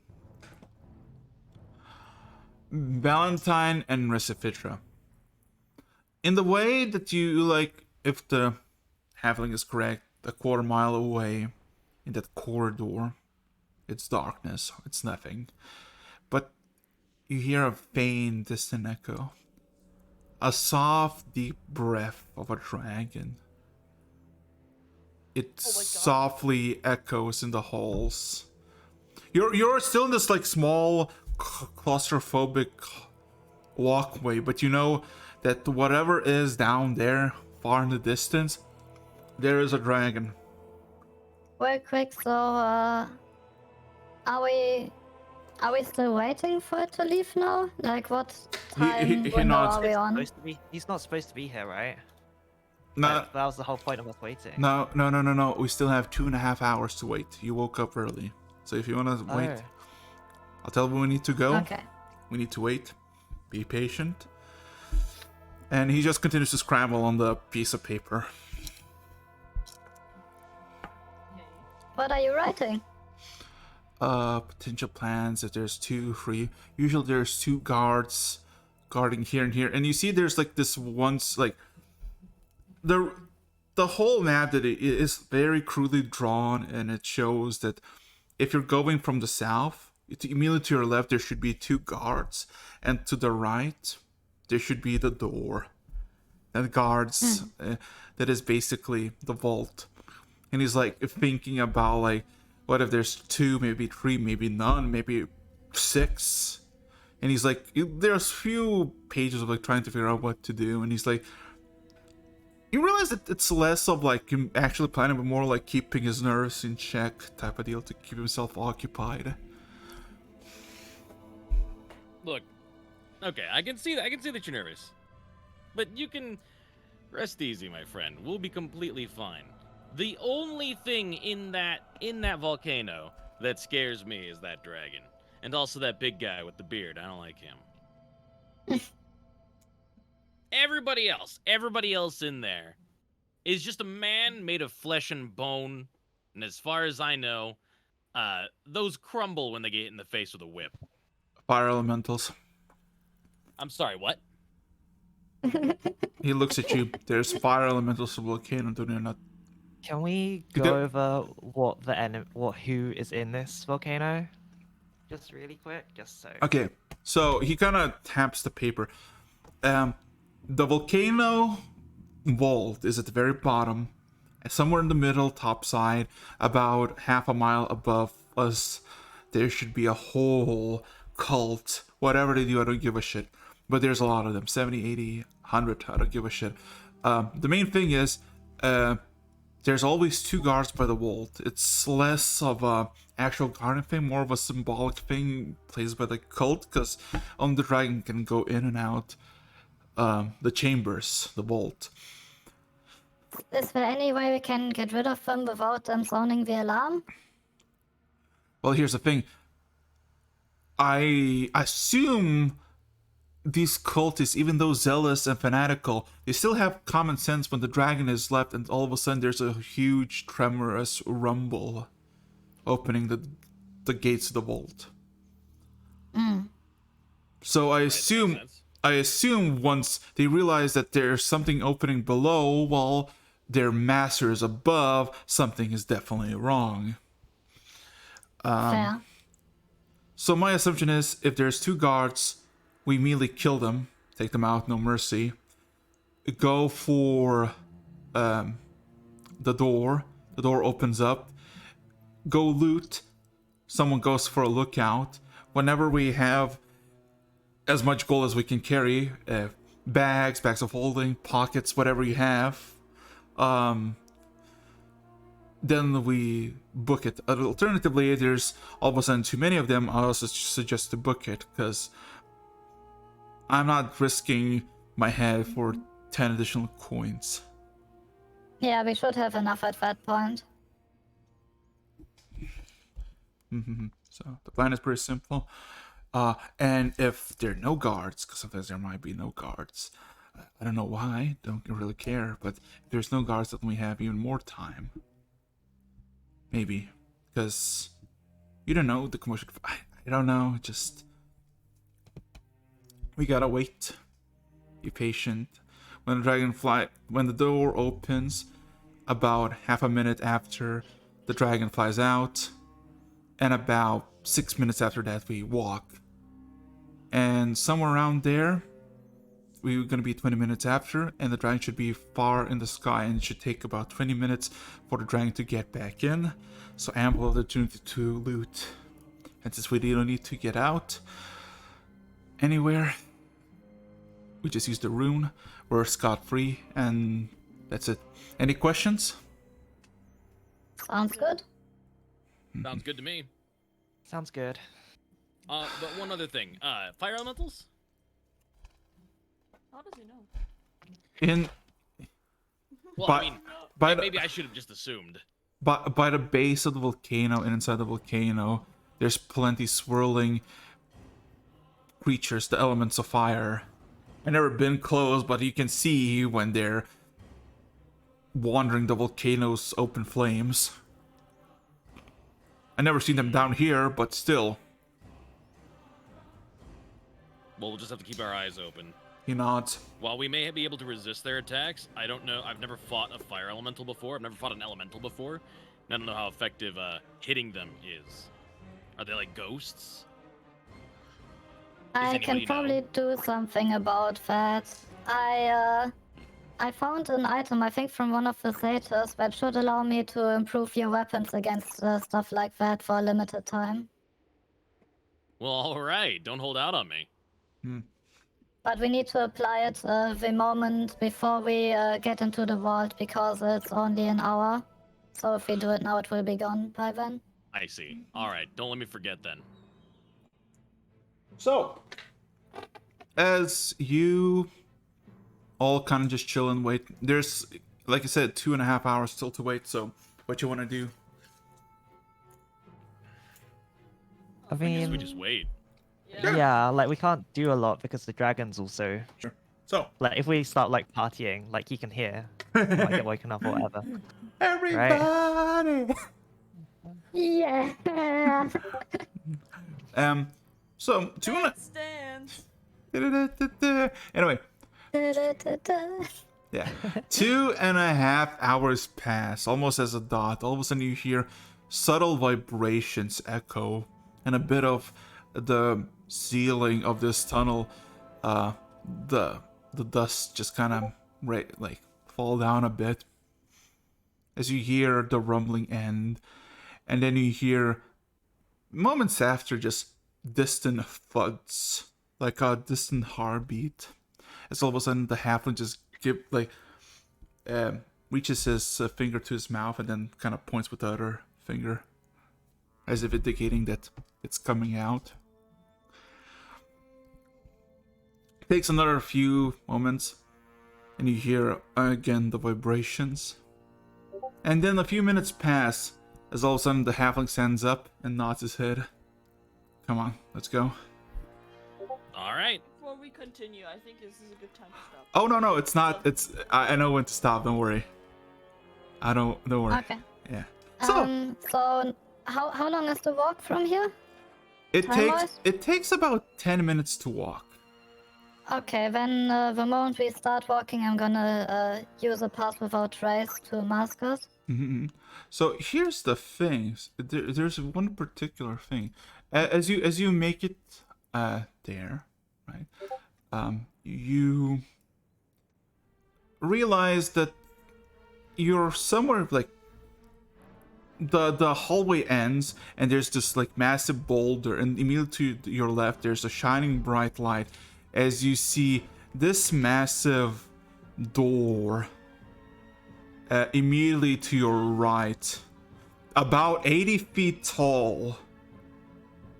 Valentine and Recipitra. In the way that you, like, if the halfling is correct, a quarter mile away in that corridor, it's darkness, it's nothing. But you hear a faint, distant echo. A soft, deep breath of a dragon. It Oh my God. softly echoes in the halls. You're still in this like small claustrophobic walkway, but you know that whatever is down there, far in the distance, there is a dragon. Real quick, so are we still waiting for it to leave now? Like what time he window nods. are we on? He's not supposed to be here, right? No, That was the whole point of us waiting. no. We still have 2.5 hours to wait. You woke up early, so if you wanna wait, Oh. I'll tell you when we need to go. Okay. We need to wait. Be patient. And he just continues to scramble on the piece of paper. What are you writing? Potential plans. If there's 2, 3. Usually there's 2 guards guarding here and here. And you see there's like this once like the whole map that it is very crudely drawn, and it shows that if you're going from the south, immediately to your left there should be 2 guards, and to the right there should be the door that guards that is basically the vault. And he's like thinking about like, what if there's 2, maybe 3, maybe none, maybe 6. And he's like, there's few pages of like trying to figure out what to do, and he's like, you realize that it's less of like him actually planning, but more like keeping his nerves in check type of deal to keep himself occupied. Look, okay, I can see that you're nervous, but you can rest easy, my friend. We'll be completely fine. The only thing in that volcano that scares me is that dragon, and also that big guy with the beard. I don't like him. Everybody else in there is just a man made of flesh and bone, and as far as I know, those crumble when they get hit in the face with a whip. Fire elementals. I'm sorry, what? He looks at you. There's fire elementals of volcano, do they not? Can we You go don't- over who is in this volcano? Just really quick, just so. Okay, so he kind of taps the paper. The volcano vault is at the very bottom, somewhere in the middle, top side, about half a mile above us. There should be a whole cult, whatever they do, I don't give a shit. But there's a lot of them, 70, 80, 100, I don't give a shit. The main thing is, there's always 2 guards by the vault. It's less of a actual guarding thing, more of a symbolic thing placed by the cult, because only the dragon can go in and out the chambers, the vault. Is there any way we can get rid of them without them sounding the alarm? Well, here's the thing. I assume these cultists, even though zealous and fanatical, they still have common sense when the dragon is left and all of a sudden there's a huge tremorous rumble opening the gates of the vault. So I assume once they realize that there's something opening below while their master is above, something is definitely wrong. Fair. So my assumption is, if there's 2 guards, we immediately kill them, take them out, no mercy. Go for the door. The door opens up. Go loot. Someone goes for a lookout. Whenever we have as much gold as we can carry, bags of holding, pockets, whatever you have, then we book it. Alternatively, there's all of a sudden too many of them. I also suggest to book it, because I'm not risking my head for 10 additional coins. Yeah, we should have enough at that point. So the plan is pretty simple. And if there are no guards, because sometimes there might be no guards, I don't know why, don't really care, but if there's no guards, then we have even more time. Maybe. Because you don't know the commotion. I don't know, just we gotta wait. Be patient. When the door opens, about half a minute after the dragon flies out, and about 6 minutes after that we walk. And somewhere around there, we're gonna be 20 minutes after, and the dragon should be far in the sky, and it should take about 20 minutes for the dragon to get back in. So ample opportunity to loot. And since we don't need to get out anywhere, we just use the rune. We're scot-free, and that's it. Any questions? Sounds good. Sounds good to me. Sounds good. But one other thing. Fire elementals? How does he know? In Well, But- I mean, by the, maybe I should have just assumed. by the base of the volcano and inside the volcano, there's plenty swirling creatures, the elements of fire. I've never been close, but you can see when they're wandering the volcano's open flames. I never seen them down here, but still, Well, we'll just have to keep our eyes open. he nods. While we may be able to resist their attacks, I don't know. I've never fought a fire elemental before. I've never fought an elemental before. And I don't know how effective hitting them is. Are they like ghosts? I anybody can know? probably do something about that. I found an item, I think from one of the satyrs, that should allow me to improve your weapons against stuff like that for a limited time. Well, all right. Don't hold out on me. But we need to apply it the moment before we get into the vault, because it's only an hour. So if we do it now, it will be gone by then. I see. All right. Don't let me forget then. So, as you all kind of just chill and wait, there's, like I said, 2.5 hours still to wait. So, what you want to do? I I guess we mean, just wait. yeah, like we can't do a lot because the dragon's also So, like if we start like partying, like he can hear, he might get woken up or whatever. everybody. Yeah. So 2.5. Stands. Anyway, yeah, 2.5 hours pass, almost as a dot. All of a sudden, you hear subtle vibrations echo, and a bit of the ceiling of this tunnel, the dust just kind of like fall down a bit as you hear the rumbling end, and then you hear moments after just distant thuds, like a distant heartbeat. As all of a sudden the halfling just reaches his finger to his mouth and then kind of points with the other finger, as if indicating that it's coming out. It takes another few moments, and you hear again the vibrations. And then a few minutes pass, as all of a sudden the halfling stands up and nods his head. Come on, let's go. All right. Before we continue, I think this is a good time to stop. Oh no, it's not. I know when to stop. Don't worry. Don't worry. Okay. Yeah. So So how long is the walk from here? it time-wise? takes about 10 minutes to walk. Okay, then the moment we start walking, I'm gonna use a pass without trace to mask us. Mhm. So here's the thing. There's one particular thing. As you make it there, right? You realize that you're somewhere like the hallway ends, and there's this like massive boulder, and immediately to your left there's a shining bright light as you see this massive door immediately to your right, about 80 feet tall,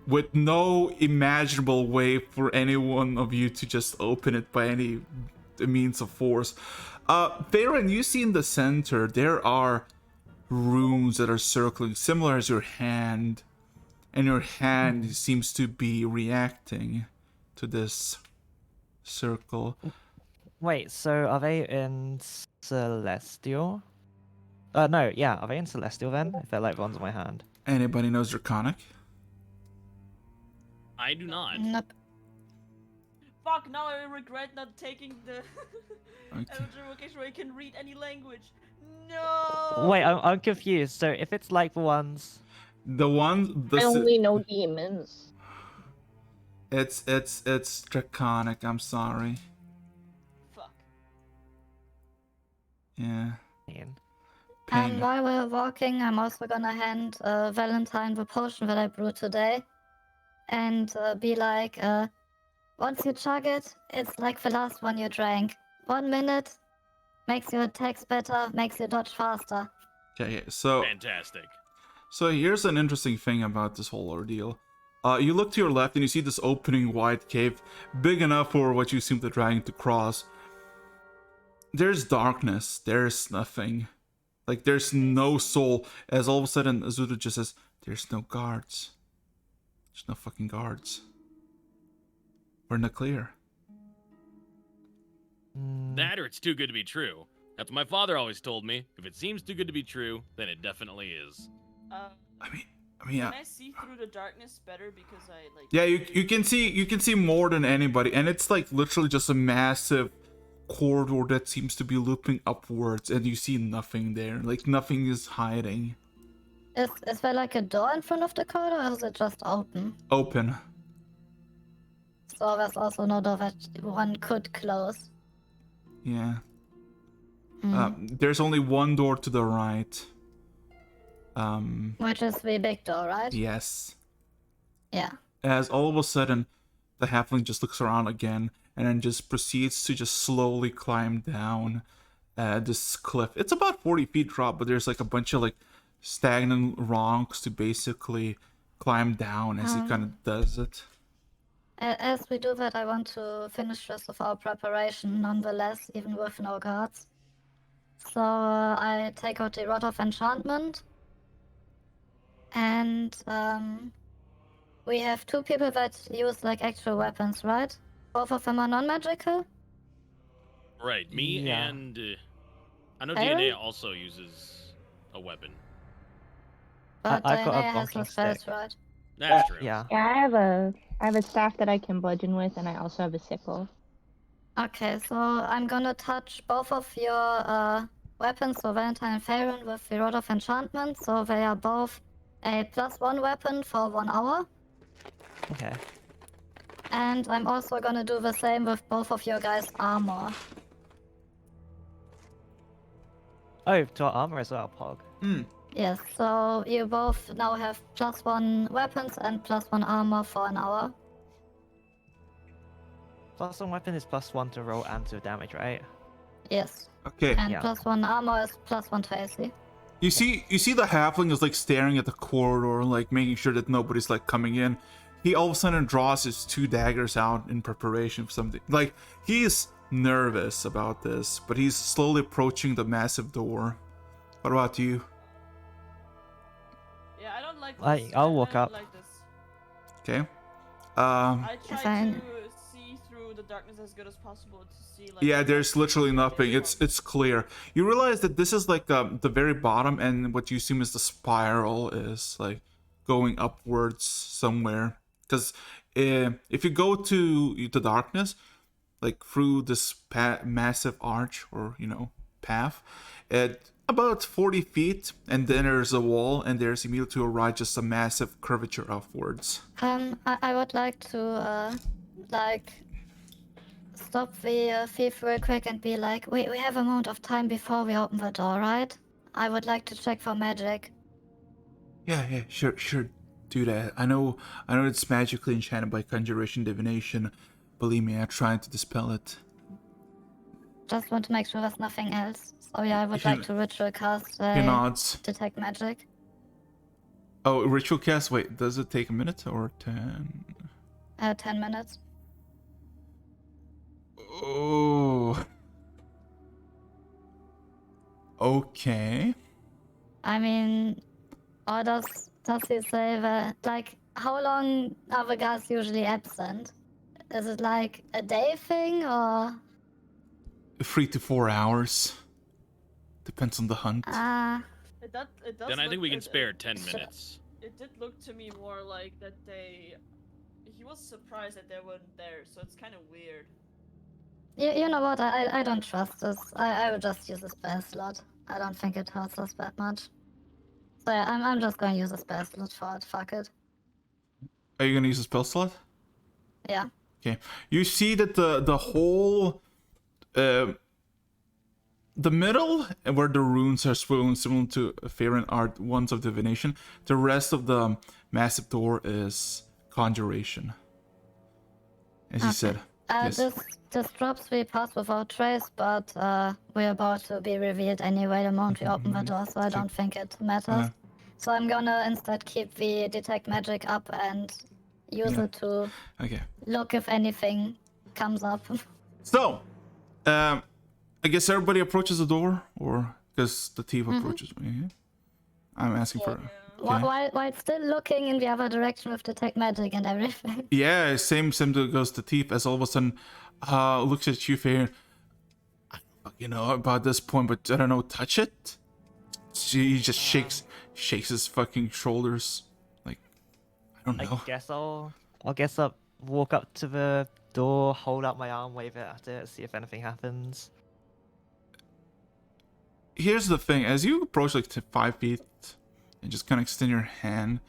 with no imaginable way for any one of you to just open it by any a means of force. Farron, you see in the center there are runes that are circling, similar as your hand, and your hand seems to be reacting to this circle. Wait, so are they in Celestial? No, yeah, are they in Celestial then? If they're like ones in my hand. Anybody knows Draconic? I do not. Nope. Fuck, now I regret not taking the Okay. Elder vocation where you can read any language. No! Wait, I'm confused. So if it's like the ones, The one, I only know demons. it's Draconic. I'm sorry. Fuck. Yeah. in. And Pain. while we're walking, I'm also gonna hand Valentine the potion that I brewed today, and be like, once you chug it, it's like the last one you drank. 1 minute makes your attacks better, makes you dodge faster. Okay, so Fantastic. here's an interesting thing about this whole ordeal. You look to your left and you see this opening wide cave, big enough for what you seem to dragon to cross. There's darkness. There's nothing. Like, there's no soul. As all of a sudden, Azuda just says, there's no guards. There's no fucking guards. We're in the clear. That or it's too good to be true. That's what my father always told me. If it seems too good to be true, then it definitely is. I mean, yeah. Can I see through the darkness better because I like? Yeah, you can see more than anybody, and it's like literally just a massive corridor that seems to be looping upwards, and you see nothing there. Like, nothing is hiding. Is there like a door in front of the corridor, or is it just open? Open. So there's also no door that one could close. Yeah. Hmm. There's only one door to the right. Which is the big door, right? Yes. Yeah. As all of a sudden, the halfling just looks around again, and then just proceeds to just slowly climb down this cliff. It's about 40 feet drop, but there's like a bunch of like stagnant rocks to basically climb down as he kind of does it. As we do that, I want to finish rest of our preparation, nonetheless, even with no guards. So I take out the Rod of Enchantment, and we have 2 people that use like actual weapons, right? Both of them are non-magical. Right, me Yeah. and I know Aaron? DNA also uses a weapon. But I've got a Diana has no blocking spells, stick. right? That's true. Yeah. Yeah, I have a staff that I can bludgeon with, and I also have a sickle. Okay, so I'm gonna touch both of your weapons, so Valentine and Farron, with the Rod of Enchantment, so they are both a +1 weapon for 1 hour. Okay. And I'm also gonna do the same with both of your guys' armor. Oh, to our armor as well, Pog. Yes, so you both now have +1 weapons and +1 armor for an hour. +1 weapon is +1 to roll and to damage, right? Yes, Okay. and Yeah. +1 armor is +1 to AC. You see the halfling is like staring at the corridor, like making sure that nobody's like coming in. He all of a sudden draws his 2 daggers out in preparation for something. Like, he's nervous about this, but he's slowly approaching the massive door. What about you? Yeah, I don't like this. I'll walk I don't up. like this. Okay. I try Fine. to see through the darkness as good as possible to see like. Yeah, there's literally nothing. It's clear. You realize that this is like the very bottom, and what you assume is the spiral is like going upwards somewhere. Because if you go to the darkness, like through this massive arch or path, at about 40 feet, and then there's a wall, and there's immediately to your right just a massive curvature upwards. I would like to stop the thief real quick and be like, we have a moment of time before we open the door, right? I would like to check for magic. Yeah, sure. Do that. I know it's magically enchanted by conjuration divination. Believe me, I'm trying to dispel it. Just want to make sure there's nothing else. So yeah, I would He like to ritual cast He nods. detect magic. Oh, ritual cast? Wait, does it take a minute or 10? 10 minutes. Oh. Okay. I mean, or does he say that, like, how long are the guys usually absent? Is it like a day thing, or? 3 to 4 hours. Depends on the hunt. It does Then I think we can look- spare 10 minutes. It did look to me more like that he was surprised that they weren't there, so it's kind of weird. You know what? I don't trust this. I would just use a spare slot. I don't think it hurts us that much. So yeah, I'm just going to use a spare slot for it. Fuck it. Are you gonna use a spell slot? Yeah. Okay. You see that the whole the middle and where the runes are swollen similar to Faerun are ones of divination. The rest of the massive door is conjuration. As you said. Yes. This drops we pass without trace, but we're about to be revealed anyway the moment we open the door, so I don't think it matters. So I'm gonna instead keep the detect magic up and use it to Okay. look if anything comes up. So, I guess everybody approaches the door, or because the thief approaches me. Yeah? I'm asking for. While still looking in the other direction with detect magic and everything. Yeah, same goes the thief. As all of a sudden, looks at you, Fair. You know about this point, but I don't know. Touch it. He just shakes his fucking shoulders. Like, I don't know. I guess I'll walk up to the door, hold out my arm, wave it at it, see if anything happens. Here's the thing: as you approach like to 5 feet and just kind of extend your hand,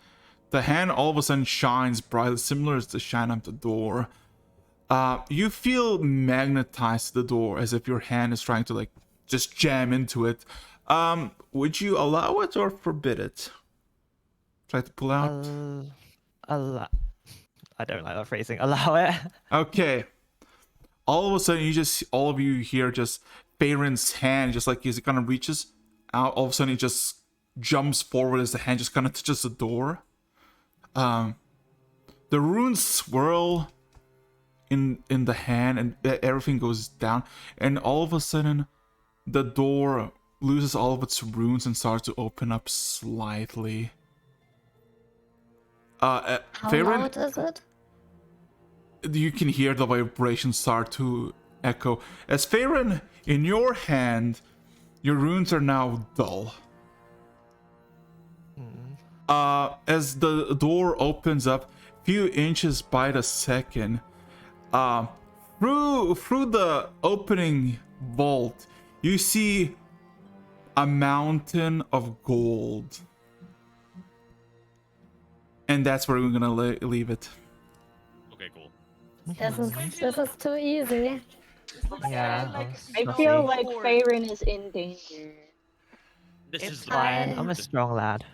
the hand all of a sudden shines brightly, similar as the shine of the door. You feel magnetized to the door, as if your hand is trying to like just jam into it. Would you allow it or forbid it? Try to pull out. I don't like that phrasing. Allow it. Okay. All of a sudden, all of you hear just Faerun's hand, just like as it kind of reaches out. All of a sudden, it just jumps forward as the hand just kind of touches the door. The runes swirl in the hand, and everything goes down. And all of a sudden, the door loses all of its runes and starts to open up slightly. How Faerun, loud is it? you can hear the vibrations start to echo. As Faerun, in your hand, your runes are now dull. As the door opens up, few inches by the second, through the opening vault, you see a mountain of gold. And that's where we're gonna leave it. Okay, cool. This is too easy. This looks Yeah, like I Not feel me. like Faerun is in danger. This It's is the fine. fine. I'm a strong lad.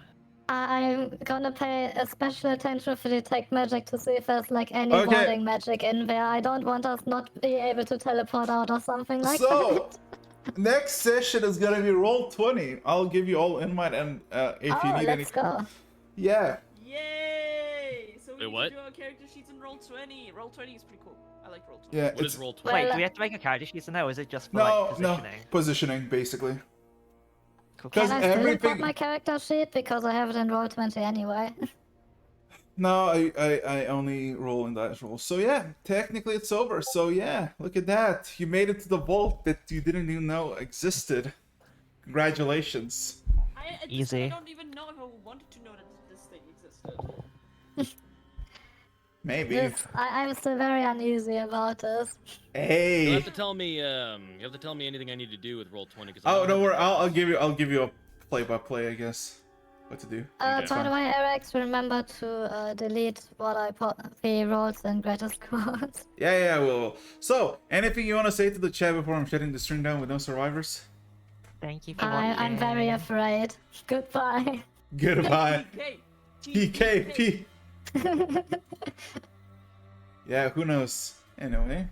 I'm gonna pay a special attention for detect magic to see if there's like any Okay. warding magic in there. I don't want us not be able to teleport out or something like So, that. next session is gonna be roll 20. I'll give you all invite, and if you Oh, need any, let's go. yeah. Yay! So we Wait, need what? to do our character sheets in roll 20. Roll 20 is pretty cool. I like roll 20. Yeah, What it's is roll Well, 20? Wait, do we have to make a character sheet in there, or is it just for no, like no positioning? positioning basically. Cool. Because Can I still everything. import my character sheet because I have it in roll 20 anyway? No, I only roll in dice rolls. So yeah, technically it's over. So yeah, look at that. You made it to the vault that you didn't even know existed. Congratulations. I Easy. don't even know if I wanted to know that this thing existed. Maybe. I'm still very uneasy about this. You'll Hey. have to tell me. You have to tell me anything I need to do with roll 20. Cause Oh, don't worry. I'll give you a play-by-play, I guess. What to do. Okay. By the way, Eric, remember to delete what I put the rolls in greatest quotes. Yeah, well. So, anything you want to say to the chat before I'm shutting the stream down with no survivors? Thank you for watching. I'm very afraid. Goodbye. Goodbye. TK. PKP. Yeah, who knows? Anyway.